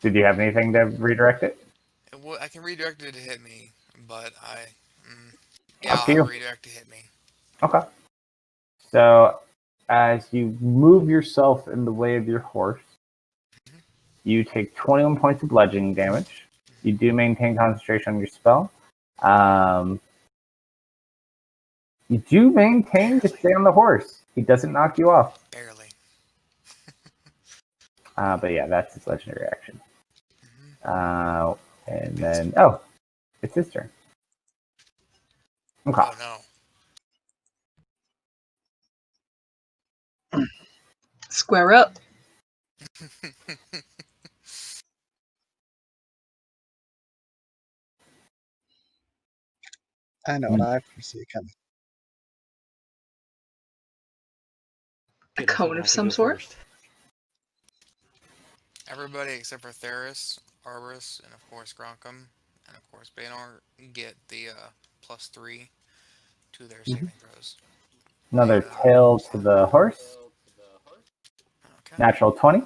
Did you have anything to redirect it? I can redirect it to hit me, but Up I'll to have you. a redirect to hit me. Okay. So, as you move yourself in the way of your horse, you take 21 points of bludgeoning damage. You do maintain concentration on your spell. You do maintain to stay on the horse. He doesn't knock you off. Barely. But yeah, that's his legendary action. Mm-hmm. And then, it's his turn. Okay. Oh no. Square up. I know what I foresee coming. A cone of some sort? First. Everybody except for Theris, Arborus, and of course Gronkum, and of course Baynor get the +3 to their saving throws. Another tail to the horse. Okay. Natural 20.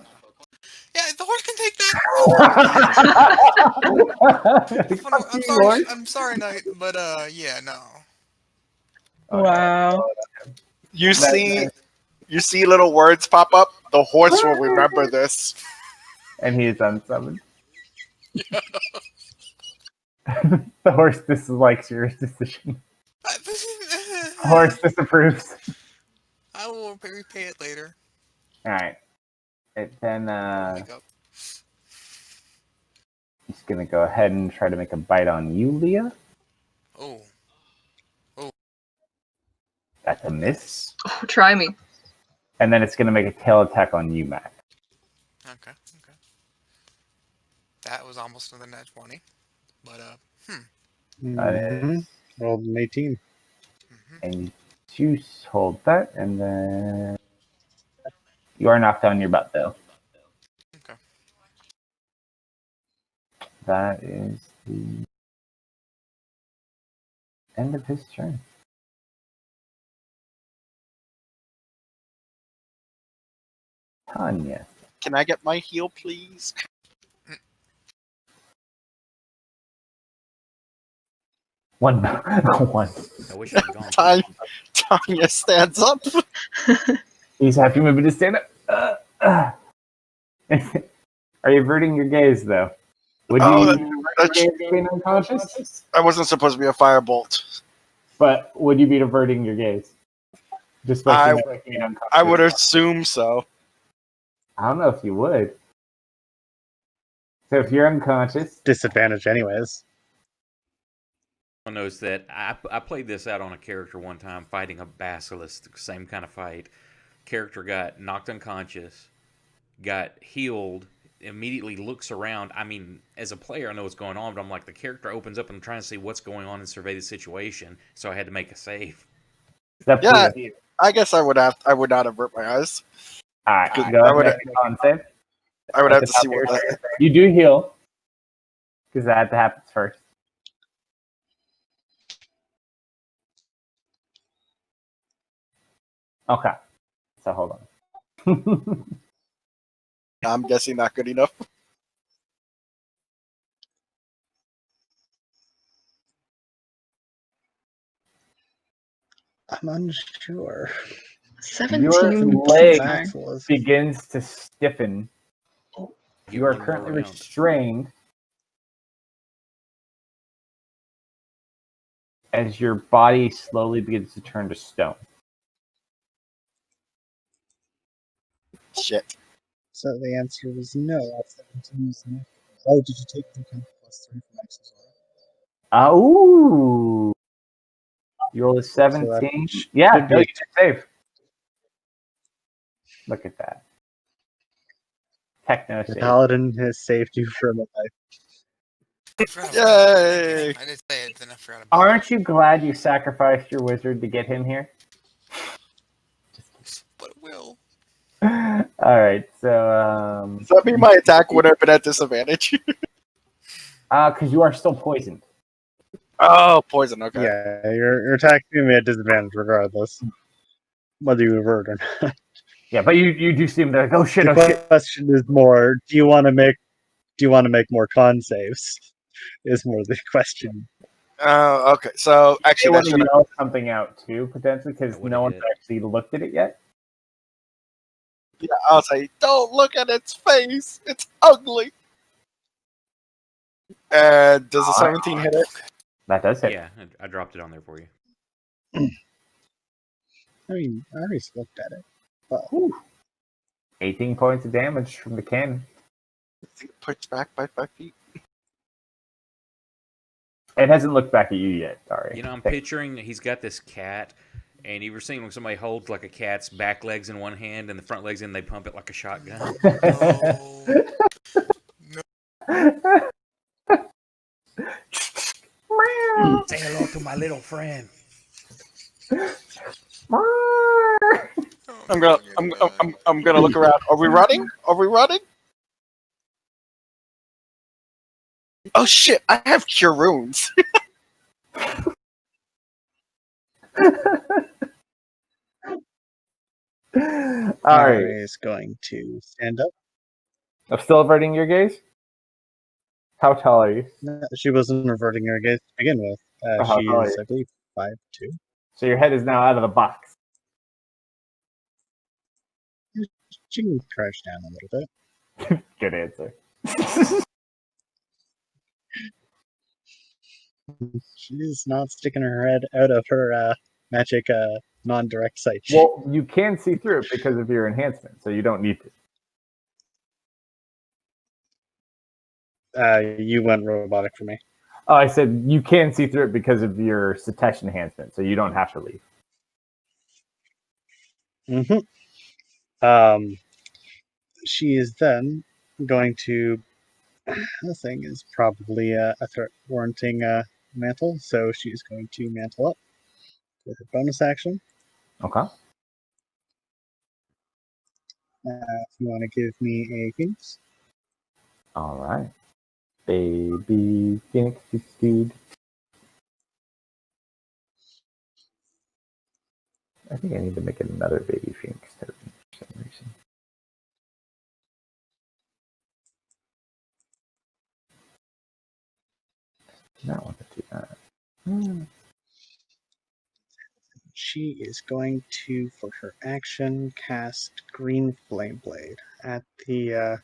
Yeah, the horse can take that. I'm sorry, Knight, but yeah, no. Wow. You see little words pop up. The horse will remember this. And he is unsummoned. The horse dislikes your decision. Horse disapproves. I will repay it later. Alright. Then Wake up. he's gonna go ahead and try to make a bite on you, Leah. Oh. That's a miss. Oh, try me. And then it's gonna make a tail attack on you, Mac. Okay. That was almost another nat 20. But Rolled an 18. And you hold that, and then you are knocked on your butt, though. Okay. That is the end of his turn. Tanya. Can I get my heal, please? One. I wish I'd gone. Tanya stands up. He's happy moving to stand up. Are you averting your gaze, though? Would you avert your gaze being unconscious? I wasn't supposed to be a firebolt. But would you be averting your gaze? Just by being unconscious? I would assume so. I don't know if you would. So if you're unconscious... Disadvantage anyways. Knows that I played this out on a character one time fighting a basilisk, same kind of fight. Character got knocked unconscious, got healed, immediately looks around. I mean, as a player, I know what's going on, but I'm like, the character opens up and I'm trying to see what's going on and survey the situation, so I had to make a save. Is that I guess I would not avert my eyes. All right, Good. go I ahead would- and make a con save. I would At have the to top see of your what that. turn. You do heal because that happens first. Okay, so hold on. I'm guessing not good enough. I'm unsure. 17. Your That's leg fine. Basilisk. begins to stiffen. Get You are one more currently round. restrained as your body slowly begins to turn to stone. Shit. So the answer was no. 17 is no. Oh, did you take the plus 3 from X as well? Ooh. You roll a So that 17. should Yeah, be no, a you did save. Look at that. Techno The save. paladin has saved you from a life. I forgot about that. Yay! I did say it, then I forgot about Aren't you glad you sacrificed your wizard to get him here? it. But it will. All right, so Does that mean my attack would have been at disadvantage? because you are still poisoned. Oh, poison. Okay. Yeah, your attack can be at disadvantage regardless, whether you avert or not. Yeah, but you do seem to like, oh shit, The oh shit. question is more: do you want to make more con saves? Is more the question. Okay. So You actually, want that to should. yell something out too, potentially, because That no would've one's hit. actually looked at it yet. Yeah, I'll say, don't look at its face. It's ugly. Does a 17 hit it? That does hit. Yeah, I dropped it on there for you. I mean, I already looked at it. But 18 points of damage from the cannon. Pushed back by 5 feet. It hasn't looked back at you yet. Sorry. You know, I'm picturing he's got this cat, and you were seeing when somebody holds like a cat's back legs in one hand and the front legs, and they pump it like a shotgun. Say hello to my little friend. I'm gonna look around. Are we running? Are we running? Oh shit! I have cure wounds. All right. Mary is going to stand up. I'm still averting your gaze. How tall are you? No, she wasn't reverting her gaze to begin with. How She tall are is, you? I believe, 5'2". So your head is now out of the box. She can crouch down a little bit. Good answer. She's not sticking her head out of her magic non-direct sight. Well, you can see through it because of your enhancement, so you don't need to. You went robotic for me. Oh, I said you can see through it because of your Satesh enhancement, so you don't have to leave. Mm-hmm. She is then going to. The thing is probably a threat warranting mantle, so she's going to mantle up with her bonus action. Okay. If you want to give me a Phoenix. All right. Baby Phoenix dude. I think I need to make another baby Phoenix token for some reason. Not want to do that. She is going to, for her action, cast Green Flame Blade at the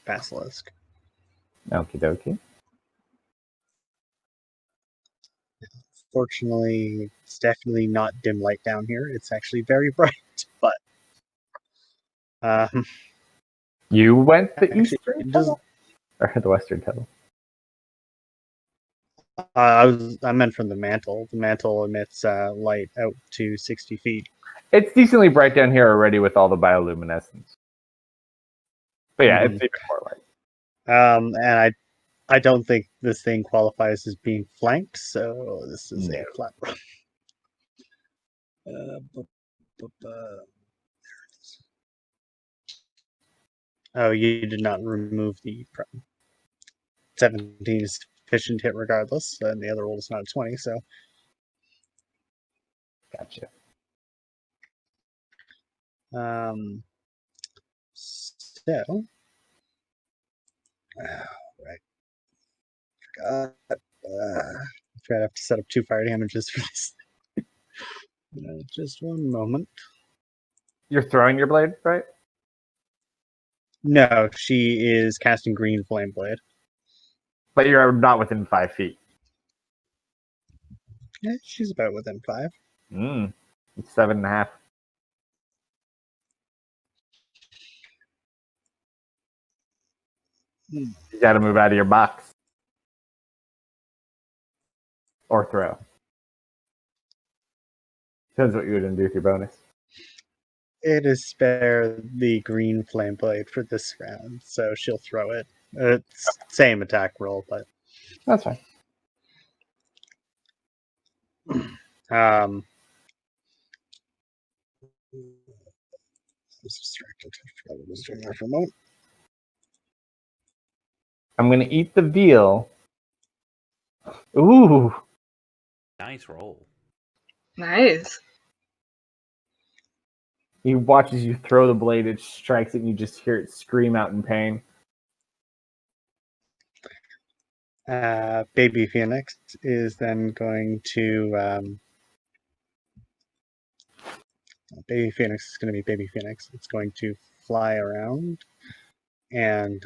basilisk. Okie dokie. Fortunately, it's definitely not dim light down here. It's actually very bright, but You went the actually, eastern it does. tunnel? Or the western tunnel? I meant from the mantle. The mantle emits light out to 60 feet. It's decently bright down here already with all the bioluminescence. But yeah, it's even more light. And I don't think this thing qualifies as being flanked, so this is a flat roll. Oh, you did not remove the 17 is sufficient hit regardless, and the other roll is not a 20, so. Gotcha. So. Right. Forgot. I have to set up 2 fire damages for this. Just one moment. You're throwing your blade, right? No, she is casting Green Flame Blade. But you're not within 5 feet. Yeah, she's about within 5. It's 7.5. You got to move out of your box. Or throw. Depends what you would do with your bonus. It is spare the Green Flame Blade for this round, so she'll throw it. It's same attack roll, but That's fine. I was distracted. I forgot what I was doing there for a moment. I'm going to eat the veal. Ooh. Nice roll. Nice. He watches you throw the blade, it strikes it, and you just hear it scream out in pain. Baby Phoenix is then going to. Baby Phoenix is going to be Baby Phoenix. It's going to fly around and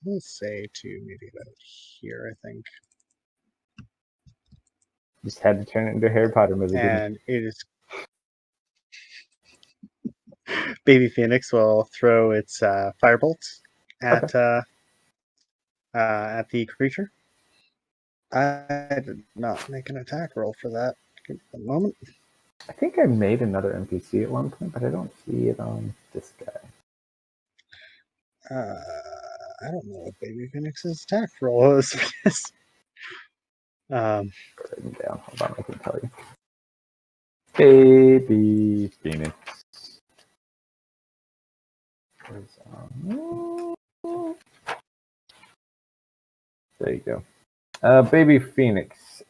let's say to maybe about here, I think. Just had to turn it into a Harry Potter movie. And it is. Baby Phoenix will throw its firebolt at the creature. I did not make an attack roll for that. Give me a moment. I think I made another NPC at one point, but I don't see it on this guy. I don't know what Baby Phoenix's attack roll is. Write it down. Hold on, I can tell you. Baby Phoenix. There you go. Baby Phoenix.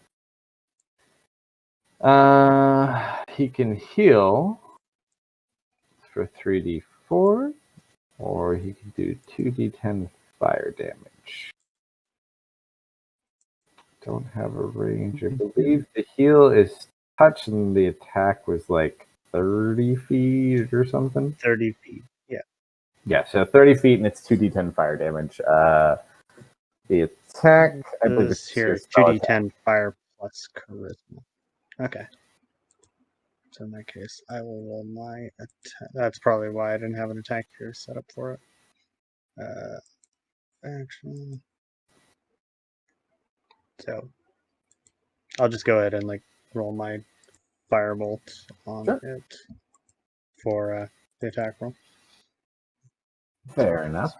He can heal for 3d4, or he can do 2d10 fire damage. Don't have a range. I believe the heal is touch, and the attack was like 30 feet or something. 30 feet. Yeah. Yeah, so 30 feet, and it's 2d10 fire damage. The attack, I believe it's here, spell 2d10 attack. fire plus charisma. Okay. So in that case, I will roll my attack. That's probably why I didn't have an attack here set up for it. Action. So I'll just go ahead and roll my firebolt on it for the attack roll. Fair enough.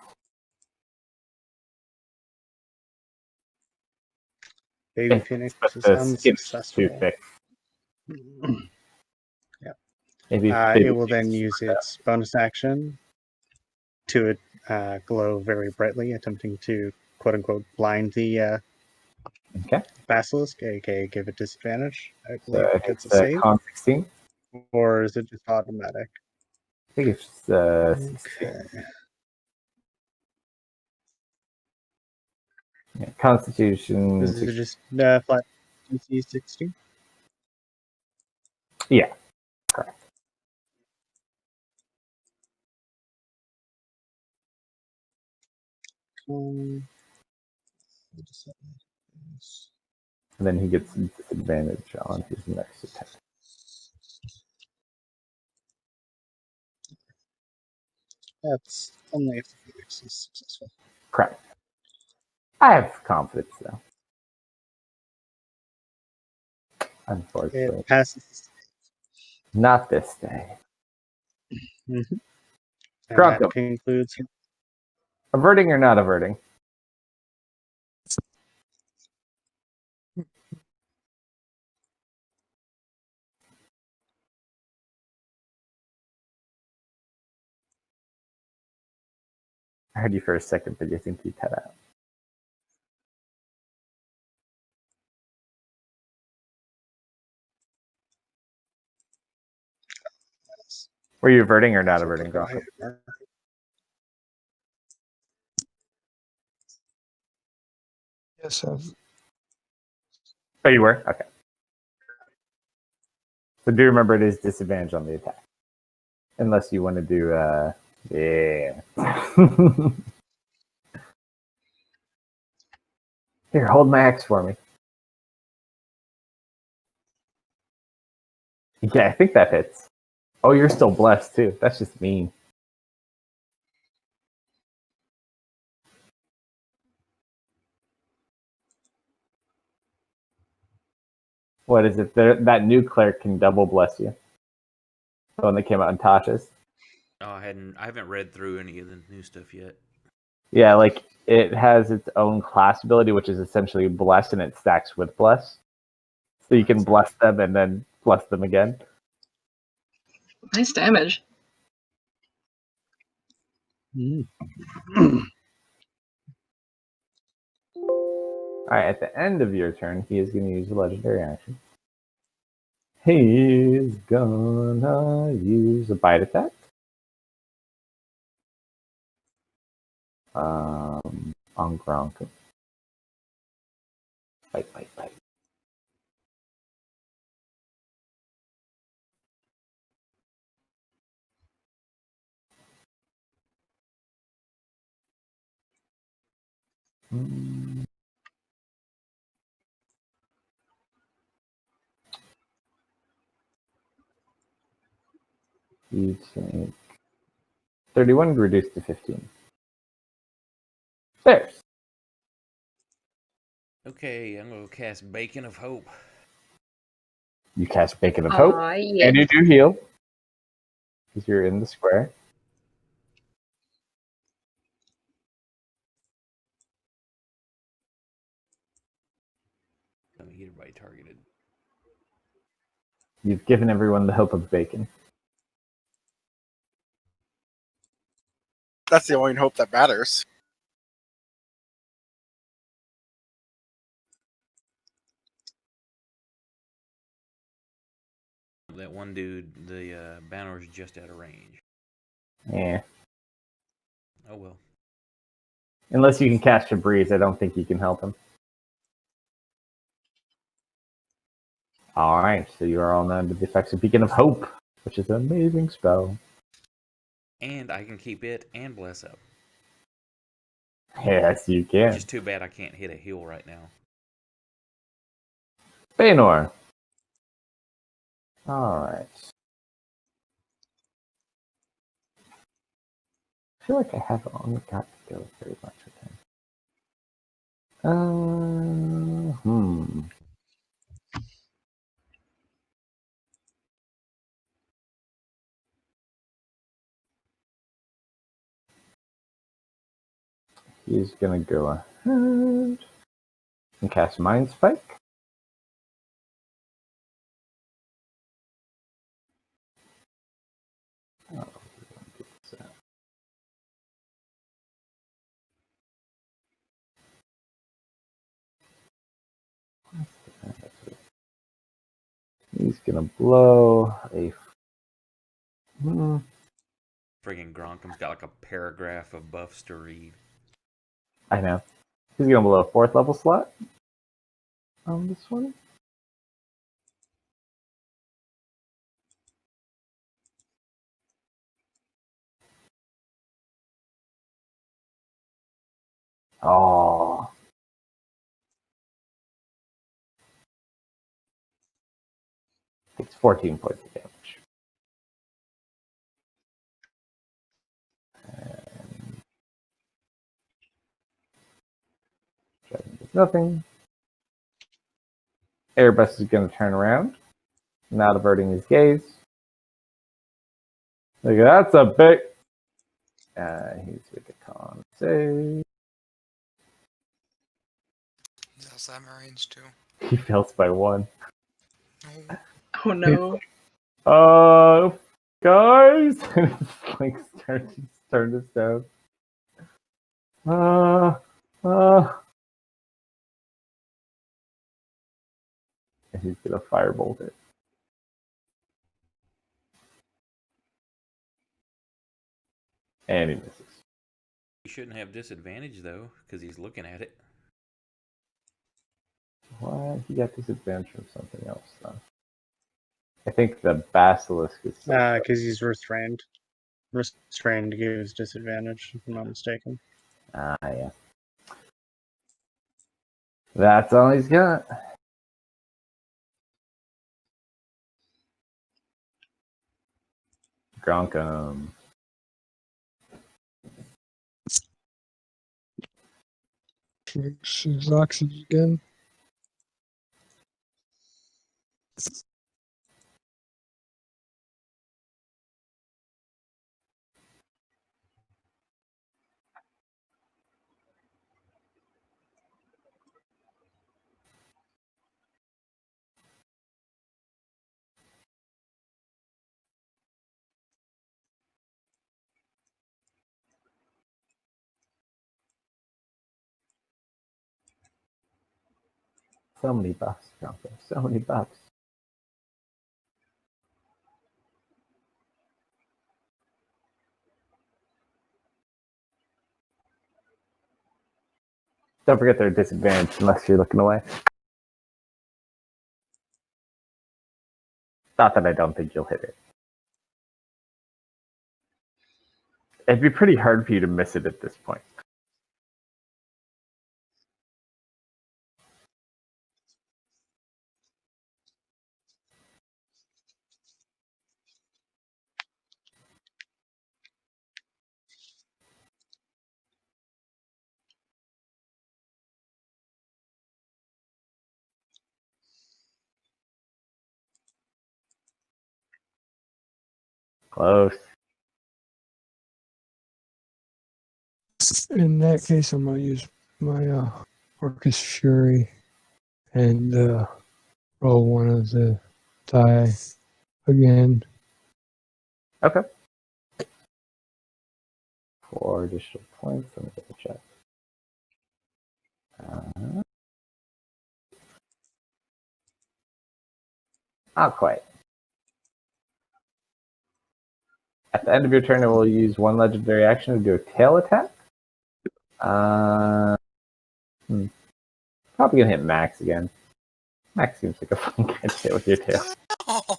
Baby Phoenix is The skin's unsuccessful. too thick. Yeah. Maybe it will then use its bonus action to glow very brightly, attempting to quote unquote blind the basilisk, aka give it disadvantage. I believe it gets a save. Con 16. Or is it just automatic? I think it's 16. Yeah, Constitution. Is it just flat DC 16? Yeah, correct. And then he gets disadvantage on his next attack. That's only if the Phoenix is successful. Correct. I have confidence, though. Unfortunately. It passes. Not this day. Mm-hmm. And Bronco. that concludes. Averting or not averting? I heard you for a second, but you think you cut out. Were you averting or not averting, Gronk? Yes, Oh, you were? Okay. So do remember it is disadvantage on the attack. Unless you want to do, yeah. Here, hold my X for me. Yeah, I think that hits. Oh, you're still blessed, too. That's just mean. What is it? That new cleric can double bless you. The one that came out in Tasha's. Oh, I haven't read through any of the new stuff yet. Yeah, like it has its own class ability, which is essentially bless, and it stacks with bless. So you can bless them and then bless them again. Nice damage. Alright, at the end of your turn, he is going to use a legendary action. He is gonna use a bite attack. On Gronk. Bite, bite, bite. You take 31 reduced to 15. There. Okay, I'm gonna cast Bacon of Hope. You cast Bacon of Hope, Yeah. and you do heal. Because you're in the square. Let me get everybody targeted. You've given everyone the hope of bacon. That's the only hope that matters. That one dude, the banner's just out of range. Yeah. Oh well. Unless you can cast a breeze, I don't think you can help him. Alright, so you are all known to the effects of Beacon of Hope, which is an amazing spell. And I can keep it and bless up. Yes, you can. Just too bad I can't hit a heal right now. Baynor. Alright. I feel like I have only got to go very much with him. He's gonna go ahead and cast Mind Spike. Oh, he's gonna blow a. Friggin' Gronkum's got like a paragraph of buffs to read. I know. He's gonna blow a 4th level slot on this one. Oh. Takes 14 points of damage. And Dragon does nothing. Airbus is going to turn around, not averting his gaze. Look, that's a big. He's with a con save. He's outside my range too. He fails by 1. No. Oh no. Guys, like turn us down. Uh, uh. And he's gonna firebolt it. And he misses. He shouldn't have disadvantage though, because he's looking at it. Why he got disadvantage from something else though? I think the basilisk is Because he's restrained. Restrained gives disadvantage, if I'm not mistaken. yeah. That's all he's got. Gronkum. Roxy again. So many buffs, Gronkum. So many buffs. Don't forget they're disadvantaged unless you're looking away. Not that I don't think you'll hit it. It'd be pretty hard for you to miss it at this point. Close. In that case, I'm gonna use my Orcus Fury and roll one of the die again. Okay. 4 additional points. Let me double check. Not quite. At the end of your turn, it will use one legendary action to do a tail attack. Probably gonna hit Max again. Max seems like a fun guy to hit with your tail. Oh.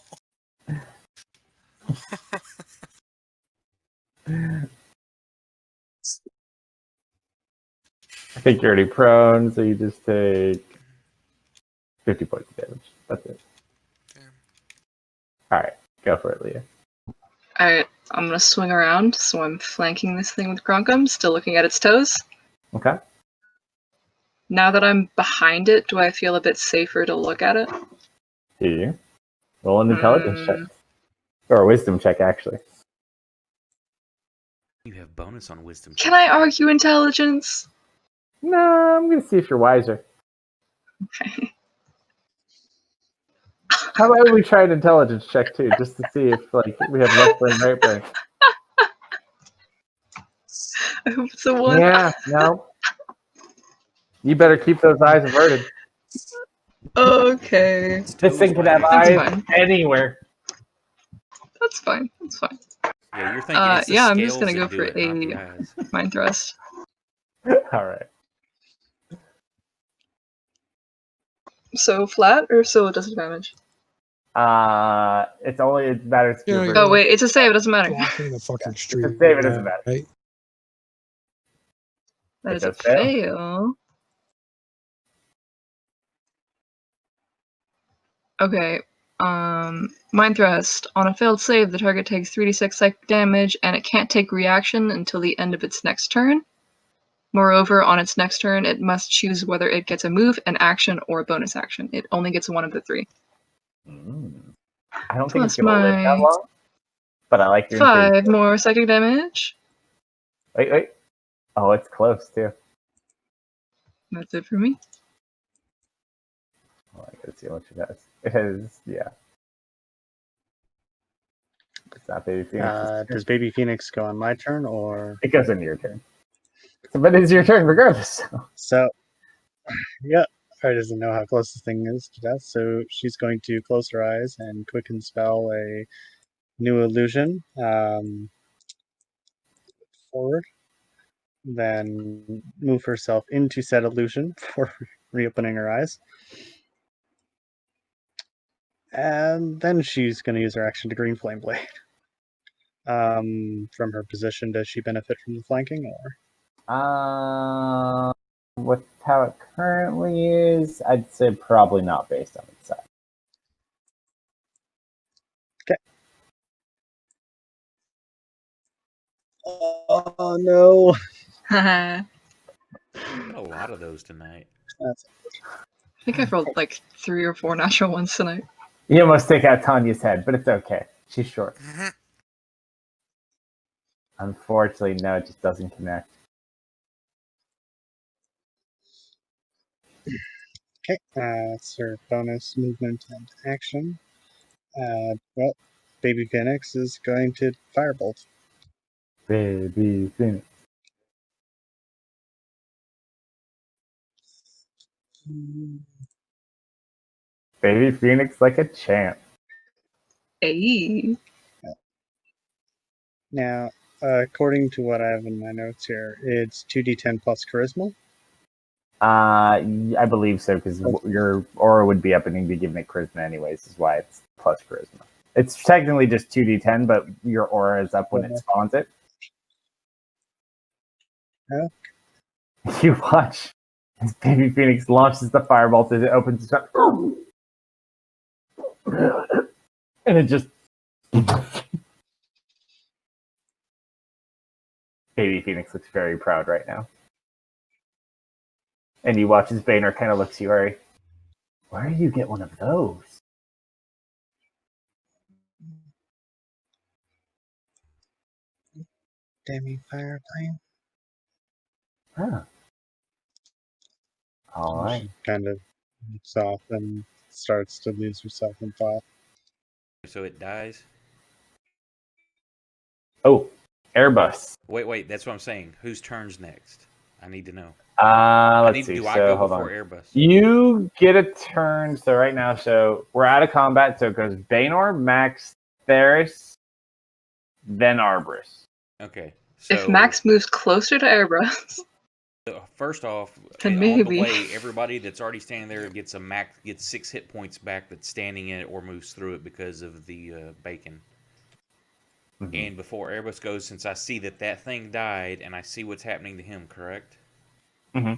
I think you're already prone, so you just take 50 points of damage. That's it. Damn. Alright, go for it, Leah. Alright, I'm gonna swing around, so I'm flanking this thing with Grunkum, still looking at its toes. Okay. Now that I'm behind it, do I feel a bit safer to look at it? Do you? Roll an intelligence check. Or a wisdom check, actually. You have bonus on wisdom. Can I argue intelligence? No, I'm gonna see if you're wiser. Okay. How about we try an intelligence check too, just to see if like we have left brain, right brain. I hope it's a 1. Yeah, no. You better keep those eyes averted. Okay. This thing could have That's eyes fine. anywhere. That's fine. That's fine. Yeah, you're thinking it's the Yeah, I'm just scales gonna go that do for it, not the a eyes. mind thrust. Alright. So flat or so disadvantage? It's only it matters if you're Yeah, averted. Oh wait, it's a save. It doesn't matter. Blocking the fucking If street. it's save, it doesn't matter. Right? That It is a does fail. fail. Okay. Mind thrust. On a failed save, the target takes 3d6 psychic damage, and it can't take reaction until the end of its next turn. Moreover, on its next turn, it must choose whether it gets a move, an action, or a bonus action. It only gets one of the 3. I don't think it's Plus gonna live that my long. But I like your 5 more psychic damage. Wait. Oh, it's close too. That's it for me. Oh, I gotta see how much it has. It has, yeah. It's not Baby Phoenix. Does Baby Phoenix go on my turn, or It goes into your turn. But it's your turn regardless. So, yeah, I doesn't know how close this thing is to death, so she's going to close her eyes and quicken spell a new illusion forward, then move herself into said illusion before reopening her eyes. And then she's going to use her action to Green Flame Blade. From her position, does she benefit from the flanking, or? With how it currently is, I'd say probably not based on its size. Okay. Oh no! Got a lot of those tonight. That's I think I've rolled like 3 or 4 natural ones tonight. You almost take out Tanya's head, but it's okay. She's short. Unfortunately, no, it just doesn't connect. okay. That's her bonus movement and action. Well, Baby Phoenix is going to Firebolt. Baby Phoenix. Baby Phoenix like a champ. Hey. Now, according to what I have in my notes here, it's 2d10 plus charisma. I believe so, because your aura would be up and you'd be giving it charisma anyways, is why it's plus charisma. It's technically just 2d10, but your aura is up when it spawns it. Yeah. You watch as Baby Phoenix launches the firebolt as it opens its mouth. And it just... Baby Phoenix looks very proud right now. And you watch as Boehner kind of looks at you, Ari. Where do you get one of those? Demi Fire Flame. Huh. All right. She kind of looks off and starts to lose herself in thought. So it dies. Oh, Airbus. Wait. That's what I'm saying. Whose turn's next? I need to know. Let's see. Do So, I go hold before on. Airbus? You get a turn. So right now, we're out of combat. So it goes Baenor, Max, Theris, then Arbris. Okay. So If Max moves closer to Airbus, first off, then on maybe. the way, everybody that's already standing there gets 6 hit points back that's standing in it or moves through it because of the bacon. Mm-hmm. And before Airbus goes, since I see that thing died and I see what's happening to him, correct? Mm-hmm.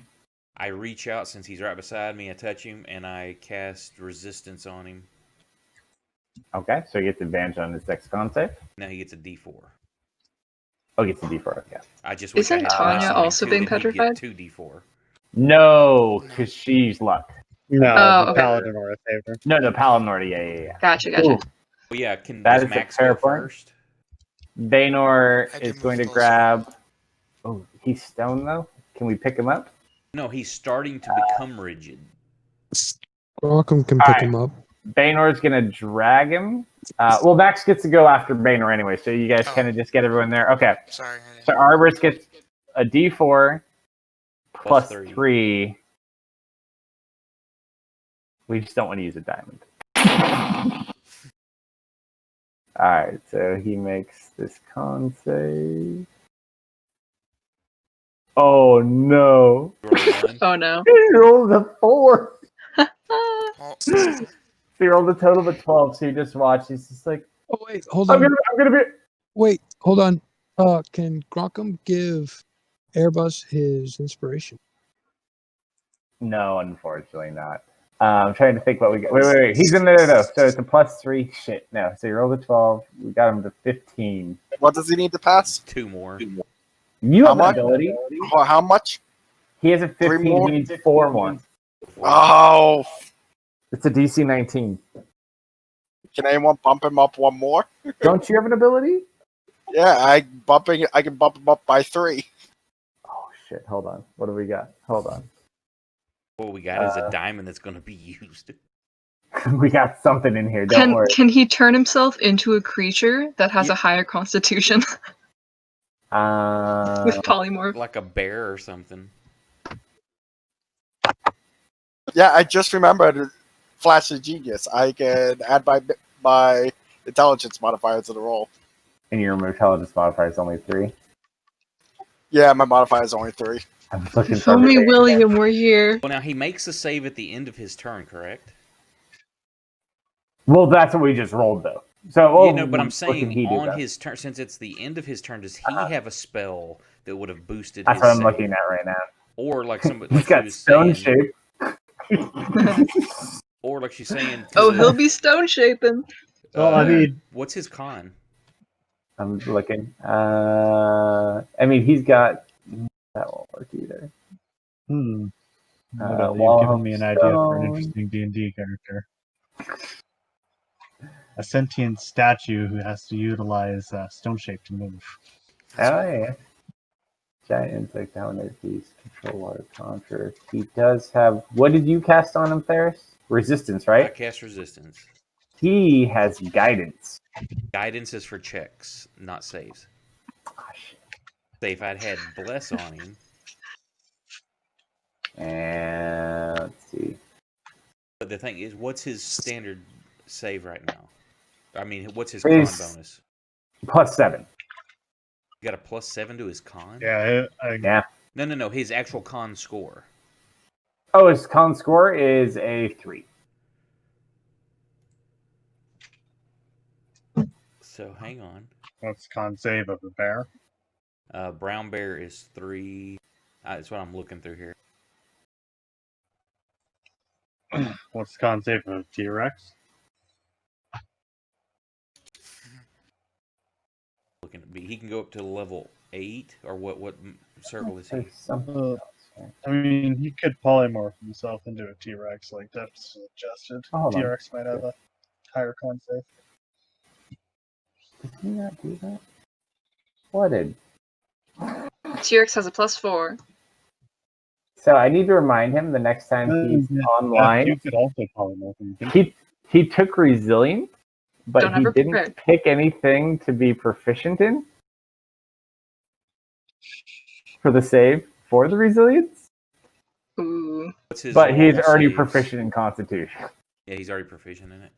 I reach out since he's right beside me, I touch him, and I cast resistance on him. Okay, so he gets advantage on his next con save. Now he gets a D4. Oh, he gets a D4, okay. I just wish Isn't I had Tanya less on also him too, being then he'd get petrified? 2 D4. No, because she's luck. No, Oh, the okay. Paladin or a favor. No, Paladin already, yeah. Gotcha. Ooh, Well, yeah, that does is Max a fair go point. first? Baenor I did is move going to closer. grab... Oh, he's stone, though? Can we pick him up? No, he's starting to become rigid. Welcome can All pick right. him up. Baenor's going to drag him. Well, Max gets to go after Baenor anyway, so you guys Oh. kind of just get everyone there. Okay, Sorry. so Arbris gets a D4 plus Plus 3. We just don't want to use a diamond. Alright, so he makes this con save. Oh no. Roll a 1. Oh no. He rolled a 4. Oh, So he rolled a total of 12, so you just watch. He's just like, Oh wait, hold I'm on. gonna be... Wait, hold on. Can Grockham give Airbus his inspiration? No, unfortunately not. I'm trying to think what we got. Wait. He's in there though, so it's a plus 3. Shit, no. So you rolled a 12. We got him to 15. What does he need to pass? 2 more. You How have an much? ability. How much? He has a 3 15. more? He needs 4 more. Oh, It's a DC 19. can anyone bump him up 1 more? Don't you have an ability? Yeah, I can bump him up by 3. Oh shit! Hold on. What do we got? Hold on. What we got is a diamond that's going to be used. We got something in here. Don't worry. Can he turn himself into a creature that has a higher constitution? with polymorph. Like a bear or something. Yeah, I just remembered Flash is genius. I can add my intelligence modifier to the roll. And your intelligence modifier is only 3. Yeah, my modifier is only 3. I'm looking If for only everything. William were here. Well, now he makes a save at the end of his turn, correct? Well, that's what we just rolled, though. So, Yeah, no, but I'm what can saying he do, on though? his turn, since it's the end of his turn, does he have a spell that would have boosted That's his what I'm save? looking at right now. Or like somebody, He's like she got was stone saying, shape. or like she's saying, Oh, he'll be stone shaping. Well, I mean, what's his con? I'm looking. I mean, he's got. That won't work either. well, you've Wall given me an idea for an stone. interesting D&D character. A sentient statue who has to utilize stone shape to move. That's Oh, cool. yeah. Giant insect dominated beast, control water conjure. He does have. What did you cast on him, Ferris? Resistance, I right? cast resistance. He has guidance. Guidance is for checks, not saves. Gosh. Say if I'd had bless on him, And let's see. but the thing is, what's his standard save right now? I mean, what's his con He's bonus? +7. You got a +7 to his con? Yeah, Yeah. No. His actual con score. Oh, his con score is a 3. So hang on. what's con save of a bear? Brown bear is 3. That's what I'm looking through here. What's con save of a T-Rex? Looking at he can go up to level 8 or what circle is he? There's something Uh, else. Right? I mean, he could polymorph himself into a T-Rex, like that's suggested. Oh, hold on. T-Rex might have a higher con save. Did he not do that? What did? T-Rex has a +4. So I need to remind him the next time he's You online. could also polymorph him. He took resilient, but Don't he have her didn't prepared. pick anything to be proficient in for the save for the resilience. Ooh. What's his But he's normal already saves? proficient in Constitution. Yeah, he's already proficient in it.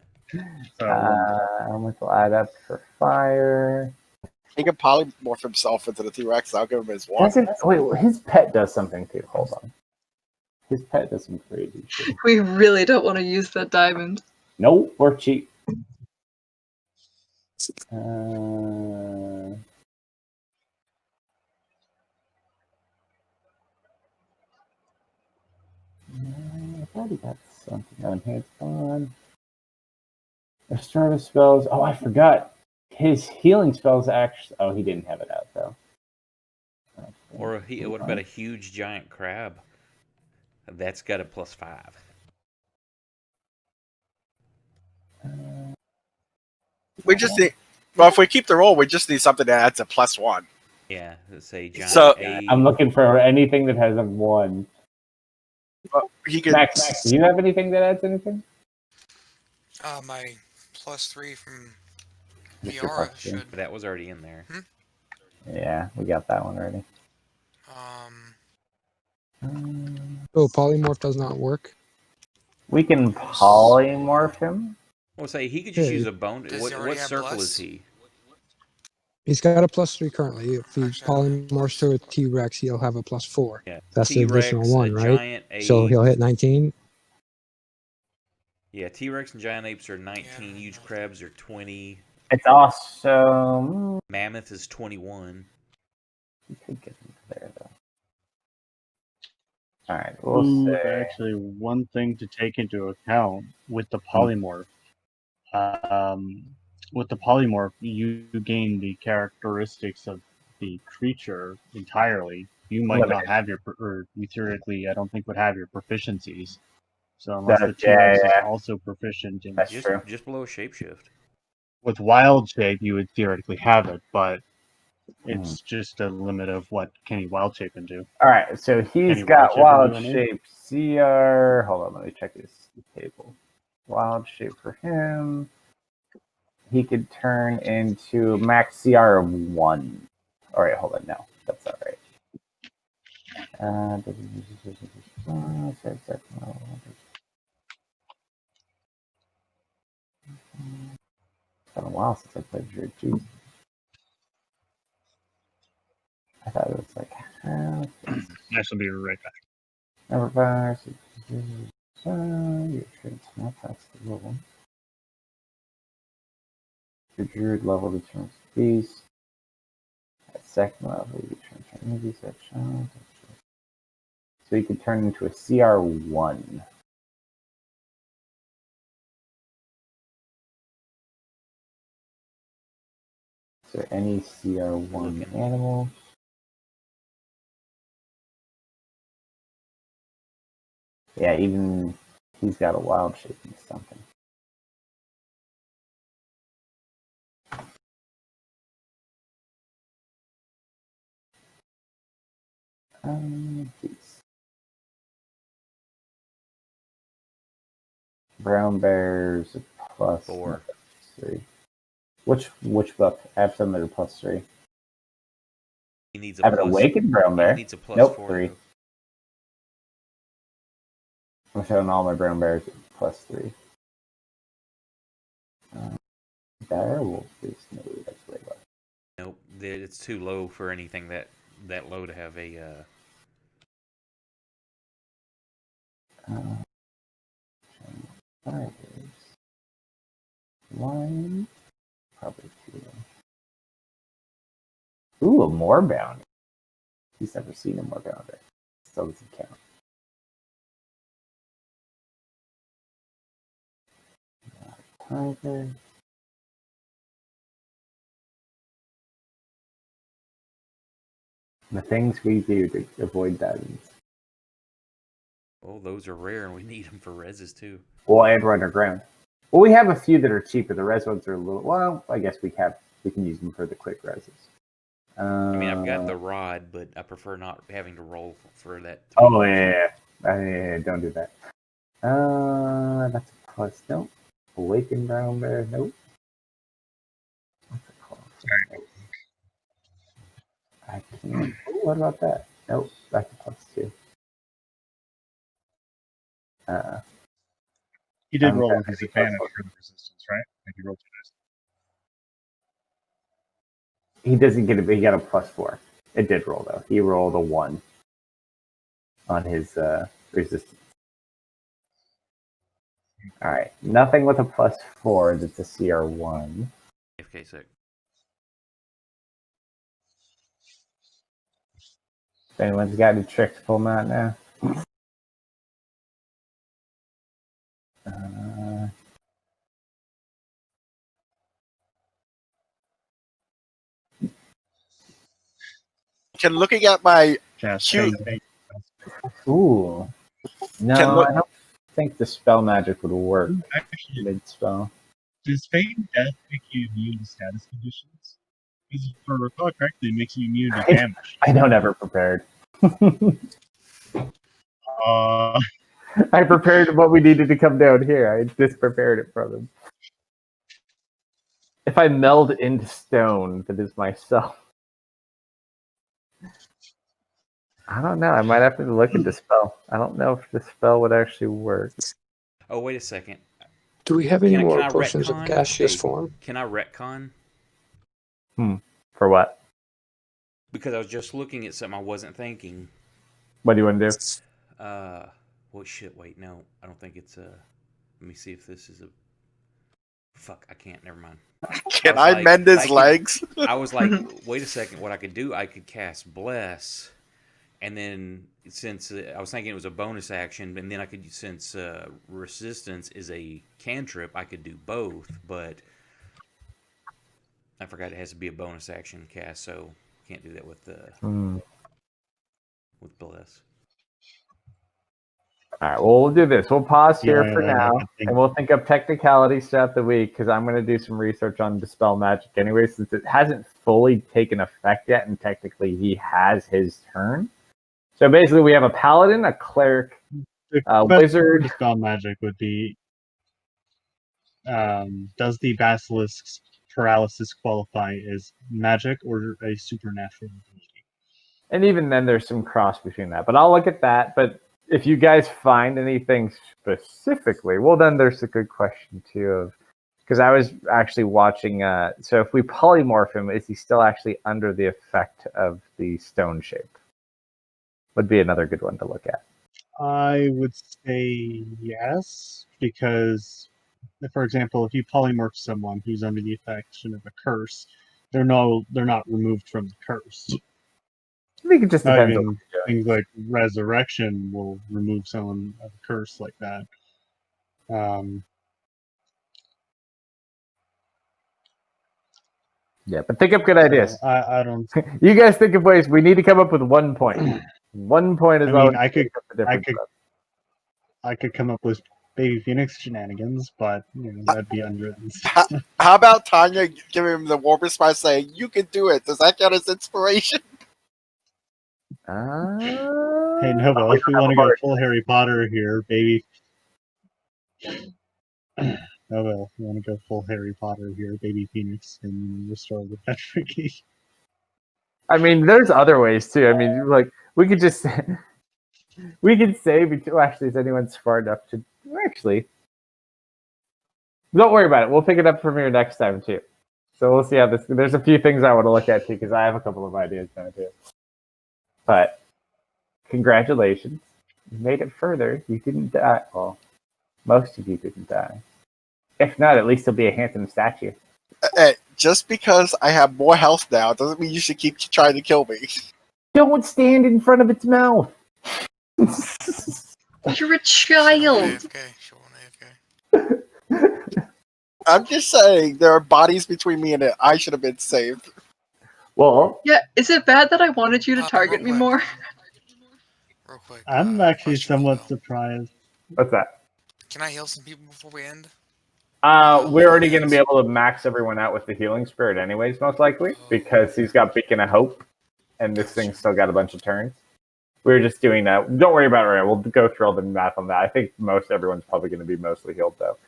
So, How much will add up for fire? He can polymorph himself into the T-Rex. I'll give him his 1. Wait, his pet does something too. Hold on. His pet does some crazy shit. We really don't want to use that diamond. Nope, we're cheap. I thought he got something on here. It's gone. Restorative spells. Oh, I forgot. His healing spells actually. Oh, he didn't have it out though. Or what about a huge giant crab? That's got a +5. We just need. Well, if we keep the roll, we just need something that adds a +1. Yeah, let's say giant So- 8. I'm looking for anything that has a 1. He could. Max, do you have anything that adds anything? My +3 from Just your Viara +3. should. That was already in there. Yeah, we got that one already. Oh, polymorph does not work. We can polymorph him. Well, say he could just Yeah, use a bone. Does he What already have circle bless? is he? He's got a +3 currently. If he Actually, I don't have polymorphs to a T-Rex, he'll have a +4. Yeah, That's the additional T-Rex, one, a right? giant ape. So he'll hit 19. Yeah, T-Rex and giant apes are 19. Yeah. Huge crabs are 20. It's awesome. Mammoth is 21. We could get him there though. All right, we'll say. actually, one thing to take into account with the polymorph. With the polymorph, you gain the characteristics of the creature entirely. You might not have or you theoretically, I don't think would have your proficiencies. So unless the T-Rex is also proficient in That's true. Just below shapeshift. with wild shape, you would theoretically have it, but it's just a limit of what can he wild shape into. All right, so he's Any got wild wild shape shape CR. Hold on, let me check his table. Wild shape for him. He could turn into max CR of 1. All right, hold on. No, that's not right. It's been a while since I played Druid. Jeez. I thought it was like. I shall be right back. Number 5. Your traits not that's the rule. Your Druid level determines beast. At second level, you turn into section. So you could turn into a CR1. Is there any CR1 animal? Yeah, even he's got a wild shape and something. Geez. Brown bears plus 4. 3. Which book? I have some that are plus 3. He needs I have an awakened brown bear. He needs a plus Nope, 4. 3. Though. I'm showing all my brown bears at plus 3. Direwolf is no, that's way low. Nope, it's too low for anything that low to have a. Tigers. One, probably 2. Ooh, a moorbound. He's never seen a moorbounder. Still doesn't count. Tiger. The things we do to avoid that. Oh, those are rare, and we need them for reses too. Well, and underground. Well, we have a few that are cheaper. The res ones are a little. Well, I guess we can use them for the quick reses. I mean, I've got the rod, but I prefer not having to roll for that. Oh yeah. Don't do that. That's a plus. Nope. Awakened brown bear. Nope. What's it called? I can't. Ooh, what about that? Nope. That's a plus 2. He did roll with his advantage for the resistance, right? Like he rolled 2 dice. He doesn't get he got a plus 4. It did roll though. He rolled a 1 on his resistance. All right. Nothing with a plus 4 that's a CR1. FK sick. If anyone's got any tricks, pull them out now. Can looking at my Shoot. Ooh. No, I don't think the spell magic would work Actually, mid-spell. does Feign Death make you immune to status conditions? Because if I recall correctly, it makes you immune to damage. I don't ever prepared. I prepared what we needed to come down here. I just prepared it from him. If I meld into stone, that is myself. I don't know. I might have to look at the spell. I don't know if the spell would actually work. Oh, wait a second. Do we have any Can more I potions of retcon? gaseous Hey, form? Can I retcon? For what? Because I was just looking at something I wasn't thinking. What do you want to do? Well, shit, wait, no. I don't think it's Let me see if this is a... Fuck, I can't, never mind. Can I mend his legs? I was like, wait a second, what I could do, I could cast Bless, and then, since I was thinking it was a bonus action, and then I could, since Resistance is a cantrip, I could do both, but I forgot it has to be a bonus action cast, so can't do that with Bless. All right, well, we'll do this. We'll pause here for now, and we'll think of technicalities throughout the week, because I'm going to do some research on Dispel Magic anyway, since it hasn't fully taken effect yet, and technically he has his turn. So basically, we have a paladin, a cleric, a wizard. Dispel Magic would be, does the basilisk's paralysis qualify as magic or a supernatural ability? And even then, there's some cross between that. But I'll look at that. But if you guys find anything specifically, well, then there's a good question too of because I was actually watching. So if we polymorph him, is he still actually under the effect of the stone shape? Would be another good one to look at. I would say yes, because, for example, if you polymorph someone who's under the affection of a curse, they're not removed from the curse. I think it just Not depends on even what you're doing. things like resurrection will remove someone of a curse like that. Yeah, but think of good ideas. I don't. You guys think of ways. We need to come up with 1 point. 1 point is I all. mean, we I need to could- make up the difference of. I could come up with Baby Phoenix shenanigans, but that'd be unwritten. How about Tanya giving him the warm response saying, "You can do it"? Does that count as inspiration? Hey, Oh, Nova, we if we don't have want a to go bard. full Harry Potter here, baby. Nova, if we want to go full Harry Potter here, Baby Phoenix and restore the petrification. I mean, there's other ways too. I mean, like we could just we could say actually, is anyone smart enough to actually? Don't worry about it. We'll pick it up from here next time too. So we'll see how this. There's a few things I want to look at too because I have a couple of ideas now too. But congratulations, you made it further. You didn't die. Well, most of you didn't die. If not, at least it'll be a handsome statue. Hey, just because I have more health now doesn't mean you should keep trying to kill me. Don't stand in front of its mouth. You're a child. Show on AFK. I'm just saying there are bodies between me and it. I should have been saved. Well, Yeah, is it bad that I wanted you to target me real quick. more? Real quick. I'm actually question, somewhat Will. surprised. what's that? Can I heal some people before we end? We're already going to be able to max everyone out with the healing spirit, anyways, most likely, because he's got Beacon of Hope, and this thing's still got a bunch of turns. We were just doing that. Don't worry about it. Right? We'll go through all the math on that. I think everyone's probably going to be mostly healed, though.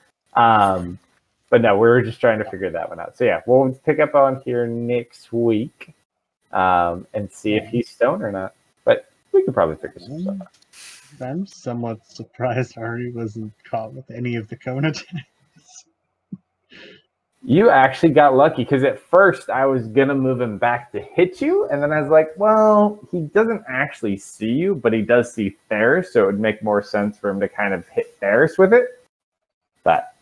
But no, we were just trying to figure that one out. So yeah, we'll pick up on here next week and see if he's stoned or not. But we could probably figure some stuff out. I'm somewhat surprised Ari wasn't caught with any of the cone attacks. You actually got lucky because at first I was gonna move him back to hit you, and then I was like, well, he doesn't actually see you, but he does see Theris, so it would make more sense for him to kind of hit Theris with it. But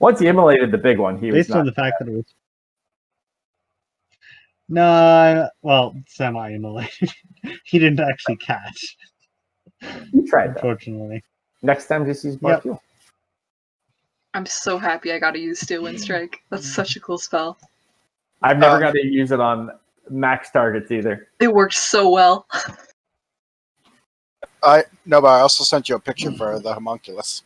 once he immolated the big one, he was Based on the fact that it was. No, well, semi-immolated. He didn't actually catch, You tried that. unfortunately. Next time, just use Bark Yep. Fuel. I'm so happy I got to use Steel Wind Strike. That's such a cool spell. I've never got to use it on max targets either. It works so well. No, but I also sent you a picture for the homunculus.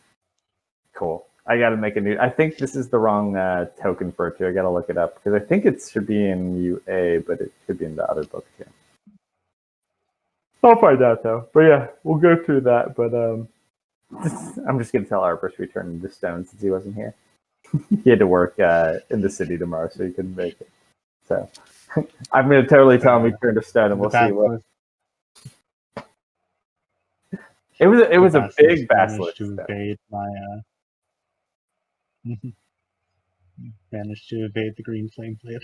Cool. I got to make a new. I think this is the wrong token for it too. I got to look it up because I think it should be in UA, but it could be in the other book too. I'll find out though. But yeah, we'll go through that. But I'm just gonna tell Arbus return to stone since he wasn't here. He had to work in the city tomorrow, so he couldn't make it. So I'm gonna totally tell him return to stone, and we'll see what. It was a big basilisk. To evade my, managed to evade the green flame blade.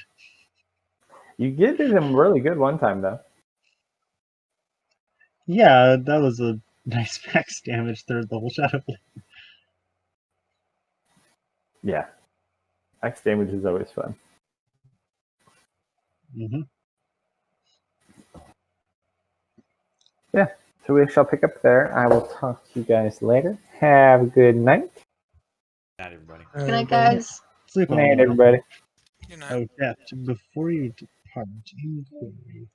You did him really good one time though. Yeah, that was a nice max damage third level shadow blade. Yeah, max damage is always fun. Mm-hmm. Yeah, so we shall pick up there. I will talk to you guys later. Have a good night. Good night, everybody. Good night, guys. Sleep Good on night, it. everybody. Good night. Oh, Jeff, before you depart, inquiry.